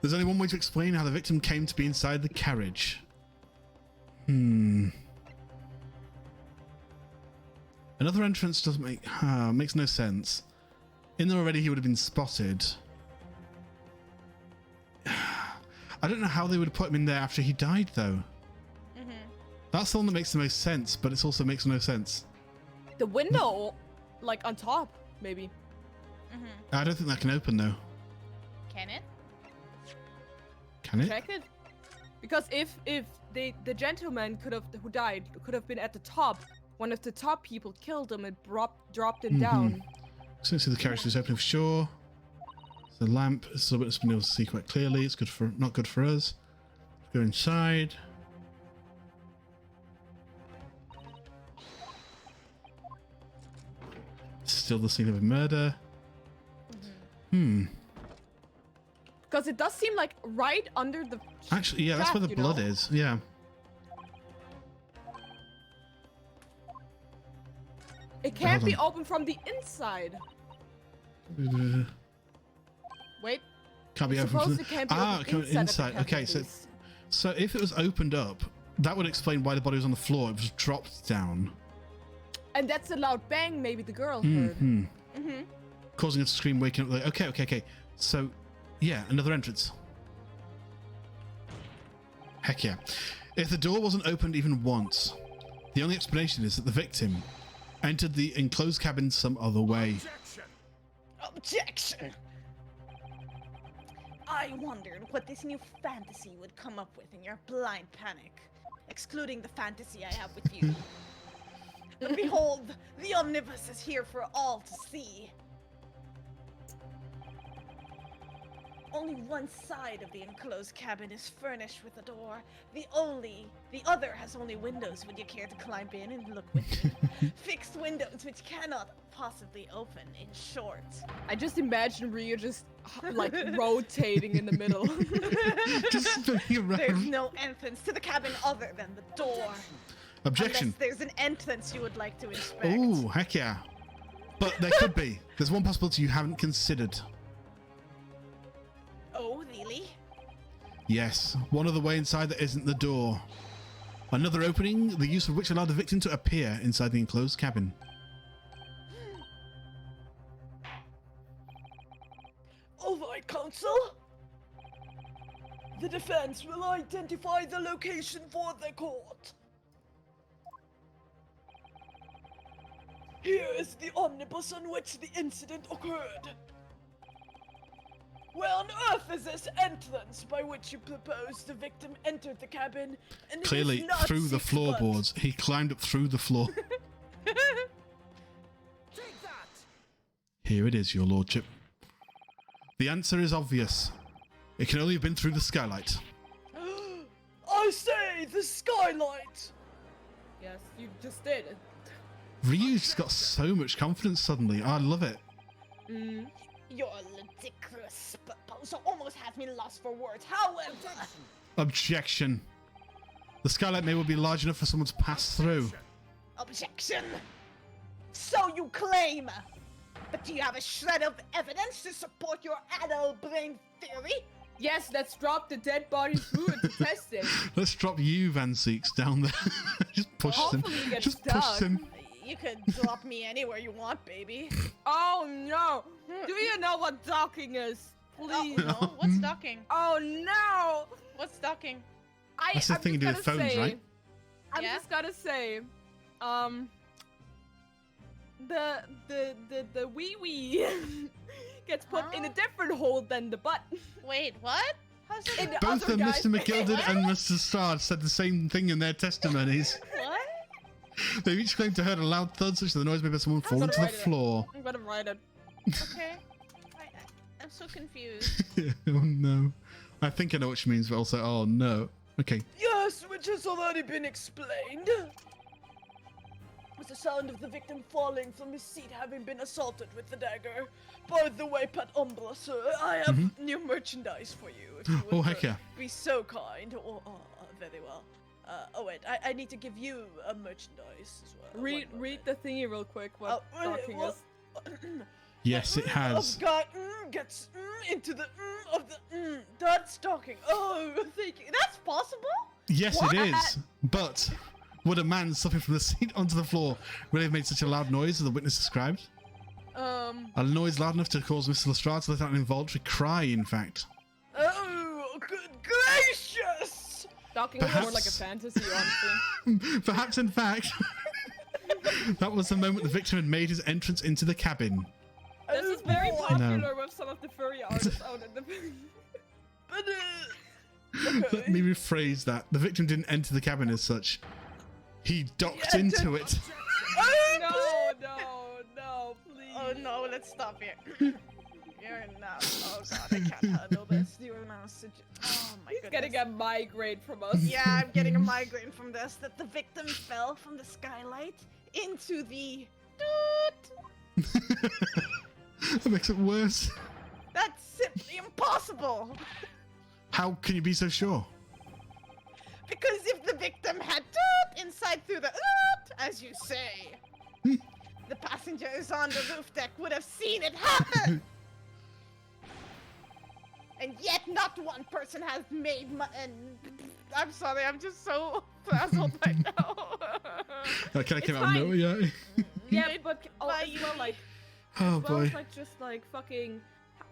There's only one way to explain how the victim came to be inside the carriage. Another entrance doesn't makes no sense. In there already, he would have been spotted. I don't know how they would have put him in there after he died, though. That's the one that makes the most sense, but it also makes no sense. The window, like on top, maybe. I don't think that can open, though. Can it? Can it? Check it. Because if the gentleman who died could have been at the top, one of the top people killed him and dropped him down. So see the carriage is open for sure. The lamp is a little bit been able to see quite clearly. It's good for not good for us. Go inside. Still the scene of a murder. Because it does seem like right under the. Actually, yeah, that's where the you blood know? is. Yeah. It can't be on. open from the inside. Wait. Can't be open. Suppose From it can't be open inside. of the Okay, cabin, so if it was opened up, that would explain why the body was on the floor. It was dropped down. And that's a loud bang. Maybe the girl heard. Causing her to scream, waking up. Like, okay. So, yeah, another entrance. Heck yeah. If the door wasn't opened even once, the only explanation is that the victim entered the enclosed cabin some other way. Objection! I wondered what this new fantasy would come up with in your blind panic, excluding the fantasy I have with you. But behold, the omnibus is here for all to see. Only one side of the enclosed cabin is furnished with a door. The other has only windows. Would you care to climb in and look with me? Fixed windows which cannot possibly open, in short. I just imagine Ryu just like rotating in the middle. Just spinning around. There's no entrance to the cabin other than the door. Objection. Unless there's an entrance you would like to inspect. Ooh, heck yeah. But there could be. There's one possibility you haven't considered. Oh, really? Yes, one other way inside that isn't the door. Another opening, the use of which allowed the victim to appear inside the enclosed cabin. All right, counsel. The defense will identify the location for the court. Here is the omnibus on which the incident occurred. Where on earth is this entrance by which you propose the victim entered the cabin? And it is Clearly, not through the 6 months. floorboards. He climbed up through the floor. Take that! Here it is, your lordship. The answer is obvious. It can only have been through the skylight. I say, the skylight! Yes, you just did. Ryu's just got so much confidence suddenly. I love it. Your ludicrous proposal almost has me lost for words. However, Objection. The skylight may well be large enough for someone to pass through. objection. So you claim. But do you have a shred of evidence to support your adult brain theory? Yes, let's drop the dead body through it to test it. Let's drop you, Van Seeks, down there. Just push him. Hopefully he gets Just push stuck. him. You could drop me anywhere you want, baby. Oh no! Do you know what docking is? Please. No, what's docking? Oh no! What's docking? That's the I'm thing you just do with gonna phones, say, right? I'm Yeah? just gonna say, the wee wee gets put in a different hole than the butt. Wait, what? How's that? In the Both other of guy's Mr. face. McGilded and Mr. Strad said the same thing in their testimonies. What? They each claimed to have heard a loud thud such that the noise made by someone fall gonna to the write it. floor. I'm gonna write it. Okay. I'm so confused. Oh no. I think I know what she means, but also, oh no. Okay. Yes, which has already been explained. With the sound of the victim falling from his seat having been assaulted with the dagger. By the way, Pat Umbra, sir, I have new merchandise for you. If you would Oh, heck yeah. be so kind. Oh, very well. Oh wait, I need to give you a merchandise as well. Read the thingy real quick. What docking is? Yes, it has. Of God gets into the of the that's talking. Oh, thank you. That's possible. Yes, it is. But would a man slipping from the seat onto the floor really have made such a loud noise as the witness described? A noise loud enough to cause Mr. Lestrade to let out an involuntary cry, in fact. Oh, good gracious! Docking is more like a Perhaps- fantasy, honestly. Perhaps, in fact, that was the moment the victim had made his entrance into the cabin. This is very boy. popular with some of the furry artists out in the. But Let me rephrase that. The victim didn't enter the cabin as such. He docked into it. No, please. Oh no, let's stop here. You're now. Oh god, I can't handle this. You are now such. Oh my He's goodness. getting a migraine from us. Yeah, I'm getting a migraine from this. That the victim fell from the skylight into the. That makes it worse. simply impossible. How can you be so sure? Because if the victim had inside through the as you say, the passengers on the roof deck would have seen it happen. And yet not one person has made and I'm sorry, I'm just so frazzled right now. Can I It's came out of fine. nowhere, yeah. Yeah, but as Why well, like, Oh as well boy. as, like, just like fucking.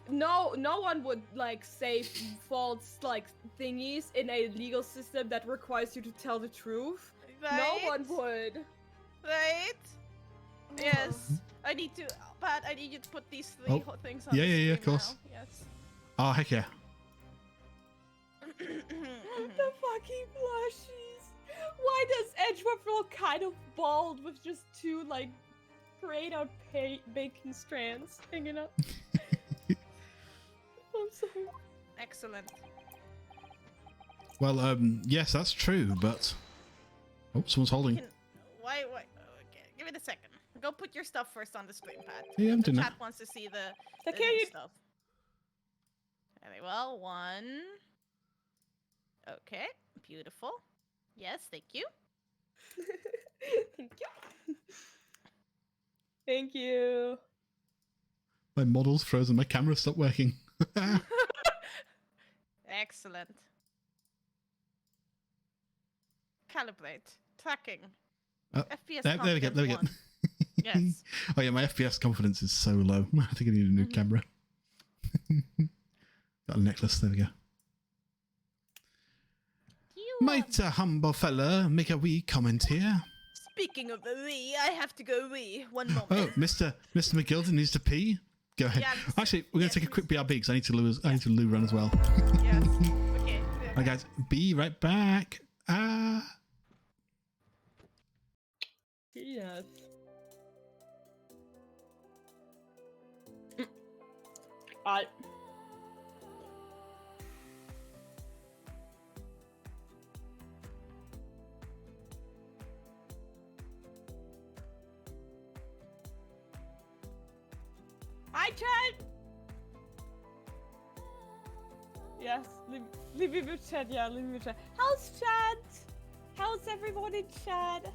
No one would like say false like thingies in a legal system that requires you to tell the truth. Right? No one would. Right? Yes. I need to, Pat, I need you to put these three Oh. things on Yeah, the yeah, yeah, screen of course. now. Yes. Oh, heck yeah. The fucking plushies. Why does Edgeworth look kind of bald with just two like grayed out bacon strands hanging up? I'm sorry. Excellent. Well, yes, that's true, but... Oh, someone's holding. Why, okay, give it a second. Go put your stuff first on the screen, Pat. Yeah, I'm The doing chat that. wants to see the Okay, new you- stuff. Very well, one. Okay, beautiful. Yes, thank you. Thank you. Thank you. My model's frozen, my camera stopped working. Excellent. Calibrate. Tracking. Oh, FPS there we go, there we go. confidence 1. Yes. Oh yeah, my FPS confidence is so low. I think I need a new camera. Got a necklace, there we go. You, Might humble fella make a wee comment here? speaking of the wee, I have to go wee. One moment. Oh, Mr. McGilden needs to pee? Go ahead. Yeah, Actually, we're going to take a quick BRB because I need to loo run as well. Yes. Okay. Alright guys, be right back. Yes. I. Hi, Chad. Yes, leave me with Chad. Yeah, leave me with Chad. How's Chad? How's everyone in Chad?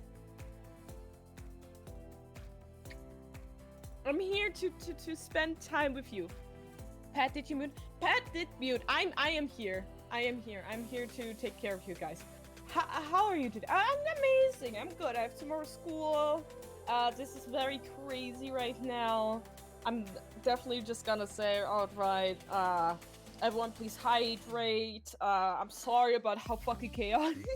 I'm here to spend time with you. Pat, did you mute? Pat did mute. I am here. I am here. I'm here to take care of you guys. How are you today? I'm amazing. I'm good. I have tomorrow school. This is very crazy right now. I'm definitely just gonna say outright, everyone please hydrate. I'm sorry about how fucking chaotic.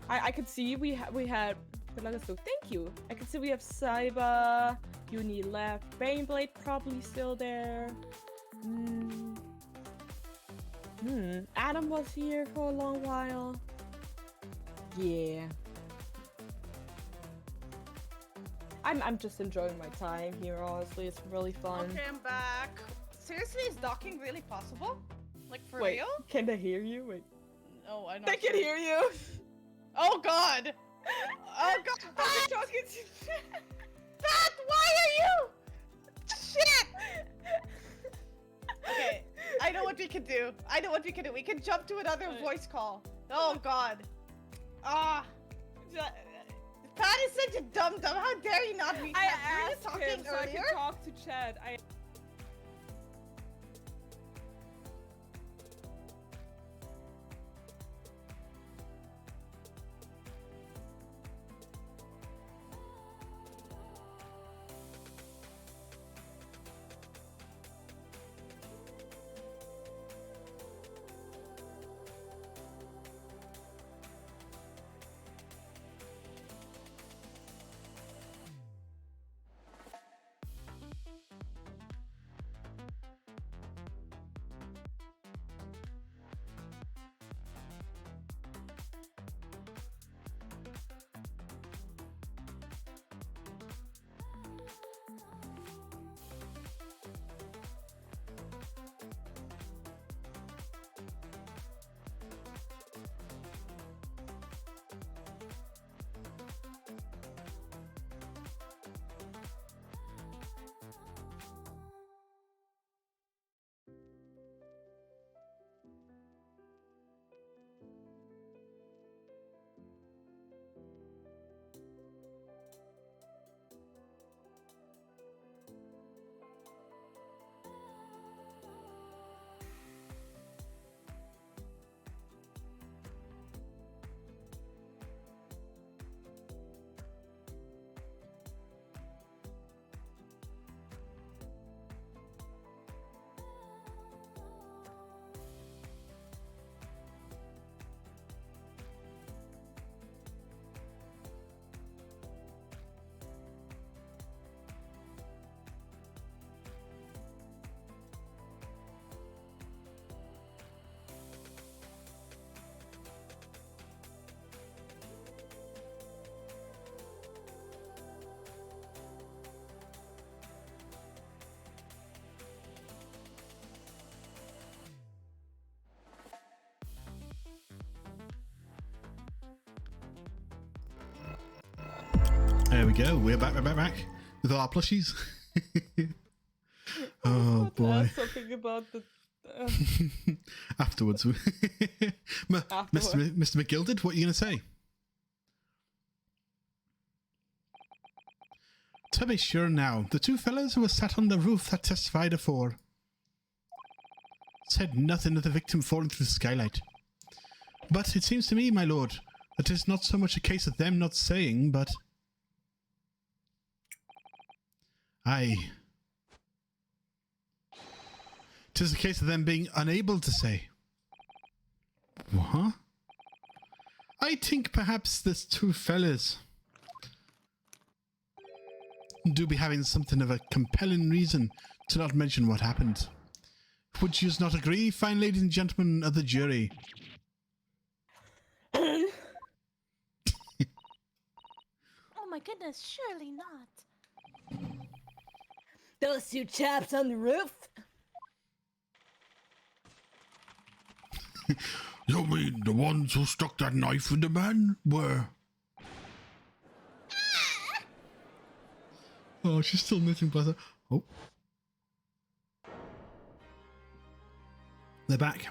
I could see we had. Let us know. Thank you. I can see we have Saiba, Uni left, Baneblade probably still there. Adam was here for a long while. Yeah. I'm just enjoying my time here. Honestly, it's really fun. Okay, I'm back. Seriously, is docking really possible? Like for Wait, real? can they hear you? Wait. No, I know. They can hear you. Oh God! Oh God! I'm talking to Pat, why are you? Shit! Okay, I know what we can do. I know what we can do. We can jump to another voice call. Oh God. Ah. Pat is such a dum dum. How dare you not read I that? Were you asked talking him so I earlier? could talk to Chad. There we go. We're back with all our plushies. Oh boy. Something about the. Afterwards. Mr. McGilded, what are you going to say? To be sure now, the two fellows who were sat on the roof that testified afore said nothing of the victim falling through the skylight. But it seems to me, my lord, that it's not so much a case of them not saying, but... Aye. 'Tis a case of them being unable to say. What? I think perhaps this two fellas do be having something of a compelling reason to not mention what happened. Would you not agree, fine ladies and gentlemen of the jury? Oh my goodness, surely not. Those two chaps on the roof? You mean the ones who stuck that knife in the man were... Oh, she's still knitting, bless her. Oh. They're back.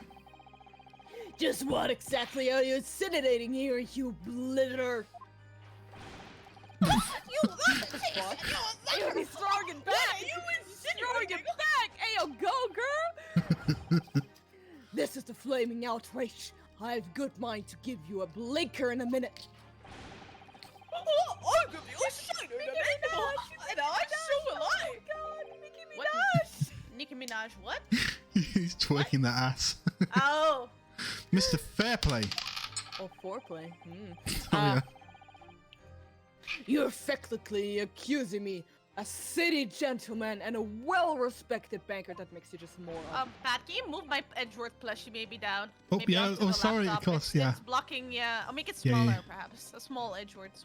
Just what exactly are you insinuating here, you blitter? He's throwing it back! Throwing it back! Ayo, go, girl! This is the flaming outrage. I have good mind to give you a blinker in a minute. I'll give you a shiner in a minute. And I so will I. What? Nicki Minaj, what? He's twerking that ass. Oh. Mr. Fairplay. Oh, foreplay. Oh, yeah. You're effectively accusing me, a city gentleman and a well-respected banker. That makes you just more. Pat, can you move my Edgeworth plushie maybe down? Oh, Maybe yeah. onto Oh, the sorry. Of laptop. course, yeah. It's blocking, yeah. I'll make it Yeah, smaller, yeah. perhaps. A small Edgeworth.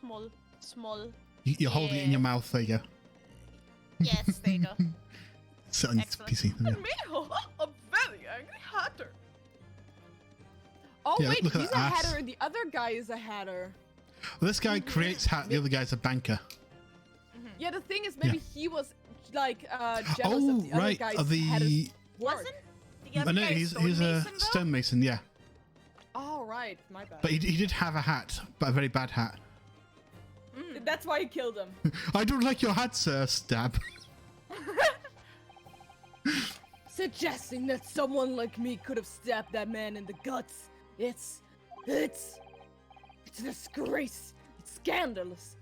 Small. You're holding it in your mouth. There you go. Yes, there you go. Sit on Excellent. PC. There you go. A very angry hatter. Oh Yeah, wait, look at he's that a ass. hatter. The other guy is a hatter. Well, this guy creates hat. The other guy's a banker. Yeah, the thing is, maybe he was like jealous Oh, of the other right. guy's Of hatter's the... work. Wasn't the I other know guy he's a stonemason, though? stonemason. Yeah, Oh right, my bad. but he did have a hat, but a very bad hat. That's why he killed him. I don't like your hat, sir. Stab. Suggesting that someone like me could have stabbed that man in the guts. It's a disgrace. It's scandalous.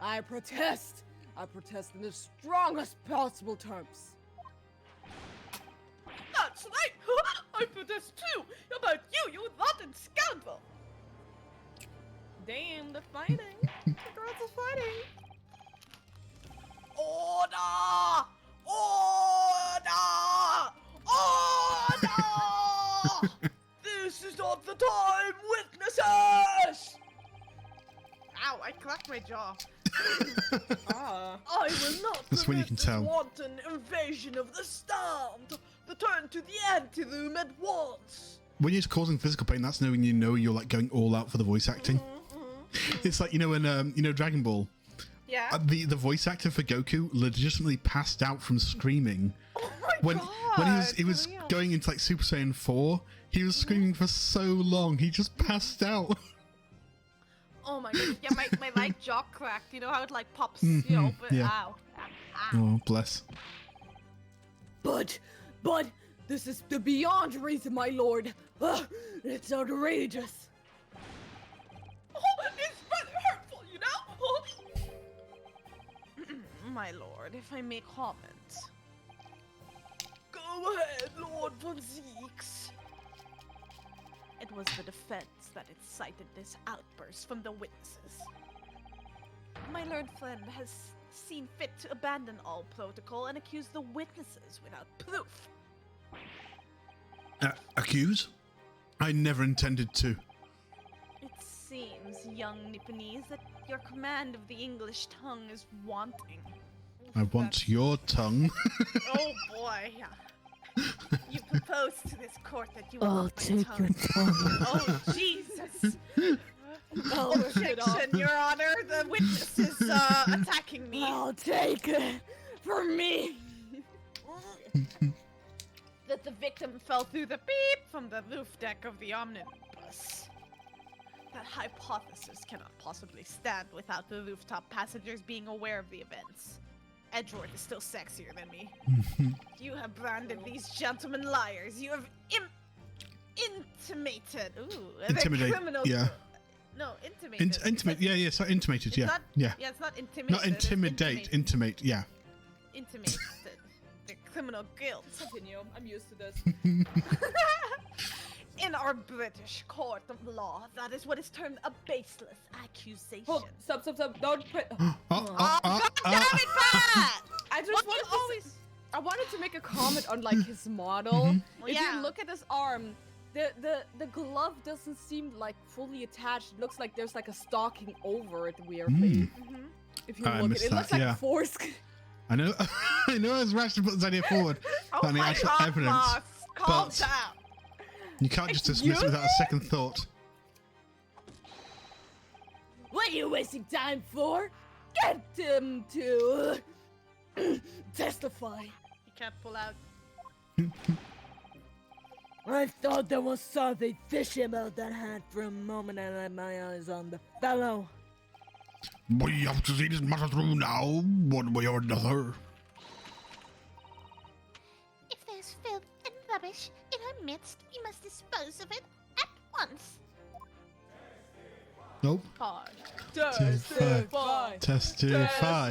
I protest. I protest in the strongest possible terms. That's right. I protest too. About you rotten scoundrel. Damn, the fighting. The girls are fighting. Order! Order! Order! This is not the time, witnesses! Ow, I cracked my jaw. Ah. I will not That's when you permit can this tell. wanton invasion of the stand. Return to the anteroom at once. When you're causing physical pain, that's knowing you're like going all out for the voice acting. It's like when Dragon Ball. Yeah. The voice actor for Goku legitimately passed out from screaming. Oh my When god! he was going into like Super Saiyan 4, he was screaming for so long he just passed out. Oh my god. Yeah, my like jaw cracked. You know how it like pops, you know, but yeah. ow. Ow. Oh, bless. But this is the beyond reason, my lord. It's outrageous. Oh, it's rather hurtful, you know? My lord, if I may comment. Go ahead, Lord von Zeeks. It was the defense that incited this outburst from the witnesses. My lord friend has seen fit to abandon all protocol and accuse the witnesses without proof. Accuse? I never intended to. It seems, young Nipponese, that your command of the English tongue is wanting. I want your tongue. Oh boy, you proposed to this court that you I'll want my take your tongue. tongue. Oh Jesus! Objection, Your Honor. The witness is attacking me. I'll take it for me. That the victim fell through the beep from the roof deck of the omnibus. That hypothesis cannot possibly stand without the rooftop passengers being aware of the events. Edward is still sexier than me. You have branded these gentlemen liars. You have intimated. Intimidate. Yeah. No, intimated. Intimate. Yeah. So intimated. It's Yeah. not- Yeah. Yeah, it's not intimidated. Not intimidate. It's Intimate. Yeah. intimated. The criminal guilt. Continue. I'm used to this. In our British court of law, that is what is termed a baseless accusation. Hold. Stop. Don't put. God damn it, Pat! I just What wanted you to. always... I wanted to make a comment on like his model. Well, If yeah. you look at his arm, the glove doesn't seem like fully attached. It looks like there's like a stocking over it weirdly. If you I look at missed it, it looks that, like yeah. foreskin. I know. I know. I was rash to put this idea forward. Oh Without any my actual God, evidence. boss! Calm but- down! You can't just dismiss it without a second thought. What are you wasting time for? Get him to testify. You can't pull out. I thought there was something fishy about that hat for a moment and I had my eyes on the fellow. We have to see this matter through now, one way or another. If there's filth and rubbish in our midst, we must dispose of it at once. Nope. Pause. Testify. Testify. Testify.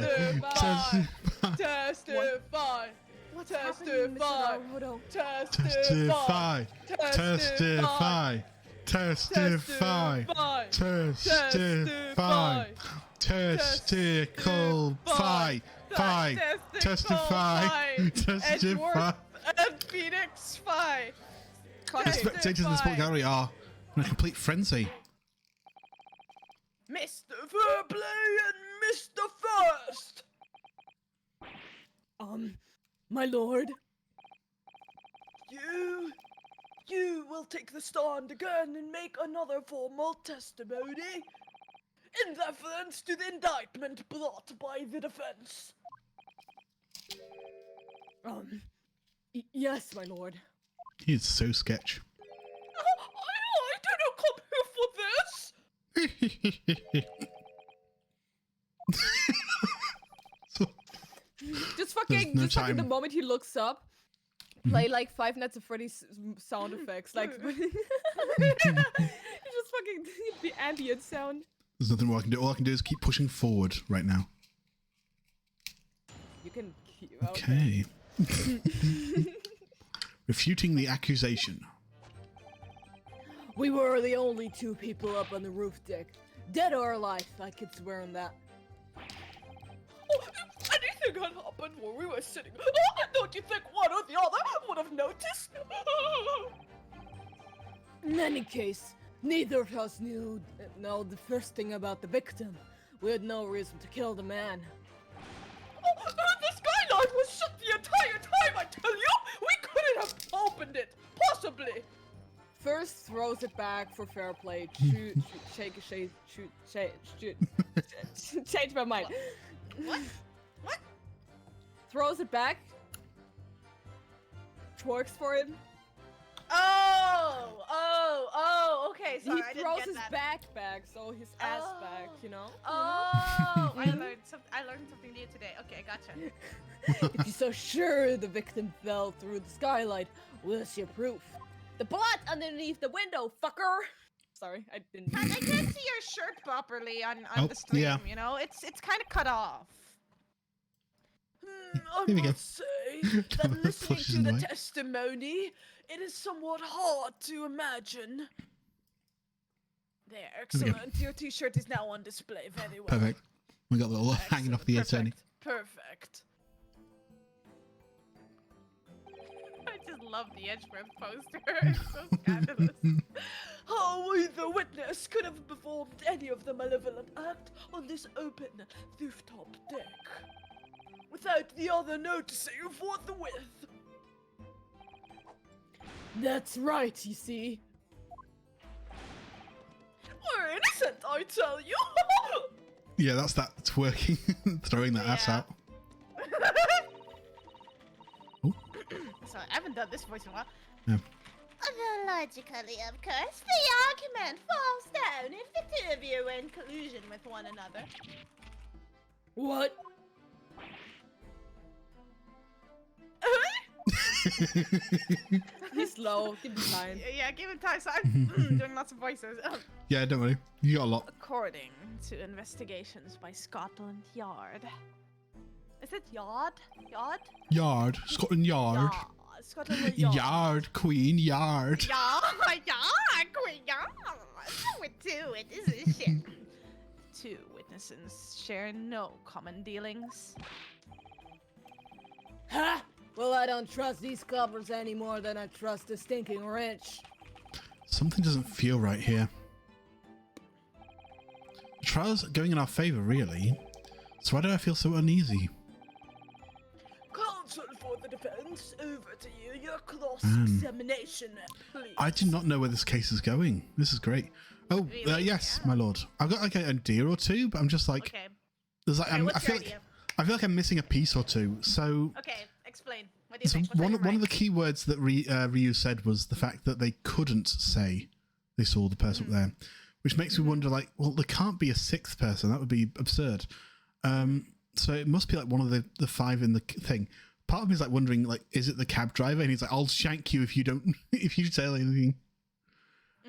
Testify. Testify. What's Testify. Testify. Testify. Testify. Testify. Testicle. Fi. Testify. Testify. And Phoenix Phi. The spectators in the sport gallery are in a complete frenzy. Mr. Fairplay and Mr. First! My lord. You will take the stand again and make another formal testimony in reference to the indictment brought by the defense. Yes, my lord. He is so sketch. I didn't come here for this! Just fucking, no just fucking the time. moment he looks up, play like Five Nights at Freddy's sound effects, like just fucking the ambient sound. There's nothing more I can do. All I can do is keep pushing forward right now. You can keep. Okay. Refuting the accusation. We were the only two people up on the roof deck. Dead or alive, I could swear on that. Anything had happened while we were sitting. Don't you think one or the other would have noticed? In any case, neither of us know the first thing about the victim. We had no reason to kill the man. The skylight was shut the entire time, I tell you! We couldn't have opened it! Possibly! First throws it back for fair play. Shoot, change my mind. What? Throws it back. Twerks for him. Okay, sorry, I He didn't throws get his that. back, so his ass back, you know? Oh, I learned something new today. Okay, gotcha. If you're so sure the victim fell through the skylight, where's your proof? The blood underneath the window, fucker! Sorry, I didn't. And I can't see your shirt properly on Oh, the stream, yeah. you know? It's kind of cut off. I Here we go. must say that listening Pushes to in the the way. testimony, it is somewhat hard to imagine. There, we go. excellent. Your t-shirt is now on display. Very well. Perfect. We got the little hanging off the attorney. Perfect. I just love the Edgeworth poster. It's so scandalous. How either witness could have performed any of the malevolent act on this open rooftop deck without the other noticing forthwith. That's right, you see. Or innocent, I tell you. Yeah, that's that twerking, throwing that ass Yeah. out. Sorry, I haven't done this voice in a while. Although logically, of course, the argument falls down if the two of you were in collusion with one another. What? He's slow. Give him time. Yeah, give it time. So I'm doing lots of voices. Yeah, don't worry. You got a lot. According to investigations by Scotland Yard. Is it Yard? Yard? Yard. Scotland Yard. Yeah, Scotland Yard. Yard, Queen, Yard. yeah, queen, yeah. Do it. This is shit. Two witnesses share no common dealings. Ha! Well, I don't trust these coppers any more than I trust the stinking wrench. Something doesn't feel right here. The trial's going in our favor, really. So why do I feel so uneasy? Counsel for the defense, over to you. Your Man. cross-examination, please. I do not know where this case is going. This is great. Oh, Really? yes, my lord. I've got like an idea or two, but I'm just like, Okay. there's like, Okay, I what's feel your like idea? I feel like I'm missing a piece or two. So, Okay, explain. What do you so think? What's on your one of mind? the key words that Ryu said was the fact that they couldn't say they saw the person up there, which makes me wonder, like, well, there can't be a sixth person. That would be absurd. So it must be like one of the five in the thing. Part of me is like wondering, like, is it the cab driver? And he's like, "I'll shank you if you don't, if you tell anything."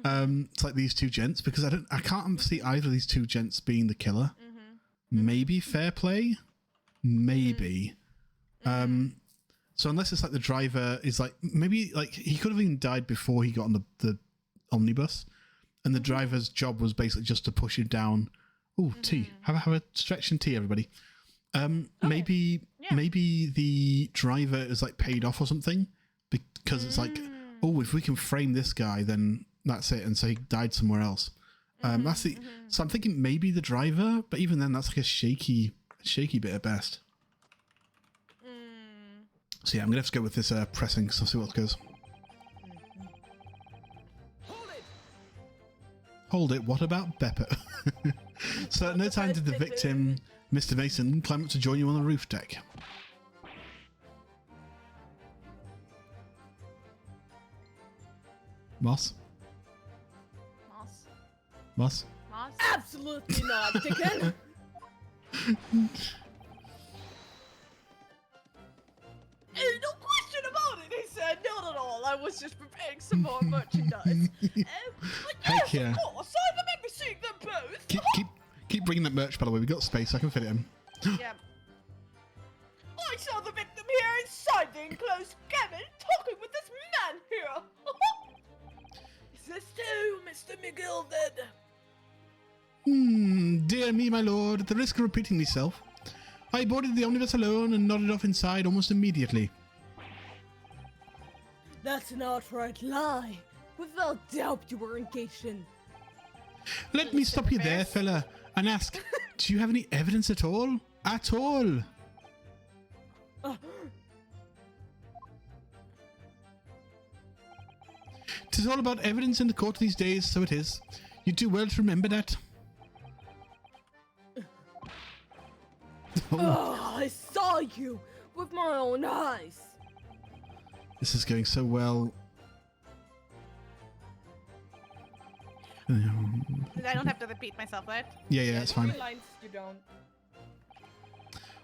It's like these two gents, because I can't see either of these two gents being the killer. Maybe fair play, maybe. So unless it's like the driver is like, maybe like he could have even died before he got on the omnibus, and the driver's job was basically just to push him down. Oh, tea. Have a stretch and tea, everybody. Maybe the driver is like paid off or something, because it's like, oh, if we can frame this guy, then that's it, and so he died somewhere else. That's the. So I'm thinking maybe the driver, but even then, that's like a shaky bit at best. So yeah, I'm gonna have to go with this pressing. So I'll see what goes. Hold it. What about Beppo? So at no time did the victim, Mr. Mason, climb up to join you on the roof deck. Moss? Moss. Moss? Moss. Absolutely not, Dickon. No question about it, he said. Not at all. I was just preparing some more merchandise. But Heck yes, yeah. of course. I remember seeing them both. Keep bringing that merch, by the way. We've got space. I can fit it in. Yeah. I saw the victim here inside the enclosed cabin talking with this man here. Is this too, Mr. McGilded? Dear me, my lord. At the risk of repeating myself, I boarded the omnibus alone and nodded off inside almost immediately. That's an outright lie. Without doubt, you were engaged in. Let me stop you there, fella, and ask, do you have any evidence at all? At all? Tis all about evidence in the court these days, so it is. You do well to remember that. Oh, I saw you with my own eyes. This is going so well. I don't have to repeat myself, right? Yeah, it's fine. Lines you don't.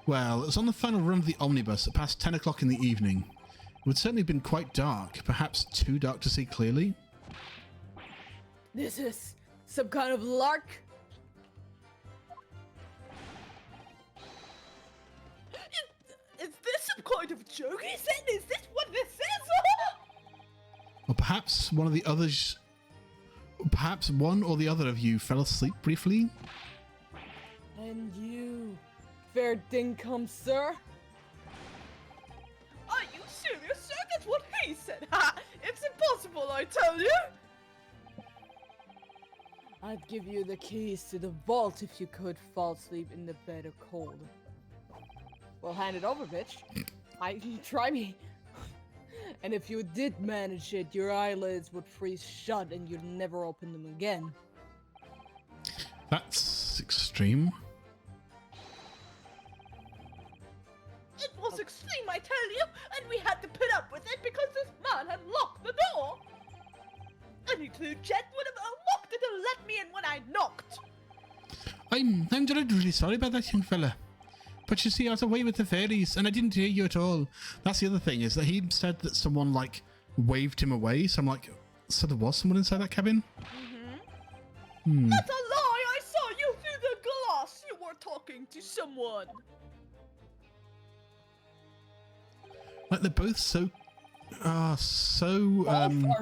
Well, it was on the final run of the omnibus at past 10 o'clock in the evening. It would certainly have been quite dark, perhaps too dark to see clearly. This is some kind of lark. Is this some kind of joke? He said, is this what this is? Or perhaps one or the other of you fell asleep briefly. And you, fair dinkum, sir? Are you serious, sir? That's what he said. Ha! It's impossible, I tell you. I'd give you the keys to the vault if you could fall asleep in the bed of cold. Well, hand it over, bitch. Try me. And if you did manage it, your eyelids would freeze shut and you'd never open them again. That's extreme. It was extreme, I tell you, and we had to put up with it because this man had locked the door. Any true gent would have unlocked it and let me in when I knocked. I'm really sorry about that, young fella. But you see, I was away with the fairies, and I didn't hear you at all. That's the other thing, is that he said that someone, like, waved him away, so I'm like, so there was someone inside that cabin? Mm-hmm. That's a lie! I saw you through the glass! You were talking to someone! Like, they're both so... Both are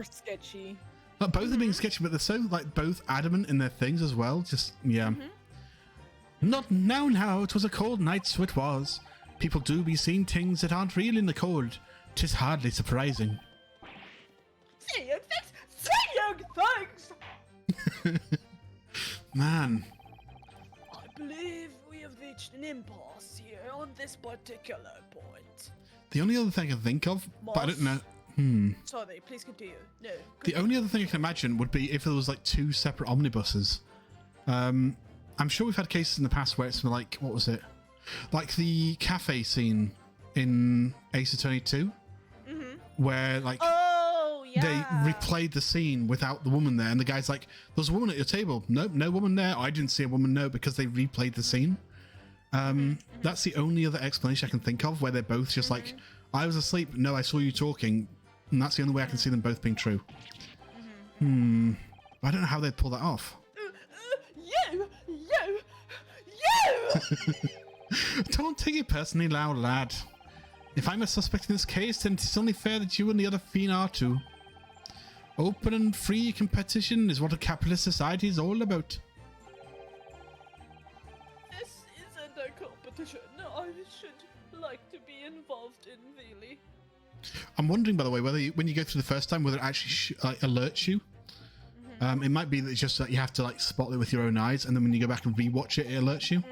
sketchy. Like, both are being sketchy, but they're so, like, both adamant in their things as well. Just, yeah. Not now, it was a cold night, so it was. People do be seeing things that aren't real in the cold. 'Tis hardly surprising. Saying things! Man. I believe we have reached an impasse here on this particular point. The only other thing I can think of, but I don't know... Sorry, please continue. No. The only other thing I can imagine would be if there was, like, 2 separate omnibuses. I'm sure we've had cases in the past where it's like, what was it? Like the cafe scene in Ace Attorney 2, where like they replayed the scene without the woman there, and the guy's like, "There's a woman at your table." Nope, no woman there. I didn't see a woman. No, because they replayed the scene. That's the only other explanation I can think of where they're both just like, "I was asleep. No, I saw you talking," and that's the only way I can see them both being true. I don't know how they'd pull that off. You! Don't take it personally, loud lad. If I'm a suspect in this case, then it's only fair that you and the other fiend are too. Open and free competition is what a capitalist society is all about. This isn't a competition I should like to be involved in, really. I'm wondering, by the way, whether when you go through the first time, whether it actually alerts you. It might be that it's just that you have to like spot it with your own eyes, and then when you go back and rewatch it, it alerts you.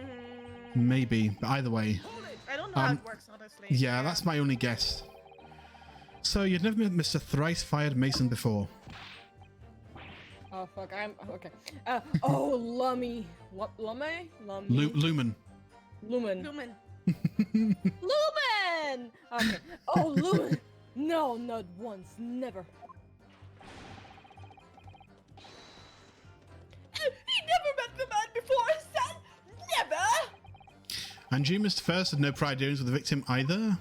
Maybe, but either way. I don't know how it works, honestly. Yeah, that's my only guess. So you'd never met Mr. Thrice-Fired Mason before? Oh fuck, I'm okay. Lummy. Lumen. Lumen. Lumen. Okay. Oh, Lumen. No, not once, never. He never met the man before, son! Never! And you, Mr. First, had no prior dealings with the victim either?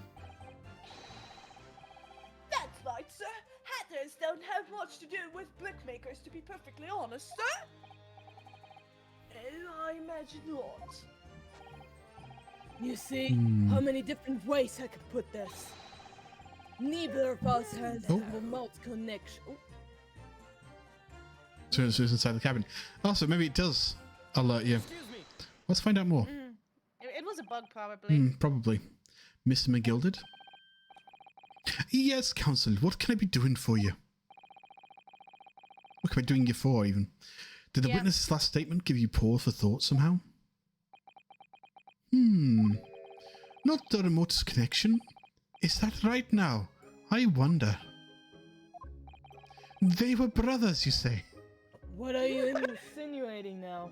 That's right, sir. Hatters don't have much to do with brickmakers, to be perfectly honest, sir. I imagine not. You see, how many different ways I could put this. Neither of us has a remote connection. So it's inside the cabin. Also, maybe it does alert you. Let's find out more. It was a bug, probably. Probably. Mr. McGilded? Yes, Counsel. What can I be doing for you? What am I doing you for, even? Did the witness's last statement give you pause for thought somehow? Not the remotest connection. Is that right now? I wonder. They were brothers, you say? What are you insinuating now?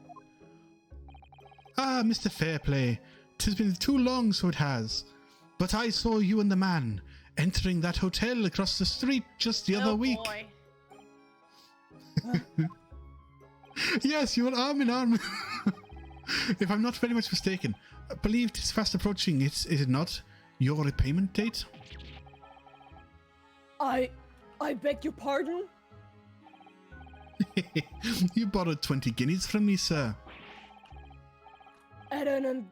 Ah, Mr. Fairplay. 'Tis been too long, so it has. But I saw you and the man entering that hotel across the street just the other week. Boy. Yes, you were arm in arm. If I'm not very much mistaken, I believe 'tis fast approaching. Is it not? Your repayment date? I beg your pardon? You borrowed 20 guineas from me, sir. At an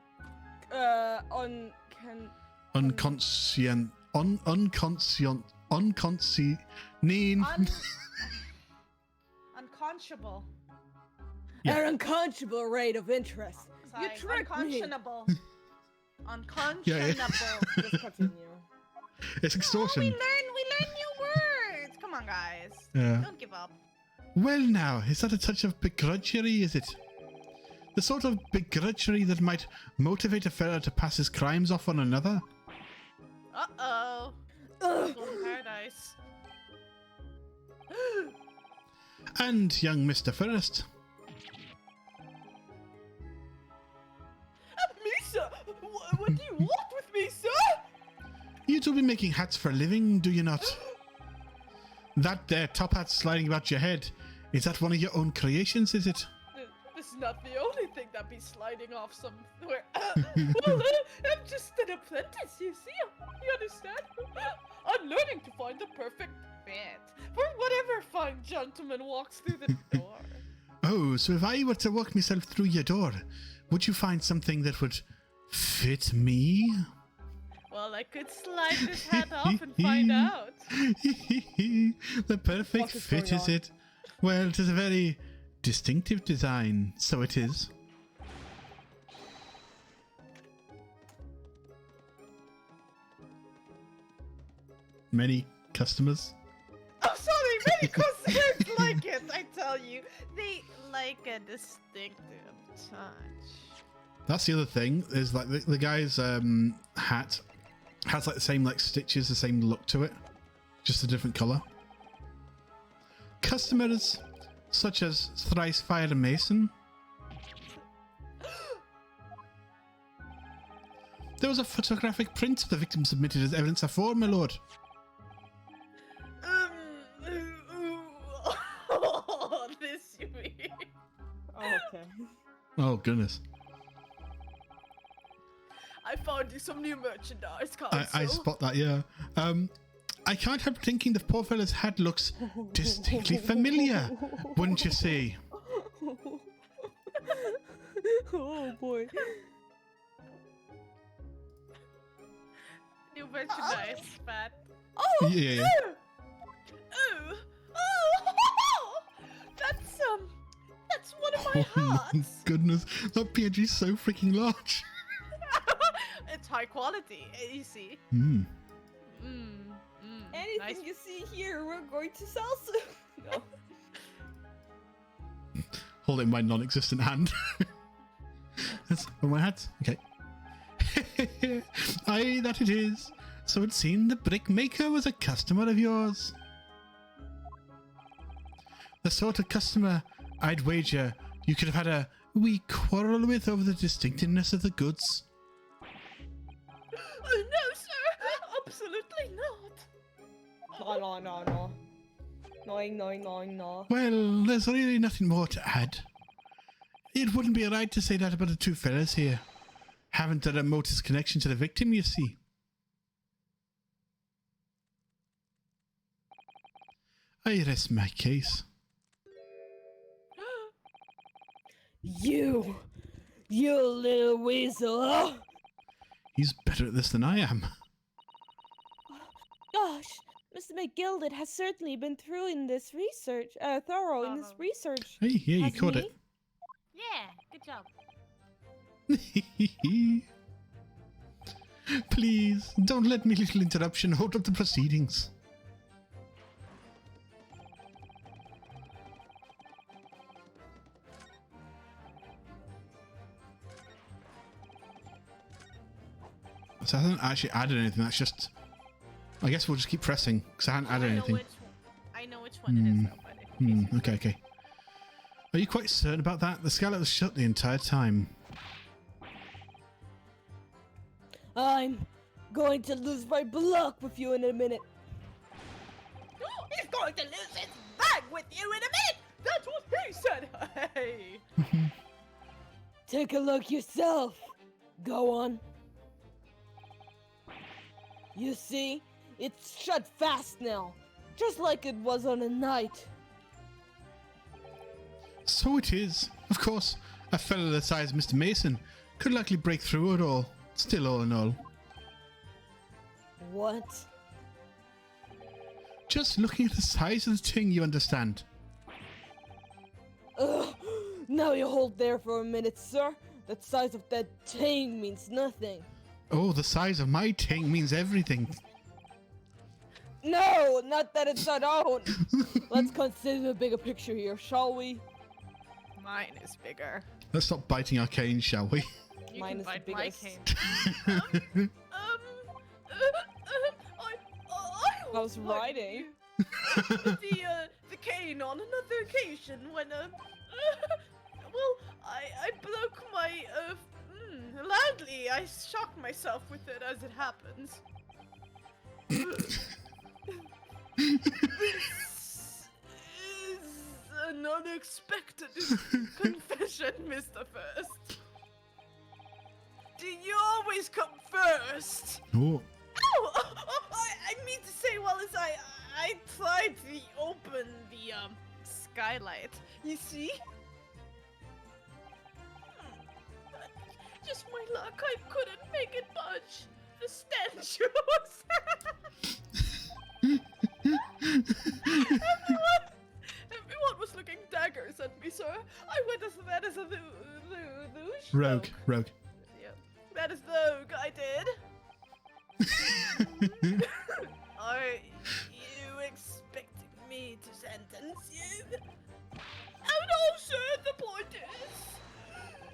Unconscionable. An unconscionable rate of interest. Sorry, You tricked me. unconscionable. Unconscionable. Just continue. It's extortion. We learn new words. Come on, guys. Yeah. Don't give up. Well now, is that a touch of begrudgery, is it? The sort of begrudgery that might motivate a fella to pass his crimes off on another? Uh-oh. Golden Paradise. And young Mr. First. making hats for a living, do you not? That there top hat sliding about your head, is that one of your own creations, is it? This is not the only thing that be sliding off somewhere. I'm just an apprentice, you see? You understand? I'm learning to find the perfect fit for whatever fine gentleman walks through the door. Oh, so if I were to walk myself through your door, would you find something that would fit me? Well, I could slide this hat off and find out. The perfect What is fit, going is on? it? Well, it is a very distinctive design, so it is. Many customers. Oh, sorry, many customers like it, I tell you. They like a distinctive touch. That's the other thing, is like the guy's hat has like the same like stitches, the same look to it, just a different color. Customers such as Thrice Fire Mason. There was a photographic print of the victim submitted as evidence afore, my lord. This you mean? Oh, okay. Oh goodness. I found you some new merchandise, I Council. spot that, yeah. I can't help thinking the poor fella's hat looks distinctly familiar, wouldn't you say? Oh boy. New merchandise, Pat. Oh! Yeah. Oh, oh, that's one of my Oh my hats. goodness, that PNG is so freaking large. It's high quality, you see. Hmm. Anything Nice. you see here, we're going to sell soon. No. Hold it in my non-existent hand. That's on my hat. Okay. Aye, that it is. So it seemed the brickmaker was a customer of yours. The sort of customer I'd wager you could have had a wee quarrel with over the distinctiveness of the goods. No, sir, absolutely not. No. No. Well, there's really nothing more to add. It wouldn't be right to say that about the two fellas here. Haven't a remotest connection to the victim, you see. I rest my case. You little weasel, huh? He's better at this than I am. Gosh, Mr. McGilded has certainly been thorough in this research. Hey, yeah, you Hasn't caught he? Yeah, good job. it. Please, don't let me little interruption hold up the proceedings. So I haven't actually added anything, that's just... I guess we'll just keep pressing, because I haven't added anything. I know which one it is, though, but in case you- Okay. Are you quite certain about that? The skylight was shut the entire time. I'm going to lose my luck with you in a minute. He's going to lose his bag with you in a minute! That's what he said! Hey! Take a look yourself. Go on. You see, it's shut fast now, just like it was on a night. So it is. Of course, a fellow the size of Mr. Mason could likely break through it all. Still, all in all. What? Just looking at the size of the thing, you understand. Ugh. Now you hold there for a minute, sir. The size of that thing means nothing. Oh, the size of my thing means everything. No, not that it's not own. Let's consider the bigger picture here, shall we? Mine is bigger. Let's stop biting our cane, shall we? You Mine can is the bite my biggest. cane. I was pardon riding. you. The cane on another occasion when well, I broke my loudly. I shocked myself with it as it happens. This is an unexpected confession, Mr. First. Do you always come first? Oh, I mean to say, well, as I tried to open the skylight. You see? Just my luck, I couldn't make it budge. The stench was. Everyone was looking daggers at me, sir. I went as red as a douche. rogue. Yeah, that is rogue. I did. Are you expecting me to sentence you? Oh no, sir. The point is,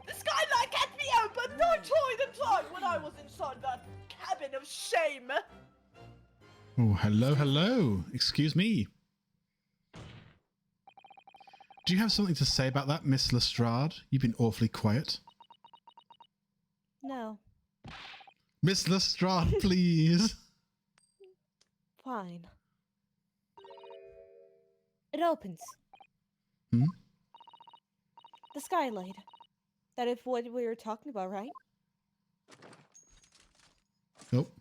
the skylight can't be opened. I tried and tried when I was inside that cabin of shame. Oh, hello. Excuse me. Do you have something to say about that, Miss Lestrade? You've been awfully quiet. No. Miss Lestrade, please. Fine. It opens. Hmm? The skylight. That is what we were talking about, right? Nope.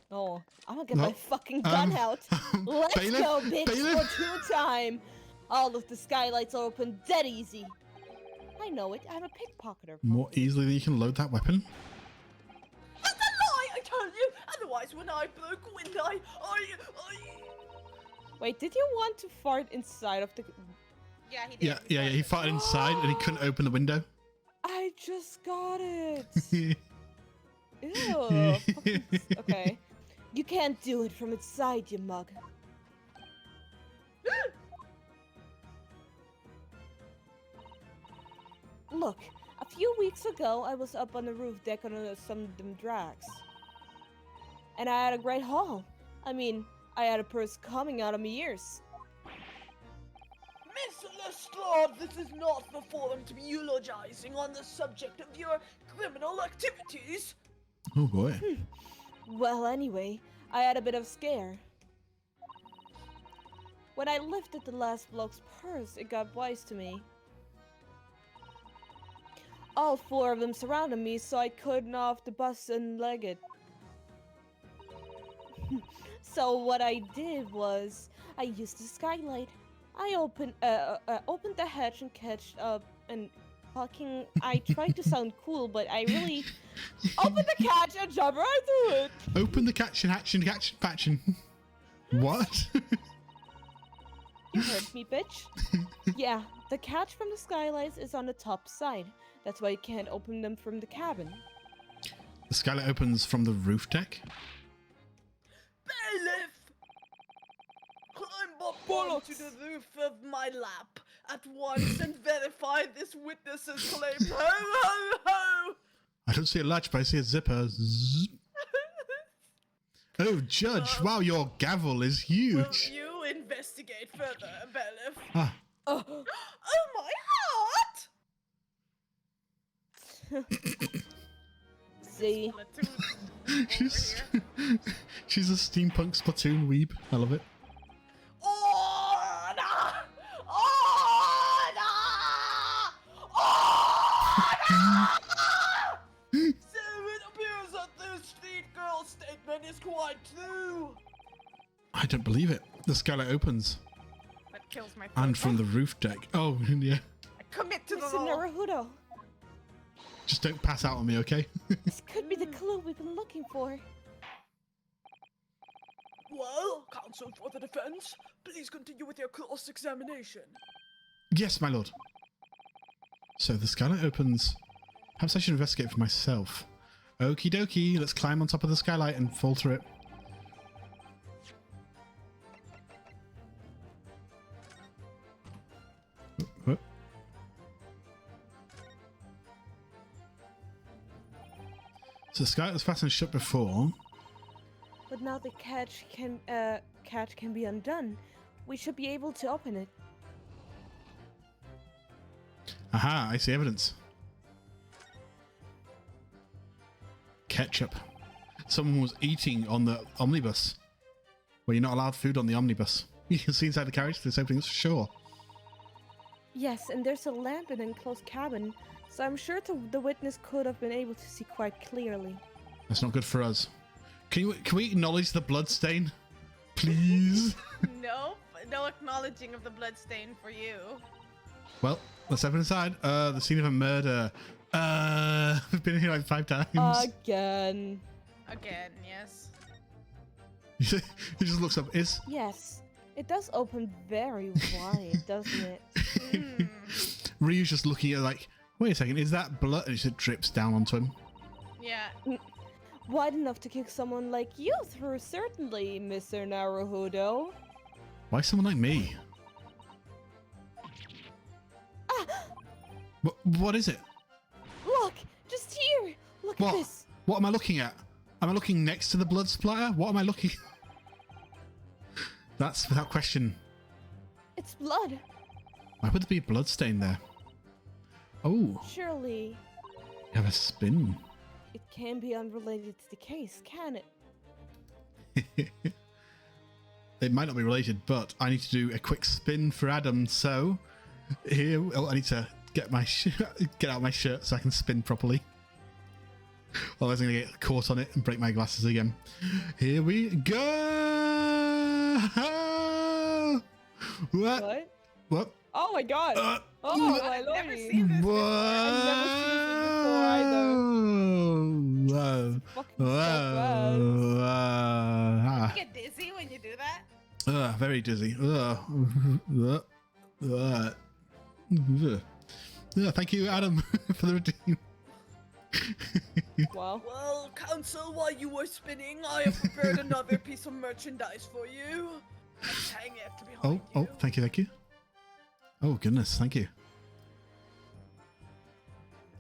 Oh, I'm gonna get my Nope. fucking gun out. Let's Bailiff? go, bitch, Bailiff? for two time. All of the skylights are open dead easy. I know it. I'm a pickpocketer. More easily than you can load that weapon. That's a lie, I tell you. Otherwise, when I broke wind, I... Wait, did you want to fart inside of the... Yeah, he did. Yeah. He farted inside and he couldn't open the window. I just got it. Ew. Fucking okay. You can't do it from inside, you mug. Look, a few weeks ago, I was up on the roof deck on some of them drags. And I had a great haul. I mean, I had a purse coming out of my ears. Miss Lestrade, this is not the forum to be eulogizing on the subject of your criminal activities. Oh boy. Well, anyway, I had a bit of scare. When I lifted the last bloke's purse, it got wise to me. All four of them surrounded me, so I couldn't off the bus and leg it. So what I did was, I used the skylight. I opened the hatch and catched up and fucking. I tried to sound cool, but I really opened the catch and jumped right through it. Open the catch and patching. What? You heard me, bitch. Yeah, the catch from the skylights is on the top side. That's why you can't open them from the cabin. The skylight opens from the roof deck. Bailiff! Climb up onto the roof of my lap at once and verify this witness's claim. Ho, ho, ho! I don't see a latch, but I see a zipper. Zzz. Oh, Judge! Wow, your gavel is Will huge. you investigate further, bailiff? Ah, Oh, my heart! See? she's she's a steampunk Splatoon weeb. I love it. Order! Order! Order! So it appears that this street girl statement is quite true. I don't believe it. The skylight opens, That kills my and from the roof deck. Oh, yeah. I commit to the Listen, law. Naruto. Just don't pass out on me, okay? This could be the clue we've been looking for. Well, counsel for the defense, please continue with your cross-examination. Yes, my lord. So the skylight opens. Perhaps I should investigate for myself. Okie dokie, let's climb on top of the skylight and fall through it. Oh. So the skylight was fastened shut before. But now the catch can be undone. We should be able to open it. Aha, I see evidence. Ketchup. Someone was eating on the omnibus. Well, you're not allowed food on the omnibus. You can see inside the carriage through this opening, for sure. Yes, and there's a lamp in an enclosed cabin, so I'm sure the witness could have been able to see quite clearly. That's not good for us. Can we acknowledge the blood stain? Please? Nope. No acknowledging of the blood stain for you. Well, let's open inside. The scene of a murder. We've been here like 5 times. Again. Again, yes. He just looks up. Yes, it does open very wide, doesn't it? Ryu's just looking at it like, wait a second, is that blood? And it just drips down onto him. Yeah. Wide enough to kick someone like you through, certainly, Mr. Naruhodo. Why someone like me? What is it? Look, just here. Look What? at this. What am I looking at? Am I looking next to the blood splatter? What am I looking? That's without question. It's blood. Why would there be a blood stain there? Oh, Surely, you have a spin. it can be unrelated to the case, can it? It might not be related, but I need to do a quick spin for Adam. So here, I need to get out my shirt so I can spin properly. Otherwise, I'm gonna get caught on it and break my glasses again. Here we go. What? What? Oh my god. Oh my I've never lordy. seen this. Whoa! I've never seen this before either. Whoa! Fucking so fast. Whoa! You get dizzy when you do that? Very dizzy. Thank you, Adam, for the redeem. Wow. Well, Council, while you were spinning, I have prepared another piece of merchandise for you. Let's hang it behind you. Thank you. Oh, goodness, thank you.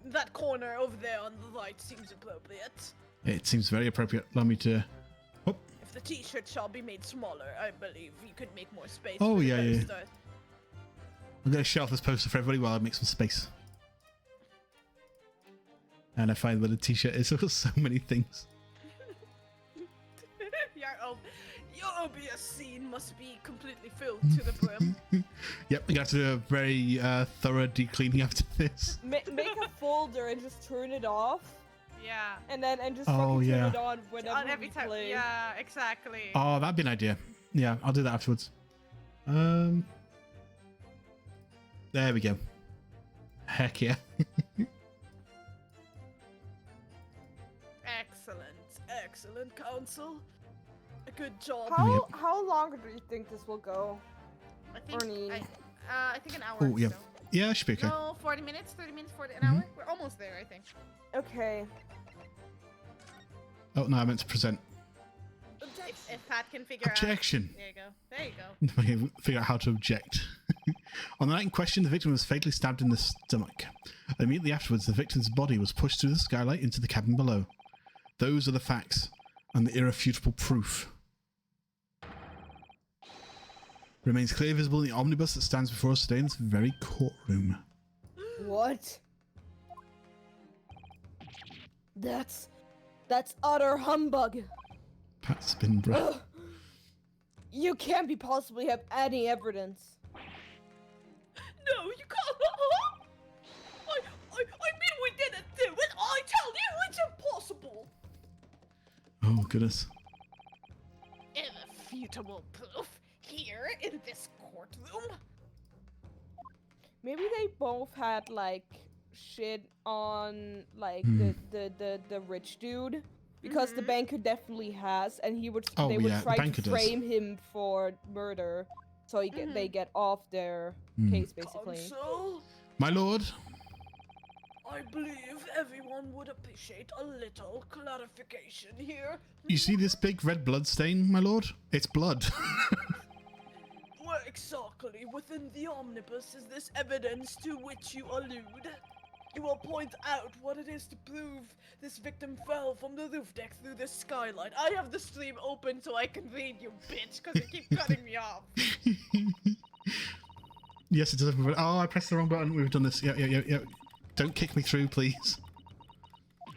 That corner over there on the right seems appropriate. It seems very appropriate. Allow me to... If the t-shirt shall be made smaller, I believe you could make more space. Oh, for the yeah. poster. I'm going to shelf this poster for everybody while I make some space. And I find where the t-shirt is. There were so many things. Your OBS scene must be completely filled to the brim. Yep, we got to do a very thorough deep cleaning after this. Make a folder and just turn it off, Yeah. and just Oh, fucking yeah. turn it on whenever On every we time. play. Yeah, exactly. Oh, that'd be an idea. Yeah, I'll do that afterwards. There we go. Heck yeah. Excellent, Council. A good job. How long do you think this will go? I think, Ernie. I think an hour. Oh, yeah. So. Yeah, it should be okay. No, 40 minutes, 30 minutes, an Mhm. hour. We're almost there, I think. Okay. Oh, no, I meant to present. If Pat can figure Objection. out. There you go. There you go. If I can figure out how to object. On the night in question, the victim was fatally stabbed in the stomach. Immediately afterwards, the victim's body was pushed through the skylight into the cabin below. Those are the facts and the irrefutable proof. Remains clearly visible in the omnibus that stands before us today in this very courtroom. What? That's utter humbug. Pat Spinbrook. Ugh. You can't be possibly have any evidence. No, you can't. I mean, we didn't do it. I tell you, it's impossible. Oh, goodness. Irrefutable proof here in this courtroom. Maybe they both had like shit on like the rich dude. Because the banker definitely has, and they would Oh, yeah, the try banker to does. frame him for murder, so they get off their case basically. Council, My lord. I believe everyone would appreciate a little clarification here. You see this big red blood stain, my lord? It's blood. Where exactly within the omnibus is this evidence to which you allude? You will point out what it is to prove this victim fell from the roof deck through the skylight. I have the stream open so I can read, you bitch, because you keep cutting me off. Yes, it does. Oh, I pressed the wrong button. We've done this. Yeah. Don't kick me through, please.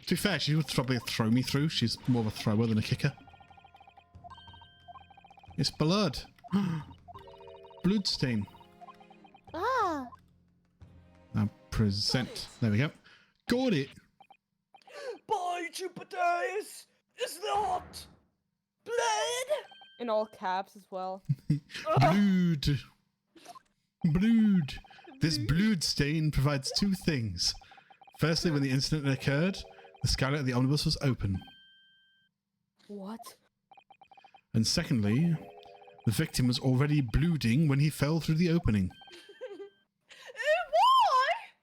To be fair, she would probably throw me through. She's more of a thrower than a kicker. It's blood. Blood stain. Ah, Now present. There we go. Got it. By Jupiter, is not blood. In all caps as well. Blood. Blood. This blood stain provides two things. Firstly, when the incident occurred, the skylight of the omnibus was open. What? And secondly, the victim was already bleeding when he fell through the opening.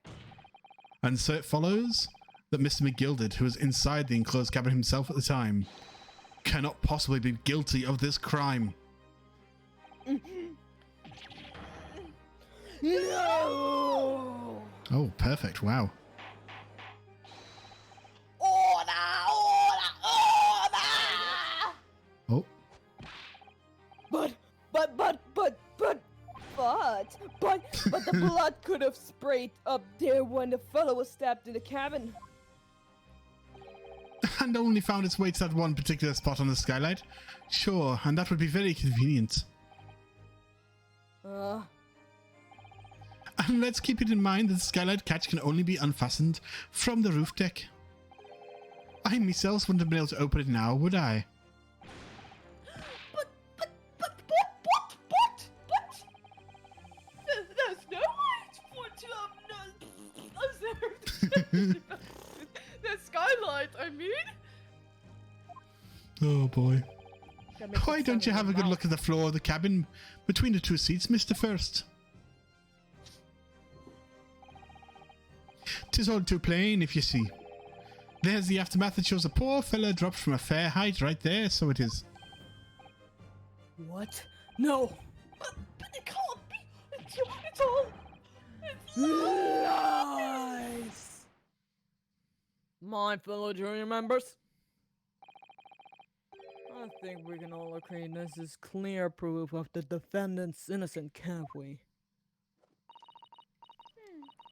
Why? And so it follows that Mr. McGilded, who was inside the enclosed cabin himself at the time, cannot possibly be guilty of this crime. No! Oh, perfect. Wow. Order! Oh, But the blood could have sprayed up there when the fellow was stabbed in the cabin. and only found its way to that one particular spot on the skylight. Sure, and that would be very convenient. And let's keep it in mind that the skylight catch can only be unfastened from the roof deck. I myself wouldn't have been able to open it now, would I? But there's no way to the skylight, I mean. Oh boy. That makes Why it don't sound you like have a good look at the floor of the cabin between the two seats, Mr. First? 'Tis all too plain, if you see. There's the aftermath that shows a poor fella dropped from a fair height right there, so it is. What? No! But it can't be. It's all. Lies! My fellow jury members, I think we can all agree this is clear proof of the defendant's innocence, can't we?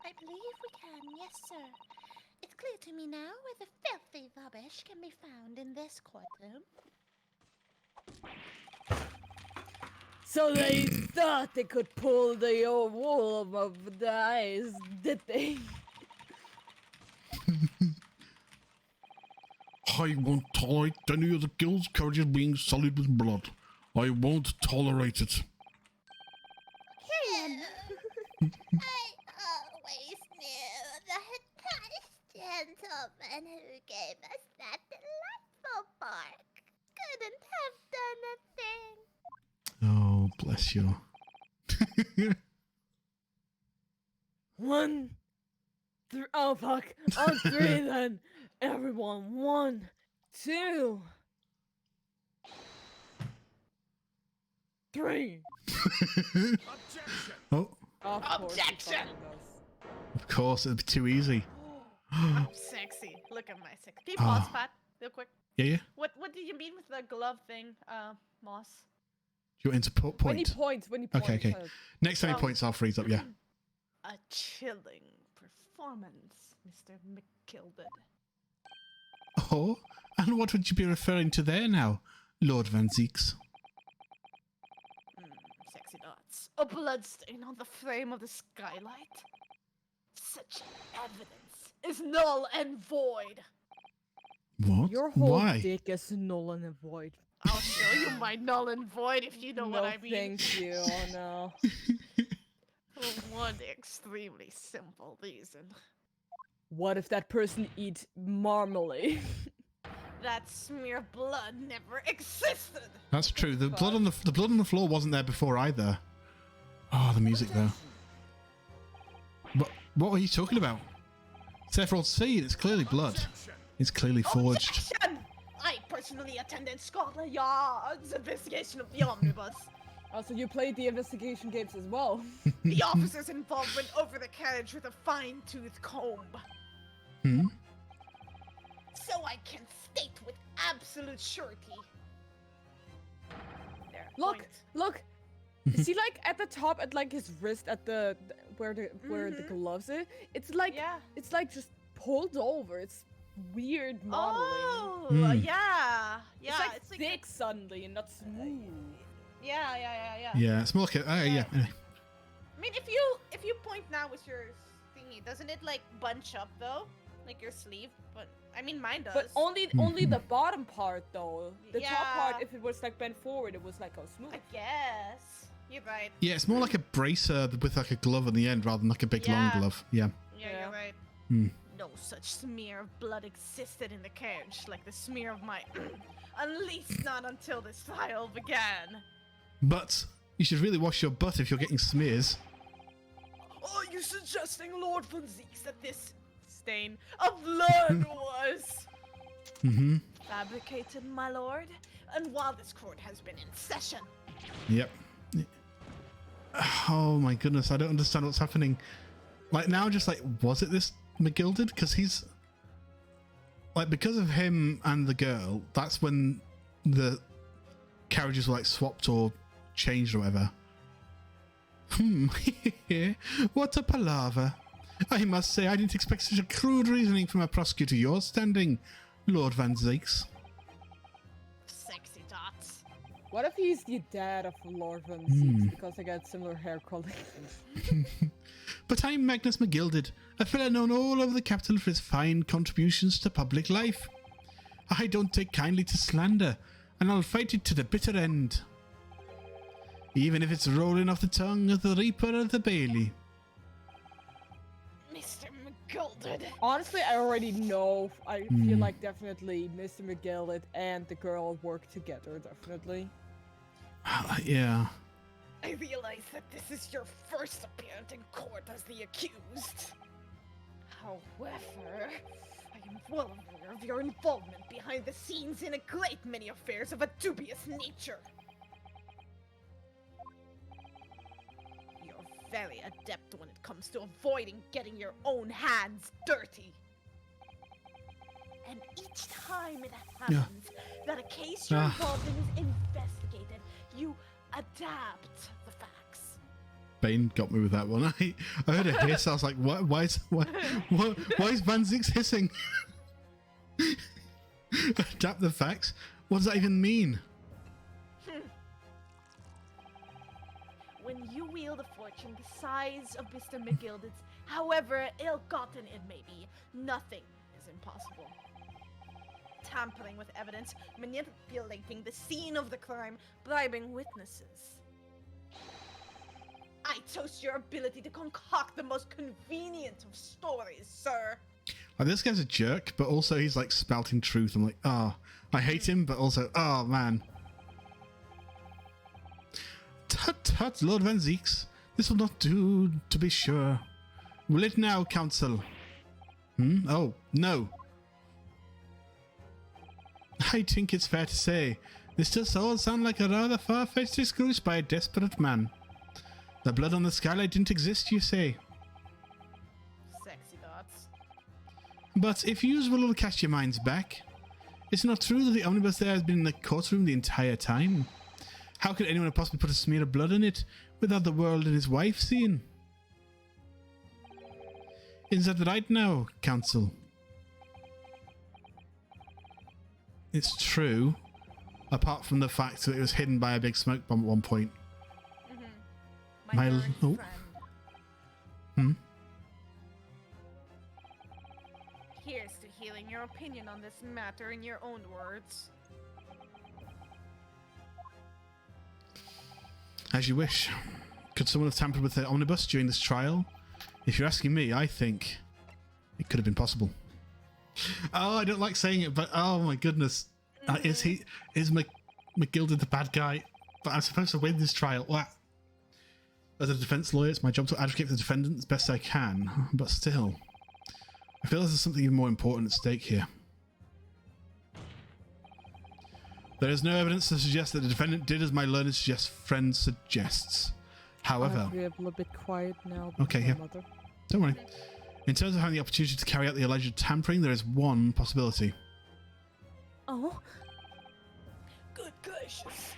I believe we can, yes, sir. It's clear to me now where the filthy rubbish can be found in this courtroom. So they thought they could pull the old wool over the eyes, did they? I won't tolerate any of the guild's carriages being sullied with blood. I won't tolerate it. I always knew that nice gentleman who gave us that delightful bark couldn't have done a thing. Oh, bless you. Oh fuck, on three then. Everyone, 1, 2, 3. Oh, Of course he Objection! fucking does. of course, it'd be too easy. I'm sexy. Look at my sex. Can you Ah. pause, Pat, real quick? Yeah. What did you mean with the glove thing, Moss? You're into When he point. points, Okay. Next time he Oh. points, I'll freeze up, yeah. A chilling performance, Mr. McKilded. Oh, and what would you be referring to there now, Lord Van Zeeks? Sexy dots. A bloodstain on the frame of the skylight. Such evidence is null and void. What? Your whole Why? dick is null and void. I'll show you my null and void if you know no, what I mean. thank you. Oh no. For one extremely simple reason. What if that person eats marmalade? That smear of blood never existed. That's true. The blood on the floor wasn't there before either. Oh, the music though. What are you talking about? Several seen. It's clearly blood. It's clearly forged. Objection! I personally attended Scotland Yard's investigation of the omnibus. Also, you played the investigation games as well. The officers involved went over the carriage with a fine-tooth comb. Hmm? So I can state with absolute surety. There, Look, point. look. See, like at the top, at like his wrist, at the where the gloves are. It's like Yeah. it's like just pulled over. It's weird modeling. Oh, Hmm. yeah. Yeah, it's like thick suddenly and not smooth. Yeah. Yeah, it's more like a. Yeah. Anyway. I mean, if you point now with your thingy, doesn't it like bunch up though, like your sleeve? But I mean, mine does. But only the bottom part though. The top Yeah. part, if it was like bent forward, it was like all smooth. I guess you're right. Yeah, it's more like a bracer with like a glove on the end rather than like a big long Yeah. glove. Yeah. Yeah, you're right. No such smear of blood existed in the cage, like the smear of my. At least not until this trial began. But you should really wash your butt if you're getting smears. Are you suggesting, Lord Von Zeeks, that this stain of blood was Mm-hmm. Fabricated, my lord? and while this court has been in session? Yep. Oh my goodness, I don't understand what's happening. Like now, just like, was it this McGilded? Because he's like, because of him and the girl, that's when the carriages were like swapped or changed or whatever. What a palaver. I must say, I didn't expect such a crude reasoning from a prosecutor your standing, Lord Van Zeeks. Sexy dots. What if he's the dad of Lord Von Zeeks because they got similar hair color? But I'm Magnus McGilded, a fellow known all over the capital for his fine contributions to public life. I don't take kindly to slander, and I'll fight it to the bitter end. Even if it's rolling off the tongue of the Reaper of the Bailey. Mr. McGilded. Honestly, I already know. I feel like definitely Mr. McGilded and the girl work together, definitely. Yeah. I realize that this is your first appearance in court as the accused. However, I am well aware of your involvement behind the scenes in a great many affairs of a dubious nature. You're very adept when it comes to avoiding getting your own hands dirty. And each time it happens that a case you're involved in is investigated, you adapt the facts. Bane got me with that one. I heard a hiss. I was like, what? Why is Van Zeeks hissing? Adapt the facts? What does that even mean? When you wield a fortune the size of Mr. McGilded's, however ill-gotten it may be, nothing is impossible. Tampering with evidence, manipulating the scene of the crime, bribing witnesses. I toast your ability to concoct the most convenient of stories, sir. Like, this guy's a jerk, but also he's like spouting truth. I'm like, I hate him, but also, man. Tut tut, Lord Van Zeeks. This will not do, to be sure. Will it now, counsel? Oh, no. I think it's fair to say, this does all sound like a rather far-fetched excuse by a desperate man. The blood on the skylight didn't exist, you say? Sexy dots. But if you will cast your minds back, it's not true that the omnibus there has been in the courtroom the entire time. How could anyone have possibly put a smear of blood in it without the world and his wife seeing? Is that right now, counsel? It's true, apart from the fact that it was hidden by a big smoke bomb at one point. My My- learned oh. friend. Here's to hearing your opinion on this matter in your own words. As you wish. Could someone have tampered with the omnibus during this trial? If you're asking me, I think it could have been possible. Oh, I don't like saying it, but oh my goodness. Is McGilded the bad guy? But I'm supposed to win this trial. What? As a defense lawyer, it's my job to advocate for the defendant as best I can, but still, I feel there's something even more important at stake here. There is no evidence to suggest that the defendant did as my learned friend suggests. However, Be a little bit quiet now. Okay, my yeah. mother. don't worry. In terms of having the opportunity to carry out the alleged tampering, there is one possibility. Oh, Good gracious.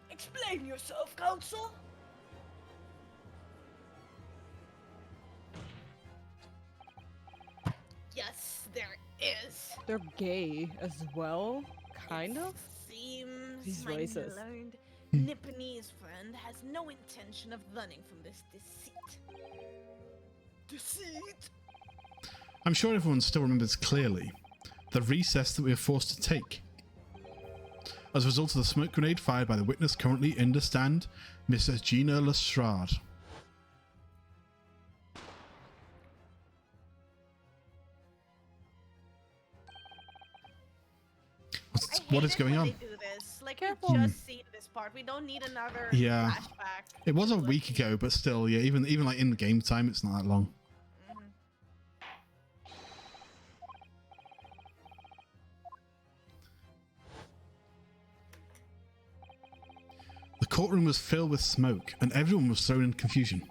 Explain yourself, counsel. Yes, there is. They're gay as well, kind of. Seems He's my racist. learned Nipponese friend has no intention of running from this deceit. Deceit? I'm sure everyone still remembers clearly the recess that we were forced to take. As a result of the smoke grenade fired by the witness currently in the stand, Mrs. Gina Lestrade. What is going on? They do this. Like, Careful. we just seen this part. We don't need another Yeah. flashback. It was a week ago, but still, yeah, even like in the game time, it's not that long. The courtroom was filled with smoke, and everyone was thrown in confusion.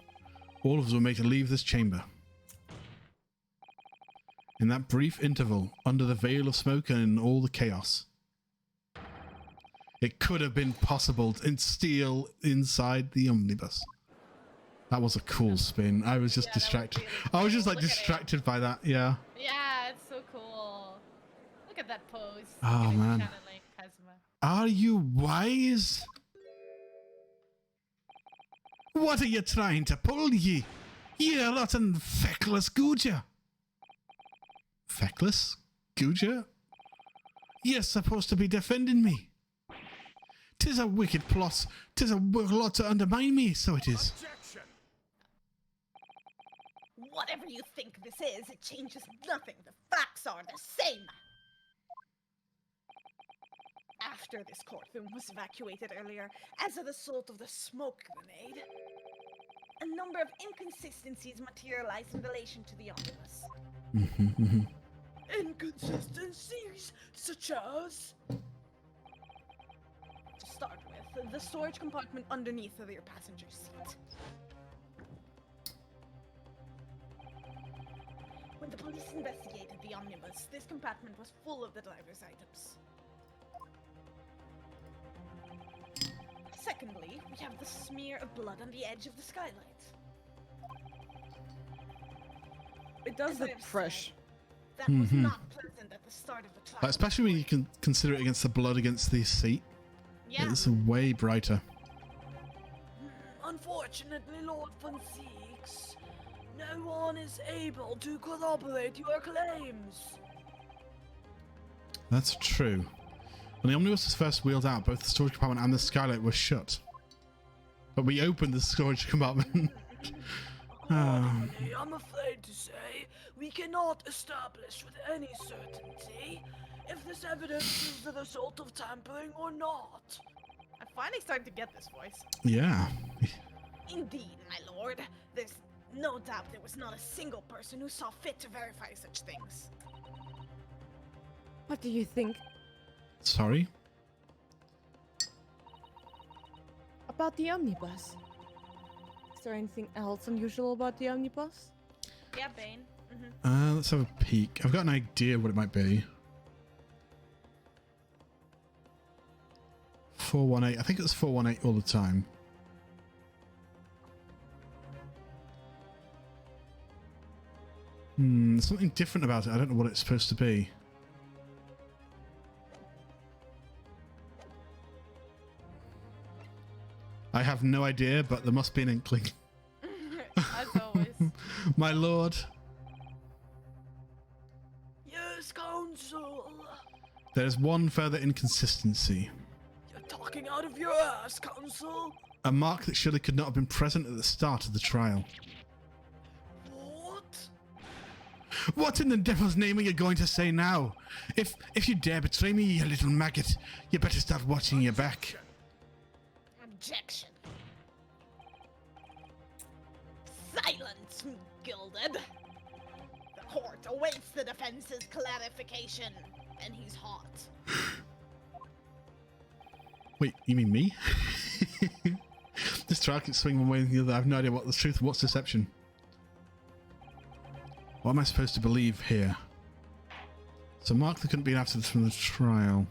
All of us were made to leave this chamber. In that brief interval, under the veil of smoke and in all the chaos, it could have been possible to steal inside the omnibus. That was a cool spin. I was just Yeah, that was distracted. really I was cool. just like Look at it. distracted by that. Yeah. Yeah, it's so cool. Look at that pose. Oh, It's man. channeling Kazuma. Are you wise? What are you trying to pull, ye? You rotten feckless googer. Feckless googer? You're supposed to be defending me. 'Tis a wicked plot. 'Tis a lot to undermine me, so it is. Objection! Whatever you think this is, it changes nothing. The facts are the same. After this courtroom was evacuated earlier as a result of the smoke grenade, a number of inconsistencies materialized in relation to the omnibus. Inconsistencies such as... To start with, the storage compartment underneath the rear passenger seat. When the police investigated the omnibus, this compartment was full of the driver's items. Secondly, we have the smear of blood on the edge of the skylight. It does As I look have fresh. said, that was not pleasant at the start of the trial. Especially when you can consider it against the blood against the seat. Yeah. It's way brighter. Unfortunately, Lord Von Six, no one is able to corroborate your claims. That's true. When the omnibus was first wheeled out, both the storage compartment and the skylight were shut. But we opened the storage compartment. Accordingly, I'm afraid to say we cannot establish with any certainty if this evidence is the result of tampering or not. I'm finally starting to get this voice. Yeah. Indeed, my lord. There's no doubt there was not a single person who saw fit to verify such things. What do you think Sorry? about the omnibus? Is there anything else unusual about the omnibus? Yeah, Bane. Let's have a peek. I've got an idea what it might be. 418. I think it was 418 all the time. There's something different about it. I don't know what it's supposed to be. I have no idea, but there must be an inkling. As always. My lord. Yes, Counsel. There is one further inconsistency. You're talking out of your ass, Counsel. A mark that surely could not have been present at the start of the trial. What? What in the devil's name are you going to say now? If you dare betray me, you little maggot, you better start watching your back. Objection. Silence, Gilded. The court awaits the defense's clarification, and he's hot. Wait, you mean me? This trial keeps swinging one way and the other. I have no idea what's truth and what's deception. What am I supposed to believe here? So Mark, there couldn't be an absence from the trial.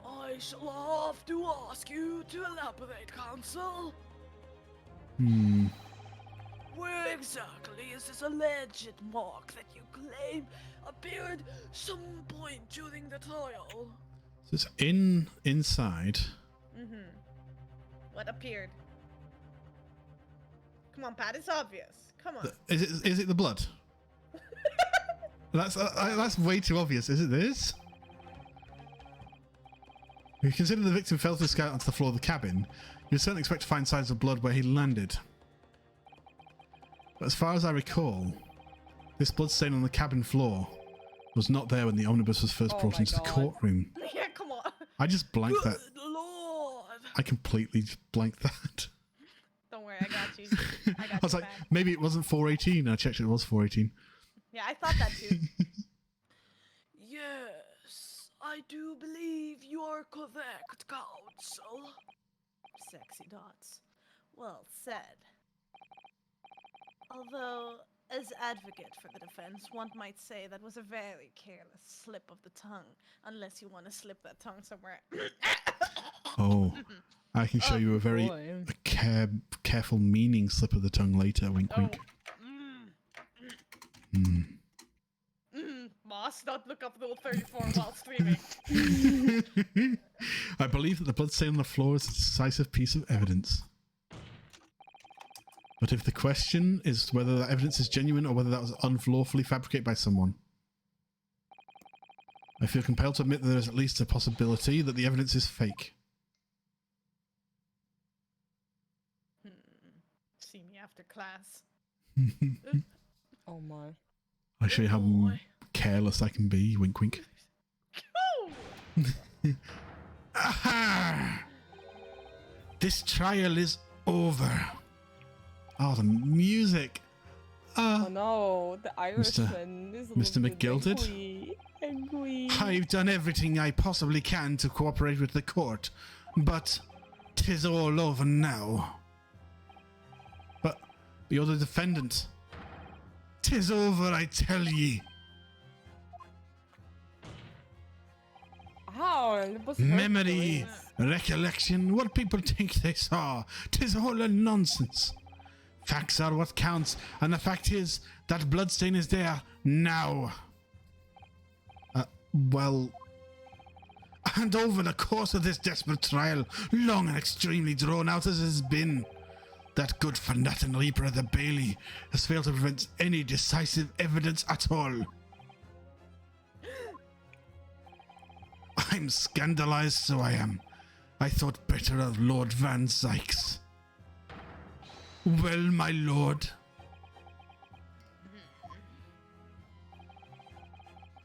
I shall have to ask you to elaborate, Counsel. Where exactly is this alleged mark that you claim appeared some point during the trial? So it's inside. What appeared? Come on, Pat. It's obvious. Come on. Is it the blood? That's way too obvious. Is it this? If you consider the victim fell to the scout onto the floor of the cabin, you'd certainly expect to find signs of blood where he landed. But as far as I recall, this blood stain on the cabin floor was not there when the omnibus was first brought into the courtroom. Yeah, come on. I just blanked that. Good lord. I completely just blanked that. Don't worry, I got you. I was like, maybe it wasn't 418. I checked it was 418. Yeah, I thought that too. Yes, I do believe you are correct, counsel. Sexy dots. Well said. Although, as advocate for the defense, one might say that was a very careless slip of the tongue, unless you want to slip that tongue somewhere. Oh, I can show you a very careful meaning slip of the tongue later. Wink, wink. Moss, don't look up Rule 34 while streaming. I believe that the blood stain on the floor is a decisive piece of evidence. But if the question is whether that evidence is genuine or whether that was unlawfully fabricated by someone, I feel compelled to admit that there is at least a possibility that the evidence is fake. See me after class. Oh my. I'll show you how careless I can be. Wink, wink. Aha! This trial is over. Oh, the music. Oh no, the Irishman is a Mr. little bit McGilded? angry. I've done everything I possibly can to cooperate with the court, but 'tis all over now. But you're the defendant. 'Tis over, I tell ye. How? It was Memory, hurtful. recollection, what people think they saw. 'Tis all a nonsense. Facts are what counts, and the fact is that bloodstain is there now. Well, and over the course of this desperate trial, long and extremely drawn out as it has been, that good-for-nothing Reaper of the Bailey has failed to prevent any decisive evidence at all. I'm scandalized, so I am. I thought better of Lord Van Zykes. Well, my lord.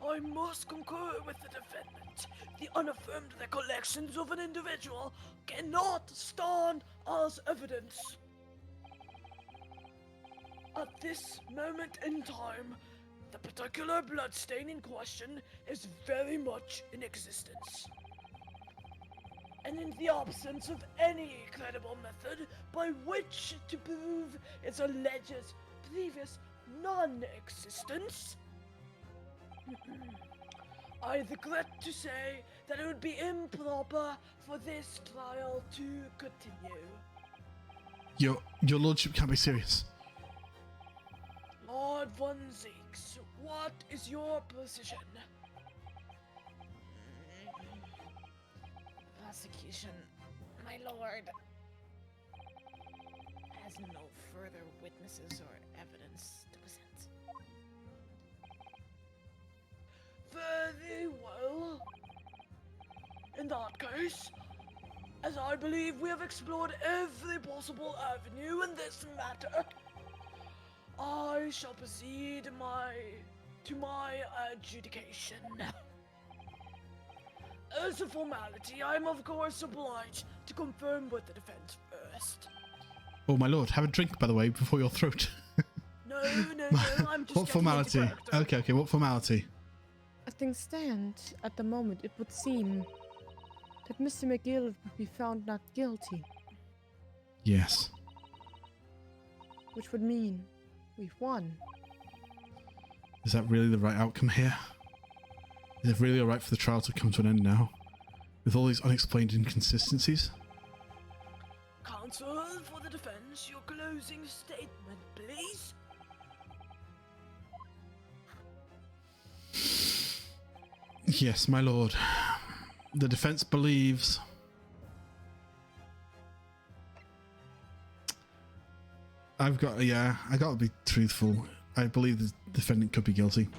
I must concur with the defendant. The unaffirmed recollections of an individual cannot stand as evidence. At this moment in time, the particular bloodstain in question is very much in existence. And in the absence of any credible method by which to prove its alleged previous non-existence, I regret to say that it would be improper for this trial to continue. Your lordship can't be serious. Lord Von Zeeks, what is your position? Prosecution, my lord, has no further witnesses or evidence to present. Very well. In that case, as I believe we have explored every possible avenue in this matter, I shall proceed to my adjudication. As a formality, I am of course obliged to confirm with the defense first. Oh, my lord, have a drink, by the way, before your throat. No, I'm just What getting formality? into character. Okay, what formality? As things stand, at the moment, it would seem that Mr. McGill would be found not guilty, Yes. which would mean we've won. Is that really the right outcome here? Is it really alright for the trial to come to an end now? With all these unexplained inconsistencies? Counsel for the defense, your closing statement, please. Yes, my lord. The defense believes I gotta be truthful. I believe the defendant could be guilty.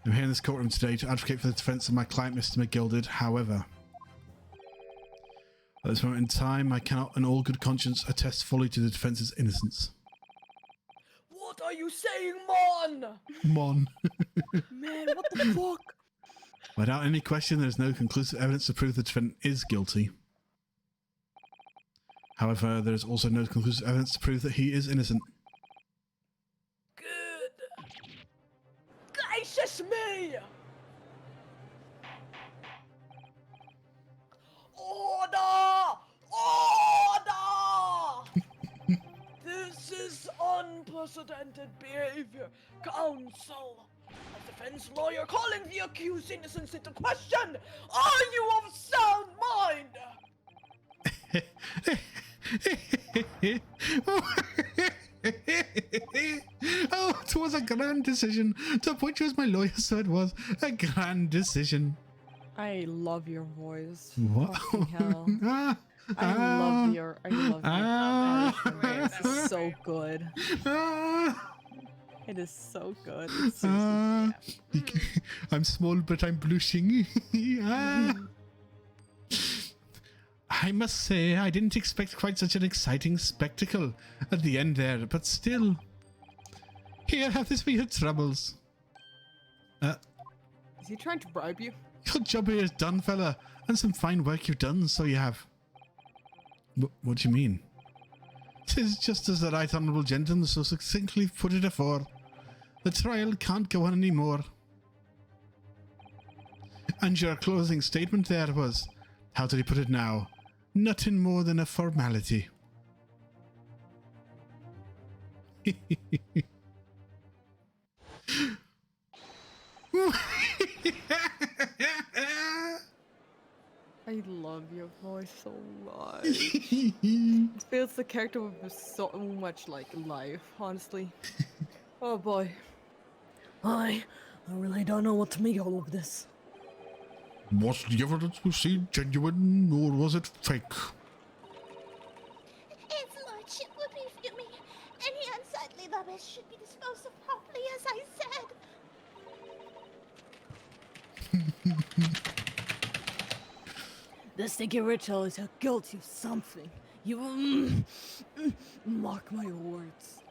I'm here in this courtroom today to advocate for the defense of my client, Mr. McGilded. However, at this moment in time, I cannot, in all good conscience, attest fully to the defense's innocence. What are you saying, Mon? Mon. Man, what the fuck? Without any question, there is no conclusive evidence to prove the defendant is guilty. However, there is also no conclusive evidence to prove that he is innocent. Good. Gracious me! Order! Order! This is unprecedented behavior. Counsel, a defense lawyer calling the accused's innocence into question. Are you of sound mind? Oh, it was a grand decision. To put you as my lawyer, so it was a grand decision. I love your voice. What? Fucking hell. I love your voice. It's so good. It is so good. It's seriously, I'm small, but I'm blushing. I must say, I didn't expect quite such an exciting spectacle at the end there, but still. Here, have this for your troubles. Is he trying to bribe you? Your job here is done, fella, and some fine work you've done, so you have. What do you mean? 'Tis just as the right honourable gentleman so succinctly put it afore. The trial can't go on any more. And your closing statement there was, how did he put it now? Nothing more than a formality. I love your voice so much. It feels the character with so much like life, honestly. Oh boy. I really don't know what to make all of this. Was the evidence we see genuine, or was it fake? His lordship would be fuming. Any unsightly rubbish should be disposed of properly, as I said. This stinky ritual is a guilty of something. You mark my words.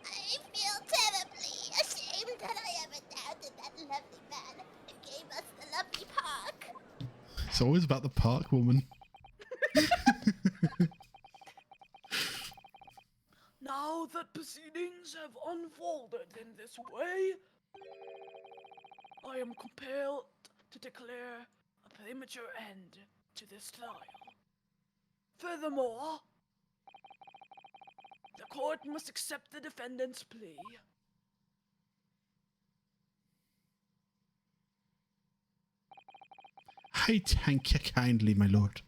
I feel terribly ashamed that I ever doubted that lovely man who gave us the lovely park. It's always about the park, woman. Now that proceedings have unfolded in this way, I am compelled to declare a premature end to this trial. Furthermore, the court must accept the defendant's plea. I thank you kindly, my lord.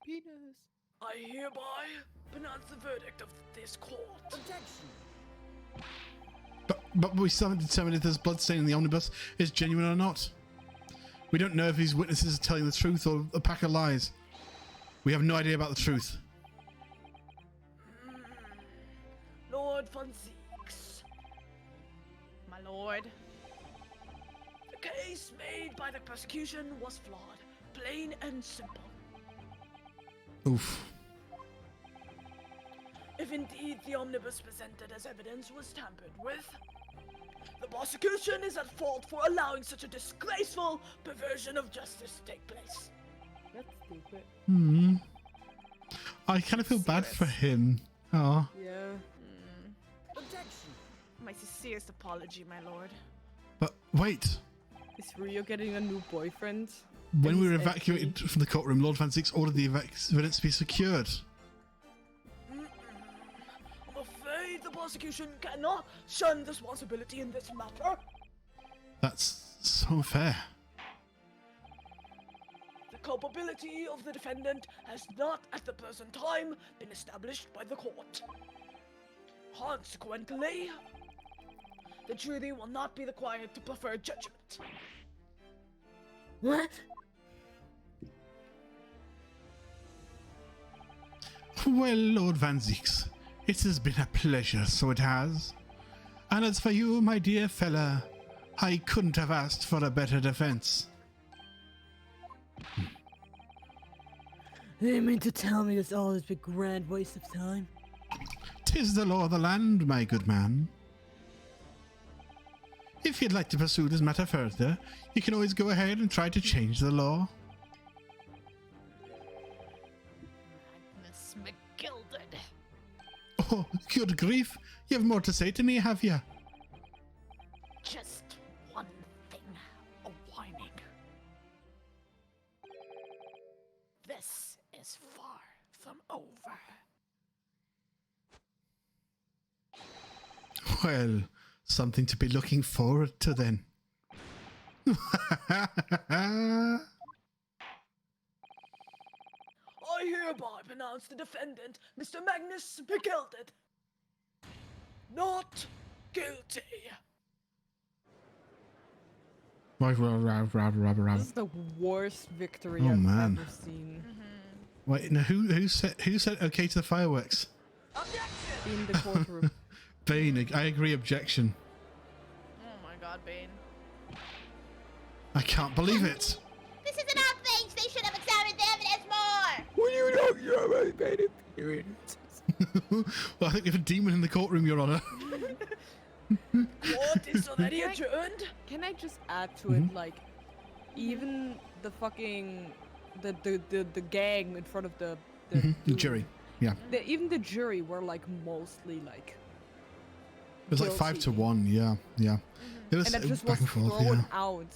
Penis. I hereby pronounce the verdict of this court. Objection. But we still haven't determined if this bloodstain in the omnibus is genuine or not. We don't know if these witnesses are telling the truth or a pack of lies. We have no idea about the truth. Lord Von Zeeks. My lord. The case made by the prosecution was flawed, plain and simple. Oof. If indeed the omnibus presented as evidence was tampered with, the prosecution is at fault for allowing such a disgraceful perversion of justice to take place. That's stupid. I kind of feel bad for him. Oh. Yeah. Objection. My sincerest apology, my lord. But wait. Is Rio getting a new boyfriend? When we were Is it evacuated from the courtroom, Lord Van Zeeks ordered the evidence to be secured. I'm afraid the prosecution cannot shun responsibility in this matter. That's so unfair. The culpability of the defendant has not at the present time been established by the court. Consequently, the jury will not be required to prefer judgment. What? Well, Lord Van Zieks, it has been a pleasure, so it has. And as for you, my dear fella, I couldn't have asked for a better defense. You mean to tell me this all has been a grand waste of time? 'Tis the law of the land, my good man. If you'd like to pursue this matter further, you can always go ahead and try to change the law. Miss McGilded. Oh, good grief. You have more to say to me, have you? Just one thing. A whining. This is far from over. Well, something to be looking forward to then. I hereby pronounce the defendant, Mr. Magnus McGilded, not guilty. This is the worst victory Oh, I've man. ever seen. Wait, now who said okay to the fireworks? In the courtroom. Bane, I agree. Objection. Oh my god, Bane. I can't believe it. This is an outrage! They should have examined the evidence more! Well, I think we have a demon in the courtroom, Your Honor. Court is already adjourned. Can I just add to it, like, even the fucking the gang in front of the The jury. Yeah. even the jury were like mostly like It was like 5 to 1. Yeah, yeah. It was and that just back was and forth. thrown Yeah. out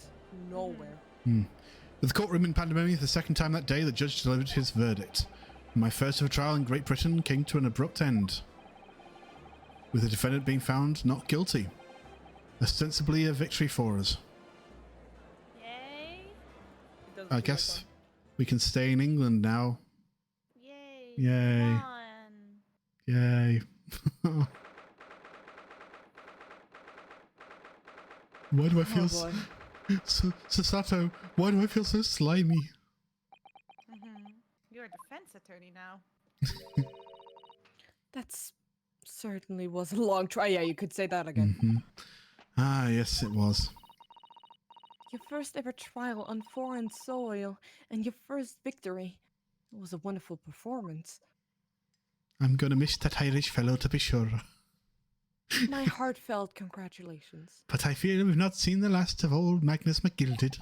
nowhere. With the courtroom in pandemonium, the second time that day, the judge delivered his verdict. My first ever trial in Great Britain came to an abrupt end, with the defendant being found not guilty. Ostensibly a victory for us. Yay. It doesn't I feel guess like we can stay in England now. Yay. Yay. Fun. Yay. Why do I that. feel Oh boy. Sasato, why do I feel so slimy? You're a defense attorney now. That's certainly was a long try. Yeah, you could say that again. Ah, yes, it was. Your first ever trial on foreign soil and your first victory. It was a wonderful performance. I'm gonna miss that Irish fellow to be sure. My heartfelt congratulations. But I fear we've not seen the last of old Magnus McGilded.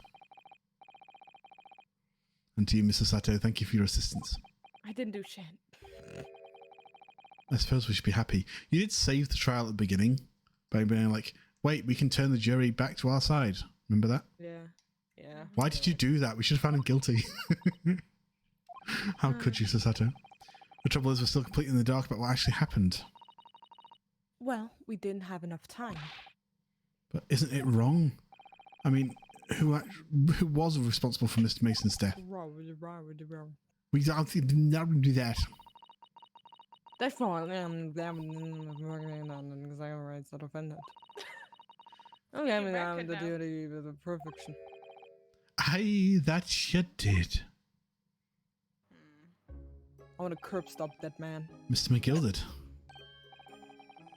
And to you, Mr. Sato, thank you for your assistance. I didn't do shit. I suppose we should be happy. You did save the trial at the beginning by being like, wait, we can turn the jury back to our side. Remember that? Yeah. Yeah. Why did you do that? We should have found him guilty. How could you, Sasato? The trouble is we're still completely in the dark about what actually happened. Well, we didn't have enough time. But isn't it wrong? I mean, who was responsible for Mr. Mason's death? We don't do that. That's wrong. Because I have rights to defend it. Okay, I mean, record the now. duty of the perfection. Aye, that you did. I want to curb stop that man. Mr. McGilded.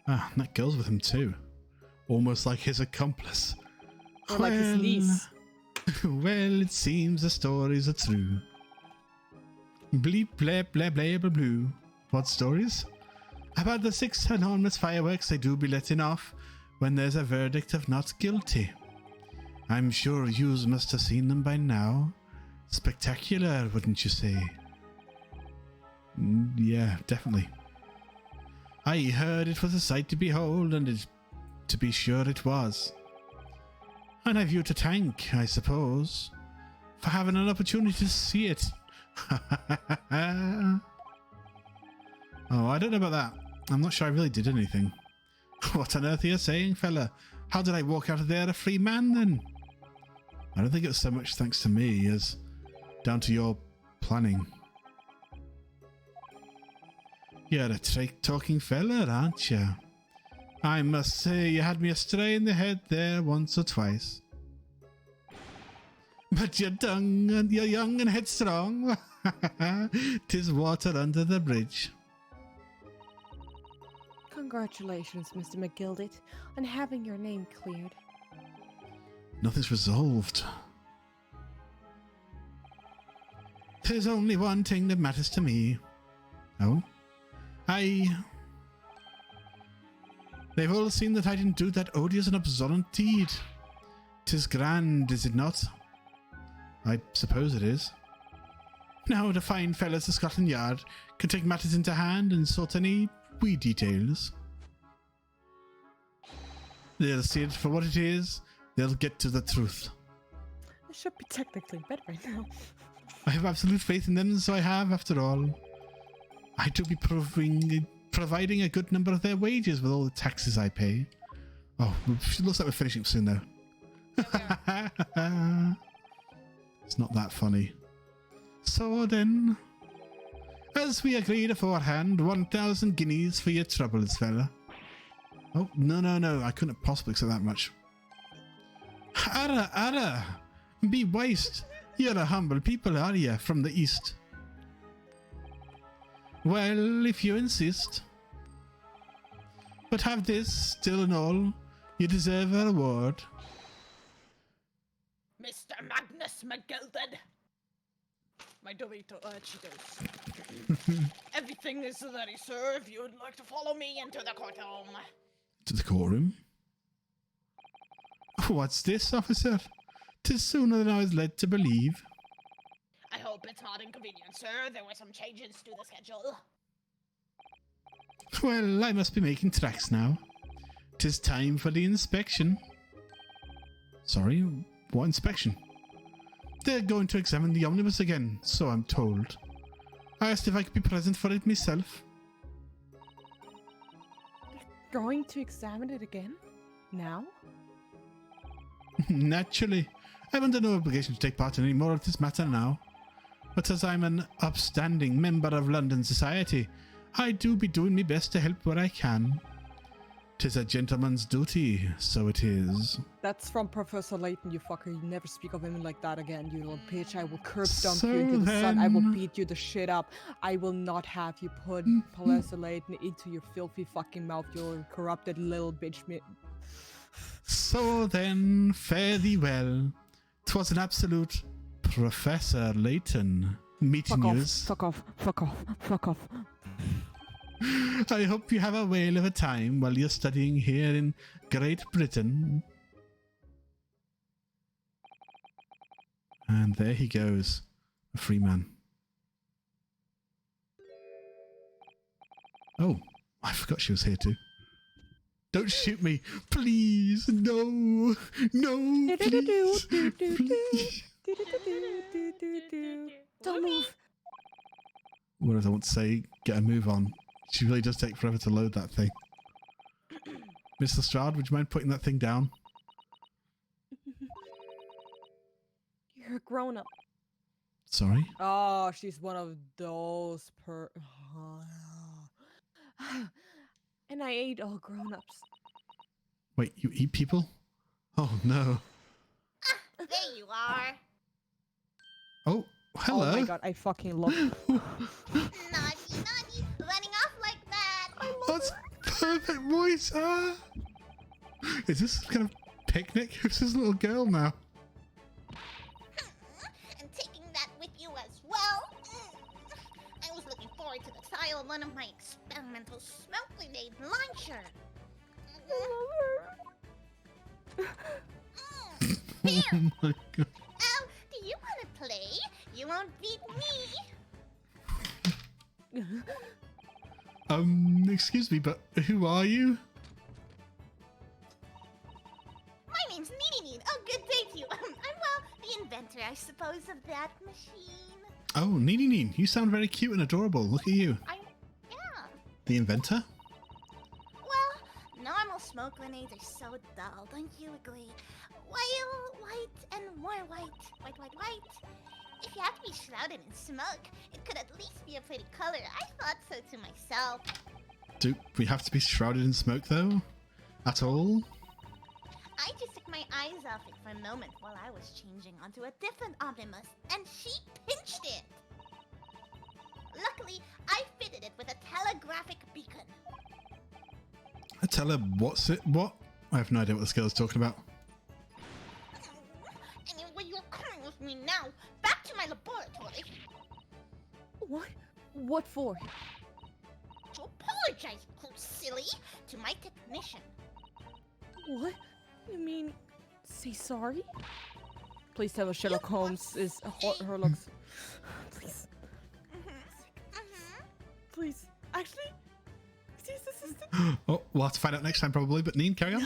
Ah, and that girl's with him too. Almost like his accomplice. Or like his niece. Well, it seems the stories are true. Bleep, blep, blah, blah, blah, blue. What stories? About the 6 enormous fireworks they do be letting off when there's a verdict of not guilty. I'm sure yous must have seen them by now. Spectacular, wouldn't you say? Yeah, definitely. I heard it was a sight to behold, and to be sure it was. And I've you to thank, I suppose, for having an opportunity to see it. Oh, I don't know about that. I'm not sure I really did anything. What on earth are you saying, fella? How did I walk out of there a free man, then? I don't think it was so much thanks to me as down to your planning. You're a talking fella, aren't you? I must say you had me astray in the head there once or twice. But you're young and headstrong. 'Tis water under the bridge. Congratulations, Mr. McGilded, on having your name cleared. Nothing's resolved. There's only one thing that matters to me. Oh? They've all seen that I didn't do that odious and abhorrent deed. 'Tis grand, is it not? I suppose it is. Now the fine fellas of Scotland Yard can take matters into hand and sort any wee details. They'll see it for what it is. They'll get to the truth. I should be technically in bed right now. I have absolute faith in them, so I have, after all. I do be providing a good number of their wages with all the taxes I pay. Oh, it looks like we're finishing soon, though. It's not that funny. So then, as we agreed aforehand, 1,000 guineas for your troubles, fella. Oh, no, I couldn't possibly accept that much. Arra, be waste. You're a humble people, are you, from the east? Well, if you insist. But have this, still and all, you deserve a reward. Mr. Magnus McGilded. My Dorito Cheetos. Everything is ready, sir, if you would like to follow me into the courtroom. To the courtroom? What's this, officer? 'Tis sooner than I was led to believe. I hope it's not inconvenient, sir. There were some changes to the schedule. Well, I must be making tracks now. 'Tis time for the inspection. Sorry, what inspection? They're going to examine the omnibus again, so I'm told. I asked if I could be present for it myself. Going to examine it again? Now? Naturally. I'm under no obligation to take part in any more of this matter now. But as I'm an upstanding member of London society, I do be doing my best to help where I can. 'Tis a gentleman's duty, so it is. That's from Professor Layton, you fucker. You never speak of him like that again, you little bitch. I will curb stomp you into the sun. I will beat you the shit up. I will not have you put Professor Layton into your filthy fucking mouth, you corrupted little bitch. So then, fare thee well. 'Twas an absolute Professor Layton meeting yous. Fuck off. I hope you have a whale of a time while you're studying here in Great Britain. And there he goes, a free man. Oh, I forgot she was here too. Don't shoot me, please. No, please. Please. Don't move. What does I want to say? Get a move on. She really does take forever to load that thing. Mr. Stroud, would you mind putting that thing down? You're a grown-up. Sorry? Oh, she's one of those And I ate all grown-ups. Wait, you eat people? Oh no. There you are. Oh, hello. Oh my god, I fucking love Naughty, running off like that. That's perfect voice. Ah. Is this kind of picnic? Who's this little girl now? And taking that with you as well. I was looking forward to the trial of one of my experimental smoke grenade launcher. Here. Oh my god. Oh, do you want to play? You won't beat me. Excuse me, but who are you? My name's Nini. Oh, good day to you. I'm, the inventor, I suppose, of that machine. Oh, Neen, you sound very cute and adorable. Look at you. Yeah. The inventor? Well, normal smoke grenades are so dull, don't you agree? White and more white. White. If you have to be shrouded in smoke, it could at least be a pretty color. I thought so to myself. Do we have to be shrouded in smoke, though? At all? I just took my eyes off it for a moment while I was changing onto a different omnibus, and she pinched it. Luckily, I fitted it with a telegraphic beacon. Tell her what's it? What? I have no idea what this girl is talking about. Anyway, you're coming with me now. Back to my laboratory. What? What for? To apologize, silly, to my technician. What? You mean, say sorry? Please tell her Sherlock Holmes is Herlock's. Please. Please. Actually, is he his assistant? Oh, we'll have to find out next time probably, but Neen, carry on.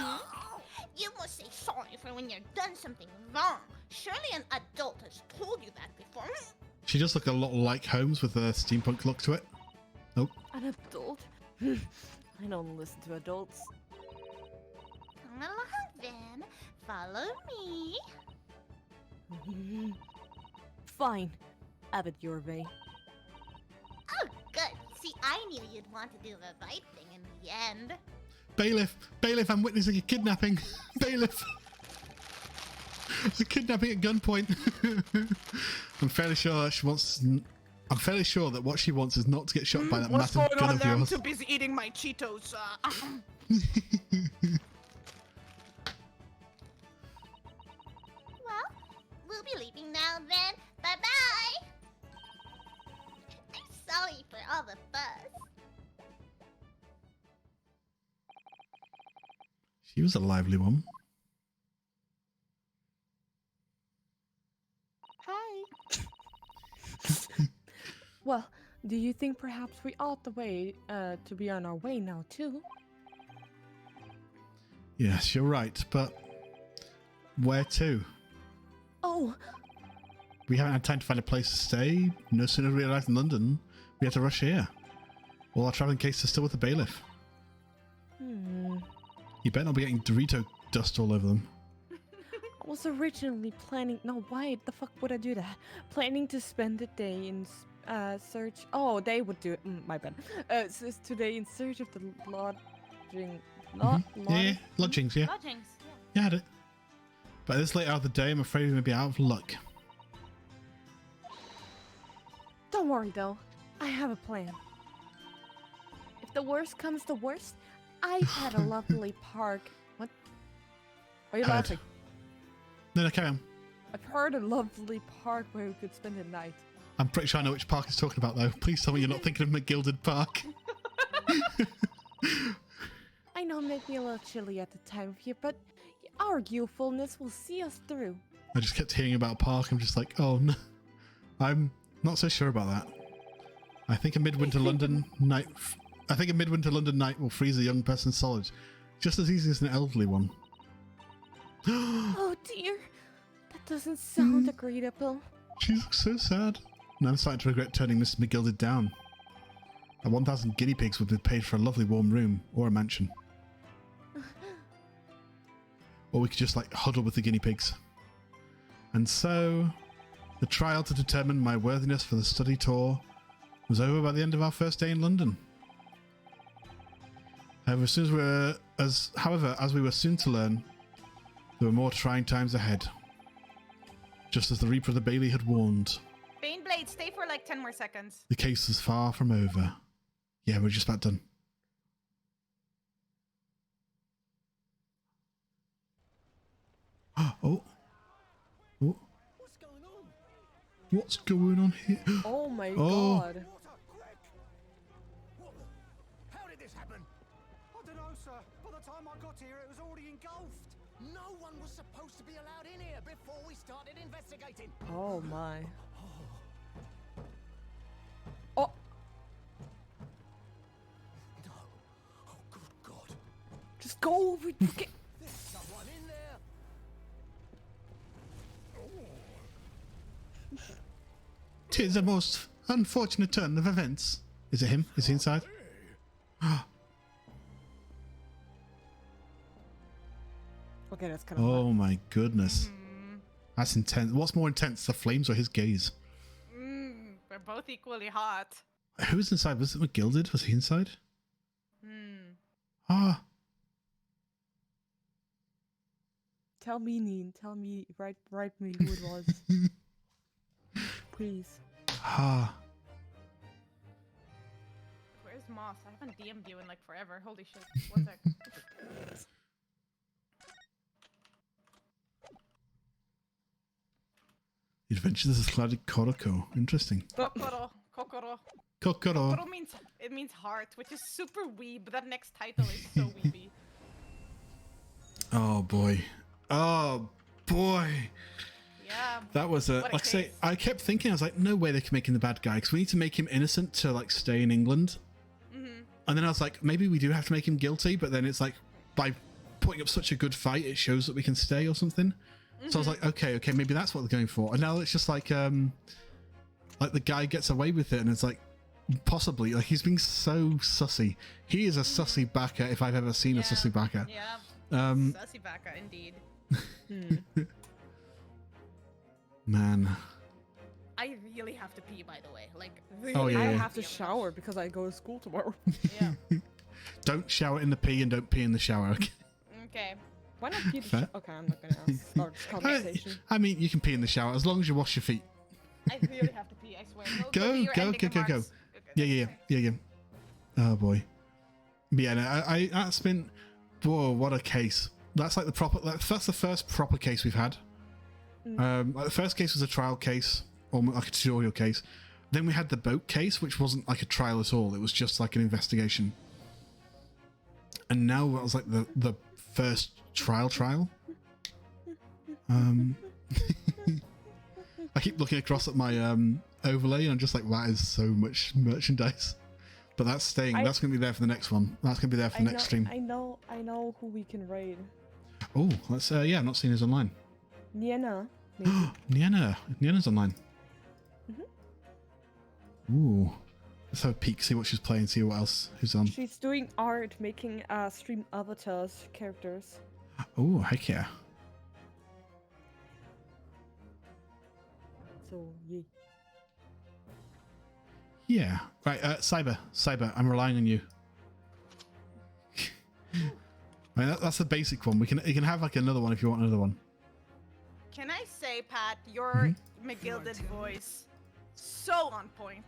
You must say sorry for when you've done something wrong. Surely an adult has told you that before. She does look a lot like Holmes with a steampunk look to it. Oh, An adult? I don't listen to adults. Come along then. Follow me. Fine. Have it your way. Oh, good. See, I knew you'd want to do the right thing in the end. bailiff! Bailiff, I'm witnessing a kidnapping! Bailiff! A kidnapping at gunpoint! I'm fairly sure she wants... I'm fairly sure that what she wants is not to get shot by that What's massive going gun on of there? I'm yours. too busy eating my Cheetos. Well, we'll be leaving now then. Bye-bye. I'm sorry for all the fuss. She was a lively one. Hi. Well, do you think perhaps we ought to wait to be on our way now too? Yes, you're right, but where to? Oh, We haven't had time to find a place to stay. No sooner we arrived in London, we had to rush here. All our travelling cases are still with the bailiff. You better not be getting Dorito dust all over them. I was originally planning. No, why the fuck would I do that? Planning to spend the day in search. Oh, they would do it. My bad. Today in search of the lodging. Yeah, lodgings, yeah. Lodgings. Yeah. Yeah, I had it. But this late hour of the day, I'm afraid we may be out of luck. Don't worry though. I have a plan. If the worst comes to worst, I've had a lovely park. What? Are you Heard. laughing? No, carry on. I've heard a lovely park where we could spend the night. I'm pretty sure I know which park he's talking about, though. Please tell me you're not thinking of McGilded Park. I know it made me a little chilly at the time of year, but our youthfulness will see us through. I just kept hearing about a park. I'm just like, oh no. I'm not so sure about that. I think a midwinter London night. I think a midwinter London night will freeze a young person solid, just as easy as an elderly one. Oh dear, that doesn't sound agreeable. She looks so sad. And I'm starting to regret turning Mrs. McGilded down. At 1,000 guinea pigs would be paid for a lovely warm room or a mansion. Or we could just like huddle with the guinea pigs. And so, the trial to determine my worthiness for the study tour was over by the end of our first day in London. However, as we were soon to learn, there were more trying times ahead. Just as the Reaper of the Bailey had warned. Baneblade, stay for like 10 more seconds. The case is far from over. Yeah, we're just about done. Oh. Oh. What's going on? What's going on here? Oh my Oh. god. What a quick! What the? How did this happen? I don't know, sir. By the time I got here, it was already engulfed. No one was supposed to be allowed in here before we started investigating. Oh my. Oh, No. Oh, good God. just go over. Get... There's someone in there. Tis a most unfortunate turn of events. Is it him? Is he inside? Okay, that's kind of. Oh my goodness. That's intense. What's more intense, the flames or his gaze? They're both equally hot. Who was inside? Was it McGilded? Was he inside? Ah, Tell me, Neen. Tell me. Write me who it was. Please. ah. Where's is Moss? I haven't DM'd you in like forever. Holy shit. One sec. The Adventures of Clouded Koroko. Interesting. Kokoro. Kokoro. Kokoro. Kokoro means heart, which is super weeb. That next title is so weeby. Oh boy. Oh boy. Yeah. That was a, What like I say, case. I kept thinking, I was like, no way they can make him the bad guy, because we need to make him innocent to like stay in England. And then I was like, maybe we do have to make him guilty, but then it's like, by putting up such a good fight, it shows that we can stay or something. So I was like, okay, maybe that's what they're going for. And now it's just like the guy gets away with it, and it's like, possibly, like he's being so sussy. He is a sussy backer if I've ever seen a sussy backer. Yeah. Sussy baka, indeed. Man. I really have to pee, by the way. Like, Oh, really yeah, I yeah. have to shower because I go to school tomorrow. Yeah. Don't shower in the pee and don't pee in the shower, okay? Okay. Why not pee the Fair. Okay, I'm not gonna start this conversation. I mean, you can pee in the shower as long as you wash your feet. I really have to pee, I swear. Go, to your go, ending go, go, go. remarks. Yeah. Oh boy. But yeah, no, I that's been, whoa, what a case. That's like the proper, that's the first proper case we've had. Like the first case was a trial case, or like a tutorial case. Then we had the boat case, which wasn't like a trial at all. It was just like an investigation. And now that was like the first trial. I keep looking across at my overlay and I'm just like, that is so much merchandise. But that's staying. That's going to be there for the next one. That's going to be there for the next stream. I know who we can raid. Oh, let's. Yeah, I've not seen his online. Nienna. Maybe. Nienna's online. Ooh, let's have a peek, see what she's playing, see what else who's on. She's doing art, making stream avatars, characters. Oh, heck yeah. So yeah. Yeah. Right, Cyber, I'm relying on you. I mean, that's the basic one. You can have like another one if you want another one. Can I say, Pat, your McGilded voice, so on point.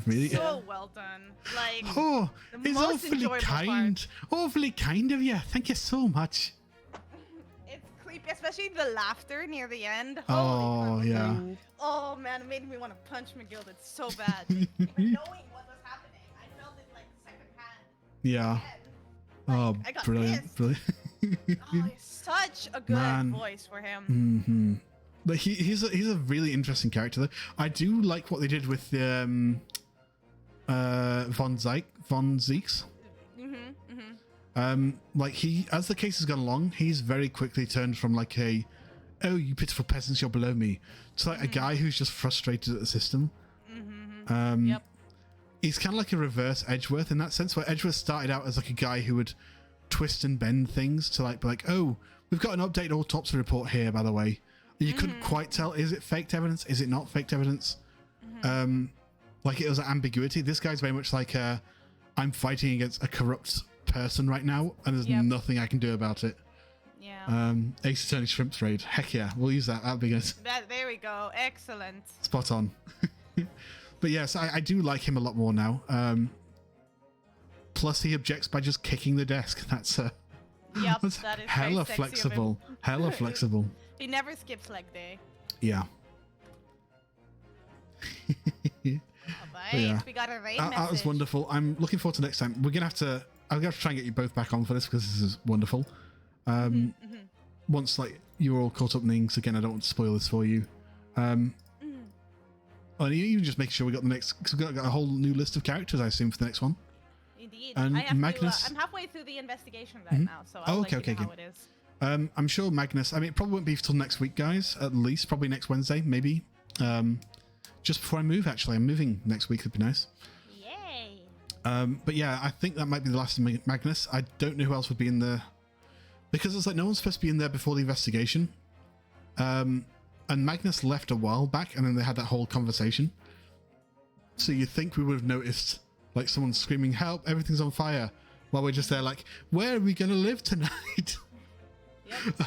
Really? So well done. Like, Oh, the it's most awfully enjoyable kind. Awfully kind of you. Thank you so much. It's creepy, especially the laughter near the end. Oh, Holy crap. yeah. Oh man, it made me want to punch McGilded so bad. Even knowing what was happening, I felt it like secondhand. Yeah. Oh, I got brilliant, pissed. brilliant. Oh, such a good Man. voice for him. But he's a really interesting character though. I do like what they did with the Von Zeeks. Like he, as the case has gone along, he's very quickly turned from like a, oh, you pitiful peasants, you're below me, to like a guy who's just frustrated at the system. Yep. He's kind of like a reverse Edgeworth in that sense, where Edgeworth started out as like a guy who would twist and bend things to like be like, oh, we've got an updated autopsy report here, by the way. You couldn't quite tell, is it faked evidence? Is it not faked evidence? Like it was an ambiguity. This guy's very much like, I'm fighting against a corrupt person right now, and there's nothing I can do about it. Yeah. Ace Attorney Shrimps Raid. Heck yeah, we'll use that. That'll be good. There we go. Excellent. Spot on. But yes, I do like him a lot more now. Plus, he objects by just kicking the desk. That's Yep, that's that is hella very sexy of him. flexible. Hella flexible. He never skips leg day. Yeah. Alright, yeah. we got a raid That was wonderful. I'm looking forward to next time. I'm gonna have to try and get you both back on for this because this is wonderful. Once like you're all caught up in things again, I don't want to spoil this for you. And you just make sure we got the next, because we've got a whole new list of characters, I assume, for the next one. Indeed. And I have Magnus. I'm halfway through the investigation right now, so I'll let you know how it is. I'm sure Magnus, I mean, it probably won't be till next week, guys, at least. Probably next Wednesday, maybe. Just before I move, actually. I'm moving next week. It'd be nice. Yay. But yeah, I think that might be the last of Magnus. I don't know who else would be in there. Because it's like no one's supposed to be in there before the investigation. And Magnus left a while back, and then they had that whole conversation. So you think we would have noticed, like, someone screaming, help, everything's on fire. While we're just there like, where are we going to live tonight? Yep.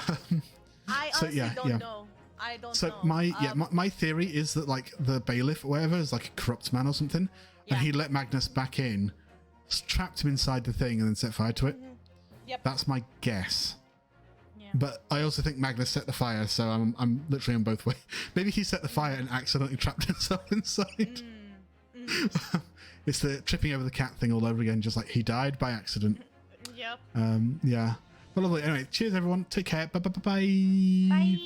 I honestly don't know. I don't know. So my theory is that like the bailiff or whatever is like a corrupt man or something, and he let Magnus back in trapped him inside the thing and then set fire to it. Yep. That's my guess. Yeah. But I also think Magnus set the fire, so I'm literally on both ways. Maybe he set the fire and accidentally trapped himself inside. It's the tripping over the cat thing all over again, just like he died by accident. Yep. Yeah. Well, lovely. Anyway, cheers everyone. Take care. Bye. Bye.